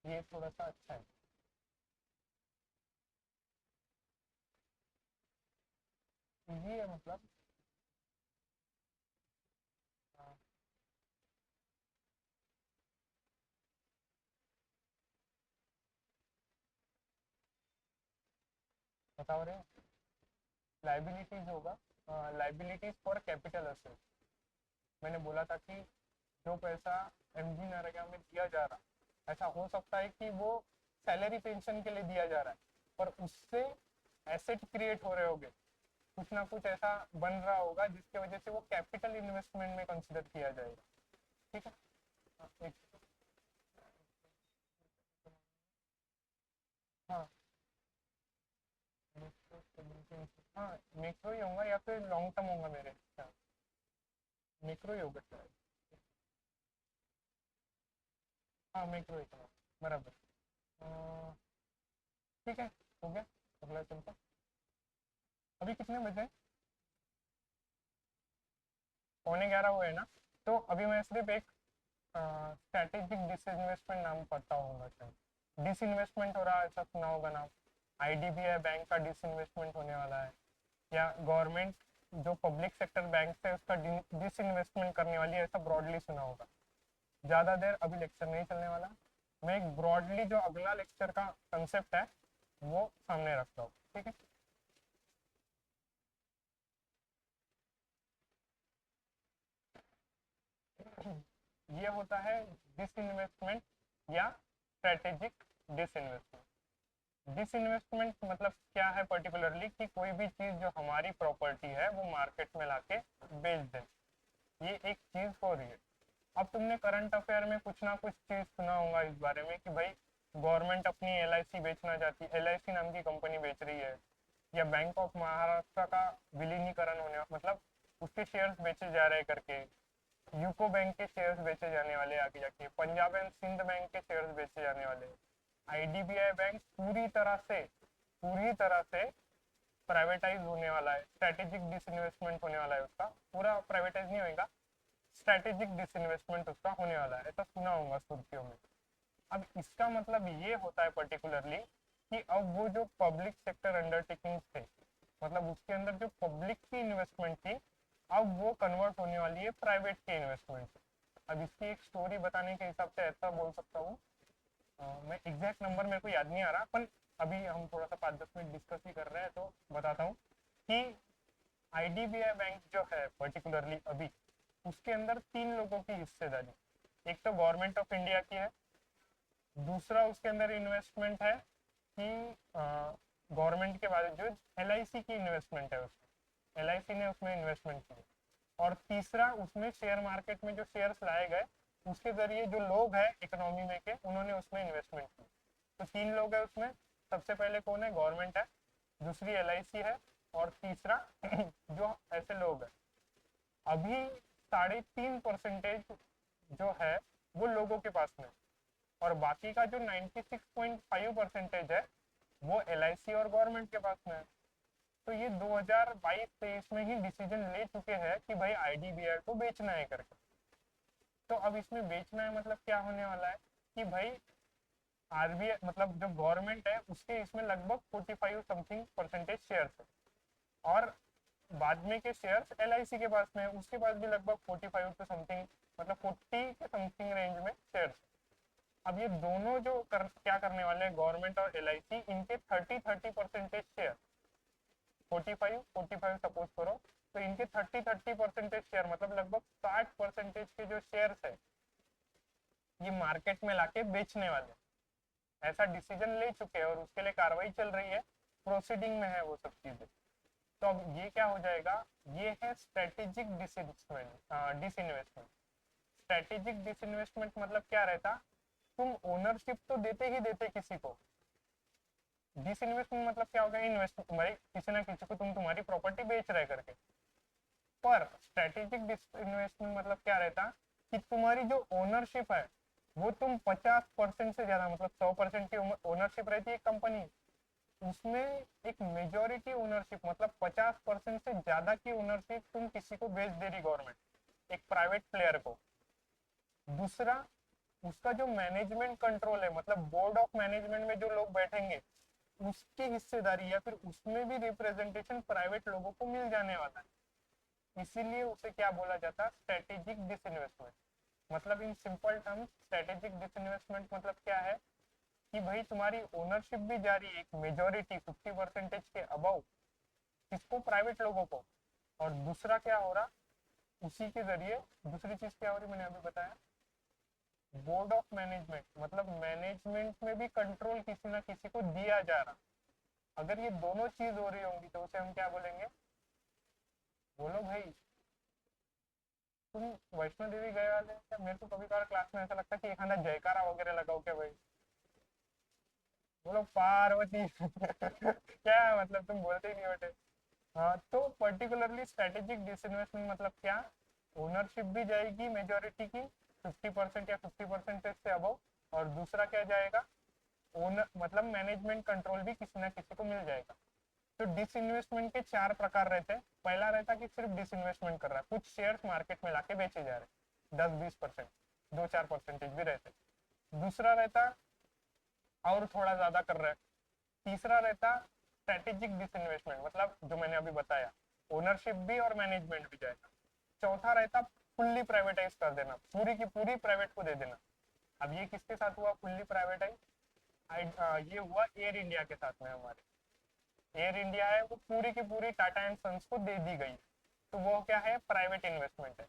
ये थोड़ा सा अच्छा है, इजी है मतलब। हाँ, बताओ रे, लाइबिलिटीज होगा, लाइबिलिटीज फॉर कैपिटल असेट। मैंने बोला था कि जो पैसा एमजी नरेगा में दिया जा रहा, ऐसा हो सकता है कि वो सैलरी पेंशन के लिए दिया जा रहा है, पर उससे एसेट क्रिएट हो रहे होंगे, कुछ ना कुछ ऐसा बन रहा होगा जिसकी वजह से वो कैपिटल इन्वेस्टमेंट में कंसिडर किया जाएगा। ठीक है, हाँ, हाँ हाँ मैक्रो ही होगा या फिर लॉन्ग टर्म होगा मेरे ख्याल, मैक्रो ही होगा शायद। हाँ मैक्रो ही होगा, बराबर। अ, ठीक है, हो गया, अगला चलता। अभी कितने बजे हैं? 11:15 हुए ना, तो अभी मैं सिर्फ एक स्ट्रैटेजिक डिसइन्वेस्टमेंट नाम पता होगा शायद, डिसइन्वेस्टमेंट हो रहा है, ऐसा सुना होगा नाम। आईडीबीआई बैंक का डिसइन्वेस्टमेंट होने वाला है, या गवर्नमेंट जो पब्लिक सेक्टर बैंक है उसका डिसइन्वेस्टमेंट करने वाली है, ऐसा ब्रॉडली सुना होगा। ज़्यादा देर अभी लेक्चर नहीं चलने वाला, मैं एक ब्रॉडली जो अगला लेक्चर का कंसेप्ट है वो सामने रखता हूँ, ठीक है। ये होता है डिसइन्वेस्टमेंट या स्ट्रेटेजिक डिसइन्वेस्टमेंट। डिसइन्वेस्टमेंट मतलब क्या है पर्टिकुलरली, कि कोई भी चीज जो हमारी प्रॉपर्टी है वो मार्केट में लाके बेच दे, ये एक चीज हो रही है। अब तुमने करंट अफेयर में कुछ ना कुछ चीज सुना होगा इस बारे में कि भाई गवर्नमेंट अपनी एलआईसी बेचना चाहती है, एलआईसी नाम की कंपनी बेच रही है, या बैंक ऑफ महाराष्ट्र का विलीनीकरण होने, मतलब उसके शेयर्स बेचे जा रहे हैं करके, यूको बैंक के शेयर्स बेचे जाने वाले आगे जाके, पंजाब एंड सिंध बैंक के शेयर्स बेचे जाने वाले, आईडीबीआई बैंक पूरी तरह से पूरी तरह से प्राइवेटाइज होने वाला है, स्ट्रेटेजिक डिसइन्वेस्टमेंट होने वाला है उसका, पूरा प्राइवेटाइज नहीं होगा, स्ट्रेटेजिक डिसइन्वेस्टमेंट उसका होने वाला है, ऐसा सुना होगा सुर्खियों में। अब इसका मतलब ये होता है पर्टिकुलरली कि अब वो जो पब्लिक सेक्टर अंडरटेकिंग्स थे, मतलब उसके अंदर जो पब्लिक की इन्वेस्टमेंट थी, अब वो कन्वर्ट होने वाली है प्राइवेट के इन्वेस्टमेंट से। अब इसकी एक स्टोरी बताने के हिसाब से ऐसा बोल सकता हूँ, मैं एग्जैक्ट नंबर मेरे को याद नहीं आ रहा, पर अभी हम थोड़ा सा 5-10 मिनट डिस्कस ही कर रहे हैं तो बताता हूँ कि आईडीबीआई बैंक जो है पर्टिकुलरली अभी, उसके अंदर 3 लोगों की हिस्सेदारी, एक तो गवर्नमेंट ऑफ इंडिया की है, दूसरा उसके अंदर इन्वेस्टमेंट है कि गवर्नमेंट के बावजूद एलआईसी की इन्वेस्टमेंट है उसमें, एलआईसी ने उसमें इन्वेस्टमेंट की, और तीसरा उसमें शेयर मार्केट में जो शेयर्स लाए गए उसके जरिए जो लोग हैं इकोनॉमी में के, उन्होंने उसमें इन्वेस्टमेंट की। तो 3 लोग हैं उसमें, सबसे पहले कौन है, गवर्नमेंट है, दूसरी एलआईसी है, और तीसरा जो ऐसे लोग हैं। अभी 3.5% जो है वो लोगों के पास में, और बाकी का जो 96.5% है वो एलआईसी और गवर्नमेंट के पास में है। तो ये 2022-23 में ही डिसीजन ले चुके हैं कि भाई आईडीबीआई को बेचना है करके। तो अब इसमें बेचना है मतलब क्या होने वाला है कि भाई आरबीआई मतलब जो गवर्नमेंट है उसके इसमें लगभग 45 समथिंग परसेंटेज शेयर्स है, और बाद में के शेयर्स एलआईसी के पास में है, उसके पास भी लगभग 45 टू समथिंग, मतलब 40 के समथिंग रेंज में शेयर्स। अब ये दोनों जो क्या करने वाले हैं, गवर्नमेंट और एलआईसी, इनके 30-30% शेयर, 45-45 सपोज करो, तो इनके 30-30% शेयर मतलब लगभग 60% के जो शेयर्स है ये मार्केट में लाके बेचने वाले, ऐसा डिसीजन ले चुके हैं, और उसके लिए कार्रवाई चल रही है, प्रोसीडिंग में है वो सब चीजें। तो अब ये क्या हो जाएगा, ये है स्ट्रेटेजिक डिसइन्वेस्टमेंट। स्ट्रेटेजिक डिसइन्वेस्टमेंट मतलब क्या रहता, तुम ओनरशिप तो देते ही देते किसी को, डिसइन्वेस्टमेंट मतलब क्या होगा, इन्वेस्ट तुम्हारी किसी ना किसी को तुम तुम्हारी प्रॉपर्टी बेच रहे करके। पर स्ट्रेटेजिक डिसइन्वेस्टमेंट मतलब क्या रहता कि तुम्हारी जो ओनरशिप है वो तुम 50% से ज्यादा, मतलब 100% की ओनरशिप रहती है कंपनी, उसमें एक मेजोरिटी ओनरशिप मतलब 50% से ज्यादा की ओनरशिप तुम किसी को बेच दे रही गवर्नमेंट, एक प्राइवेट प्लेयर को। दूसरा, उसका जो मैनेजमेंट कंट्रोल है, मतलब बोर्ड ऑफ मैनेजमेंट में जो लोग बैठेंगे उसकी हिस्सेदारी या फिर उसमें भी रिप्रेजेंटेशन प्राइवेट लोगों को मिल जाने वाला है, इसीलिए उसे क्या बोला जाता है, स्ट्रेटेजिक डिसइन्वेस्टमेंट। मतलब in simple terms strategic disinvestment मतलब क्या है कि भाई तुम्हारी ओनरशिप भी जा रही है एक मेजोरिटी 50% के अबव किसको, प्राइवेट लोगों को, और दूसरा क्या हो रहा उसी के जरिए, दूसरी चीज क्या हो रही मैंने अभी बताया, बोर्ड ऑफ मैनेजमेंट, मतलब मैनेजमेंट में भी कंट्रोल किसी ना किसी को दिया जा रहा। अगर ये दोनों चीज हो रही होंगी तो उसे हम क्या बोलेंगे, बोलो भाई। तुम वैष्णो देवी गए वाले क्या, मेरे को कभी कभार क्लास में ऐसा लगता है कि एक आधा जयकारा वगैरह लगाओ क्या भाई, बोलो पार्वती क्या मतलब तुम बोलते ही नहीं बेटे। हाँ, तो पर्टिकुलरली स्ट्रेटेजिक डिसइन्वेस्टमेंट मतलब क्या, ओनरशिप भी जाएगी मेजोरिटी की 50% या 50% से अबव, और दूसरा क्या जाएगा, ओनर मतलब मैनेजमेंट कंट्रोल भी किसी ना किसी को मिल जाएगा। तो डिसइन्वेस्टमेंट के 4 प्रकार रहते हैं। पहला रहता कि सिर्फ डिसइन्वेस्टमेंट कर रहा है, कुछ शेयर्स मार्केट में लाके बेचे जा रहे हैं, 10-20%, 2-4% भी रहते। दूसरा रहता और थोड़ा ज्यादा कर रहा है। तीसरा रहता स्ट्रेटेजिक डिसइन्वेस्टमेंट, मतलब जो मैंने अभी बताया, ओनरशिप भी और मैनेजमेंट भी जाएगा। चौथा रहता फुल्ली प्राइवेटाइज कर देना, पूरी की पूरी प्राइवेट को दे देना। अब ये किसके साथ हुआ फुल्ली प्राइवेटाइज, ये हुआ एयर इंडिया के साथ में। हमारे एयर इंडिया है वो पूरी की पूरी टाटा एंड सन्स को दे दी गई, तो वो क्या है, प्राइवेट इन्वेस्टमेंट है।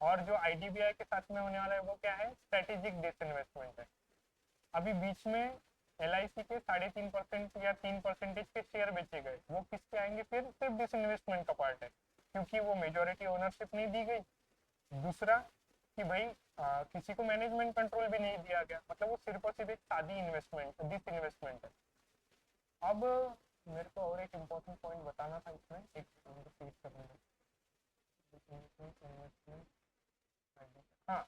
और जो आईडीबीआई के साथ में होने वाला है वो क्या है, स्ट्रेटेजिक डिसइन्वेस्टमेंट है। अभी बीच में एलआईसी के 3.5% या 3% के शेयर बेचे गए, वो किसके आएंगे, फिर सिर्फ डिसइन्वेस्टमेंट का पार्ट है, क्योंकि वो मेजोरिटी ओनरशिप नहीं दी गई। दूसरा कि भाई किसी को मैनेजमेंट कंट्रोल भी नहीं दिया गया, मतलब वो सिर्फ और सिर्फ एक सादी इन्वेस्टमेंट डिसइन्वेस्टमेंट है। अब मेरे को और एक इम्पोर्टेंट पॉइंट बताना था इसमें, एक चीज करने में, हाँ,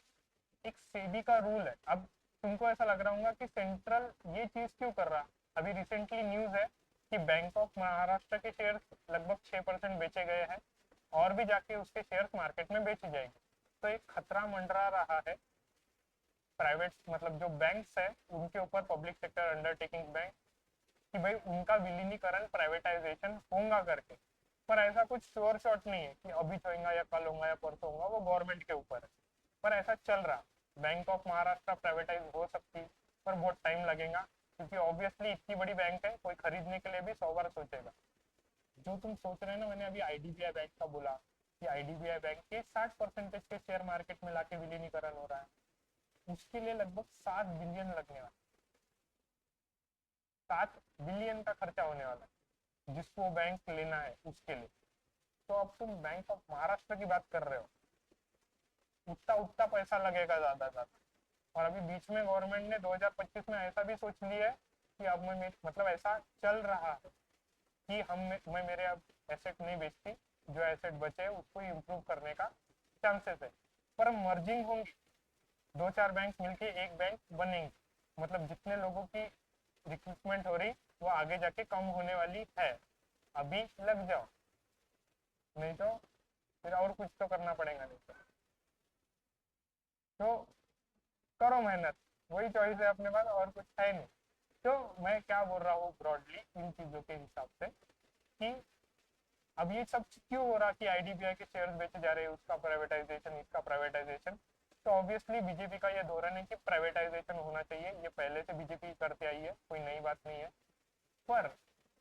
एक सेबी का रूल है। अब तुमको ऐसा लग रहा होगा कि सेंट्रल ये चीज क्यों कर रहा, अभी रिसेंटली न्यूज है कि बैंक ऑफ महाराष्ट्र के शेयर लगभग 6% बेचे गए हैं और भी जाके उसके शेयर्स मार्केट में बेची जाएंगे। तो एक खतरा मंडरा रहा है प्राइवेट मतलब जो बैंक्स है उनके ऊपर, पब्लिक सेक्टर अंडरटेकिंग बैंक, कि भाई उनका विलीनीकरण प्राइवेटाइजेशन होगा करके। पर ऐसा कुछ श्योर शॉट नहीं है कि अभी होगा या कल होगा या परसों होगा, वो गवर्नमेंट के ऊपर है। पर ऐसा चल रहा, बैंक ऑफ महाराष्ट्र प्राइवेटाइज हो सकती, पर बहुत टाइम लगेगा क्योंकि ऑब्वियसली इतनी बड़ी बैंक है, कोई खरीदने के लिए भी 100 बार सोचेगा। जो तुम सोच रहे हो ना, मैंने अभी आईडीबीआई बैंक का बोला कि आईडीबीआई बैंक के 60% के शेयर मार्केट में लाके विलीनीकरण हो रहा है, उसके लिए लगभग 7 बिलियन लगने वाला, 7 बिलियन का खर्चा होने वाला है जिसको बैंक लेना है उसके लिए। तो अब तुम बैंक ऑफ महाराष्ट्र की बात कर रहे हो, उतना उतना पैसा लगेगा ज्यादा ज्यादा। और अभी बीच में गवर्नमेंट ने 2025 में ऐसा भी सोच लिया है कि अब मैं मतलब ऐसा चल रहा है कि मैं मेरे अब एसेट नहीं बेचती, जो एसेट बचे उसको इम्प्रूव करने का चांसेस है। पर मर्जिंग होंगी, 2-4 बैंक मिलके एक बैंक बनेंगे, मतलब जितने लोगों की रिक्रूटमेंट हो रही वो आगे जाके कम होने वाली है। अभी लग जाओ, नहीं तो फिर और कुछ तो करना पड़ेगा। नहीं तो करो मेहनत, वही चॉइस है अपने पास, और कुछ है नहीं। तो मैं क्या बोल रहा हूँ ब्रॉडली इन चीजों के हिसाब से कि अब ये सब क्यों हो रहा कि आईडीबीआई के शेयर्स बेचे जा रहे हैं, उसका प्राइवेटाइजेशन, इसका प्राइवेटाइजेशन। तो ऑब्वियसली बीजेपी का ये धोरण है कि प्राइवेटाइजेशन होना चाहिए, ये पहले से बीजेपी करते आई है, कोई नई बात नहीं है। पर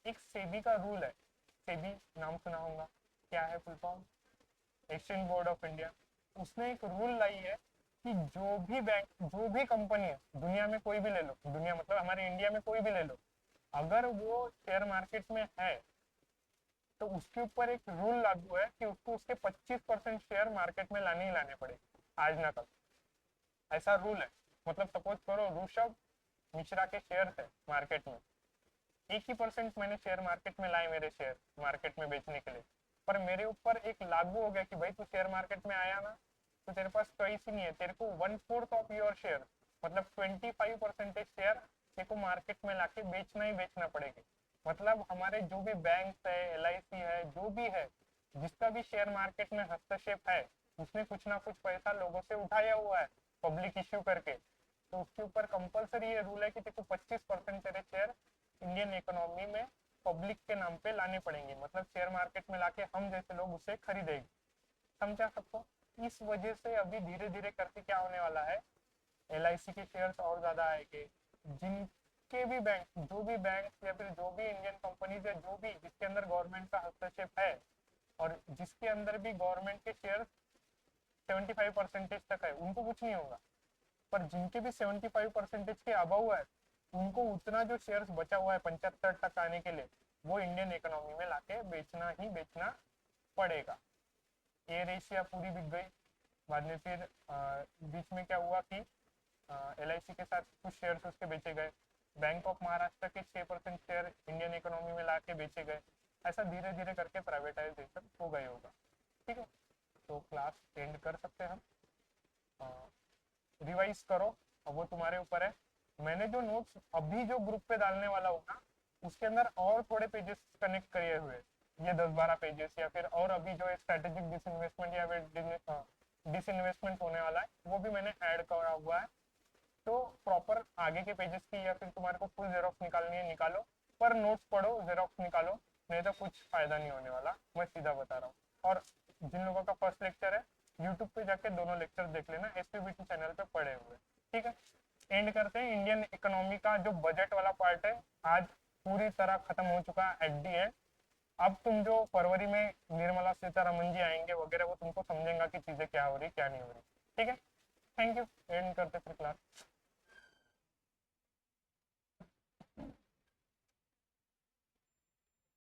एक सेबी का रूल है, सेबी नाम सुना होगा, क्या है full form, exchange board of India. उसने एक रूल लाई है कि जो भी बैंक, जो भी कंपनी है दुनिया में, कोई भी ले लो, दुनिया मतलब हमारे इंडिया में कोई भी ले लो, अगर वो शेयर मार्केट में है तो उसके ऊपर एक रूल लागू है कि उसको उसके 25% शेयर मार्केट में लाने ही लाने पड़े, आज ना कल। ऐसा रूल है। मतलब सपोज करो ऋषभ मिश्रा के शेयर है मार्केट में, 1 ही% मैंने शेयर मार्केट में लाए, मेरे शेयर मार्केट में बेचने के लिए, पर मेरे ऊपर एक लागू हो गया कि भाई तू शेयर मार्केट में आया ना, तो तेरे पास चॉइस ही नहीं है, तेरे को 1/4 ऑफ योर शेयर मतलब 25% शेयर तेरे को मार्केट में लाके बेचना ही बेचना पड़ेगा। मतलब हमारे जो भी बैंक है, एलआईसी है, जो भी है, जिसका भी शेयर मार्केट में हस्तक्षेप है, उसने कुछ ना कुछ पैसा लोगों से उठाया हुआ है पब्लिक इश्यू करके, तो उसके ऊपर कंपलसरी ये रूल है कि तेरे को 25% तेरे शेयर इंडियन इकोनॉमी में पब्लिक के नाम पे लाने पड़ेंगे, मतलब शेयर मार्केट में लाके हम जैसे लोग उसे खरीदेंगे। समझा सबको? इस वजह से अभी धीरे धीरे करके क्या होने वाला है, एलआईसी के शेयर्स और ज्यादा आएंगे, जिनके भी बैंक, जो भी बैंक या फिर जो भी इंडियन कंपनीज है, जो भी जिसके अंदर गवर्नमेंट का हस्तक्षेप है और जिसके अंदर भी गवर्नमेंट के शेयर 75% तक है, उनको कुछ नहीं होगा। पर जिनके भी 75% के अबव है, उनको उतना जो शेयर्स बचा हुआ है 75 तक आने के लिए, वो इंडियन इकोनॉमी में लाके बेचना ही बेचना पड़ेगा। एयर एशिया पूरी बिक गई, बाद में फिर बीच में क्या हुआ कि एलआईसी के साथ कुछ शेयर्स उसके बेचे गए, बैंक ऑफ महाराष्ट्र के 6% शेयर इंडियन इकोनॉमी में ला के बेचे गए। ऐसा धीरे धीरे करके प्राइवेटाइजेशन हो गई होगा। ठीक है, तो क्लास एंड कर सकते हैं हम। रिवाइज करो, अब वो तुम्हारे ऊपर है। मैंने जो नोट्स अभी जो ग्रुप पे डालने वाला हूँ ना, उसके अंदर और थोड़े पेजेस कनेक्ट करे हुए, ये 10-12 पेजेस, या फिर और अभी जो स्ट्रेटेजिक डिसइन्वेस्टमेंट या फिर डिसइन्वेस्टमेंट होने वाला है, वो भी मैंने ऐड करा हुआ है। तो प्रॉपर आगे के पेजेस की या फिर तुम्हारे को फुल जेरोक्स निकालनी है निकालो, पर नोट्स पढ़ो, जेरोक्स निकालो, नहीं तो कुछ फायदा नहीं होने वाला, मैं सीधा बता रहा हूँ। और जिन लोगों का फर्स्ट लेक्चर है, यूट्यूब पे जाके दोनों लेक्चर देख लेना, एसपीबीटी चैनल पे पड़े हुए। ठीक है, एंड करते हैं। इंडियन इकोनॉमी का जो बजट वाला पार्ट है आज पूरी तरह खत्म हो चुका है एट दी एंड। अब तुम जो फरवरी में निर्मला सीतारमन जी आएंगे वगैरह, वो तुमको समझेंगे कि चीजें क्या हो रही क्या नहीं हो रही। ठीक है, थैंक यू, एंड करते फिर क्लास।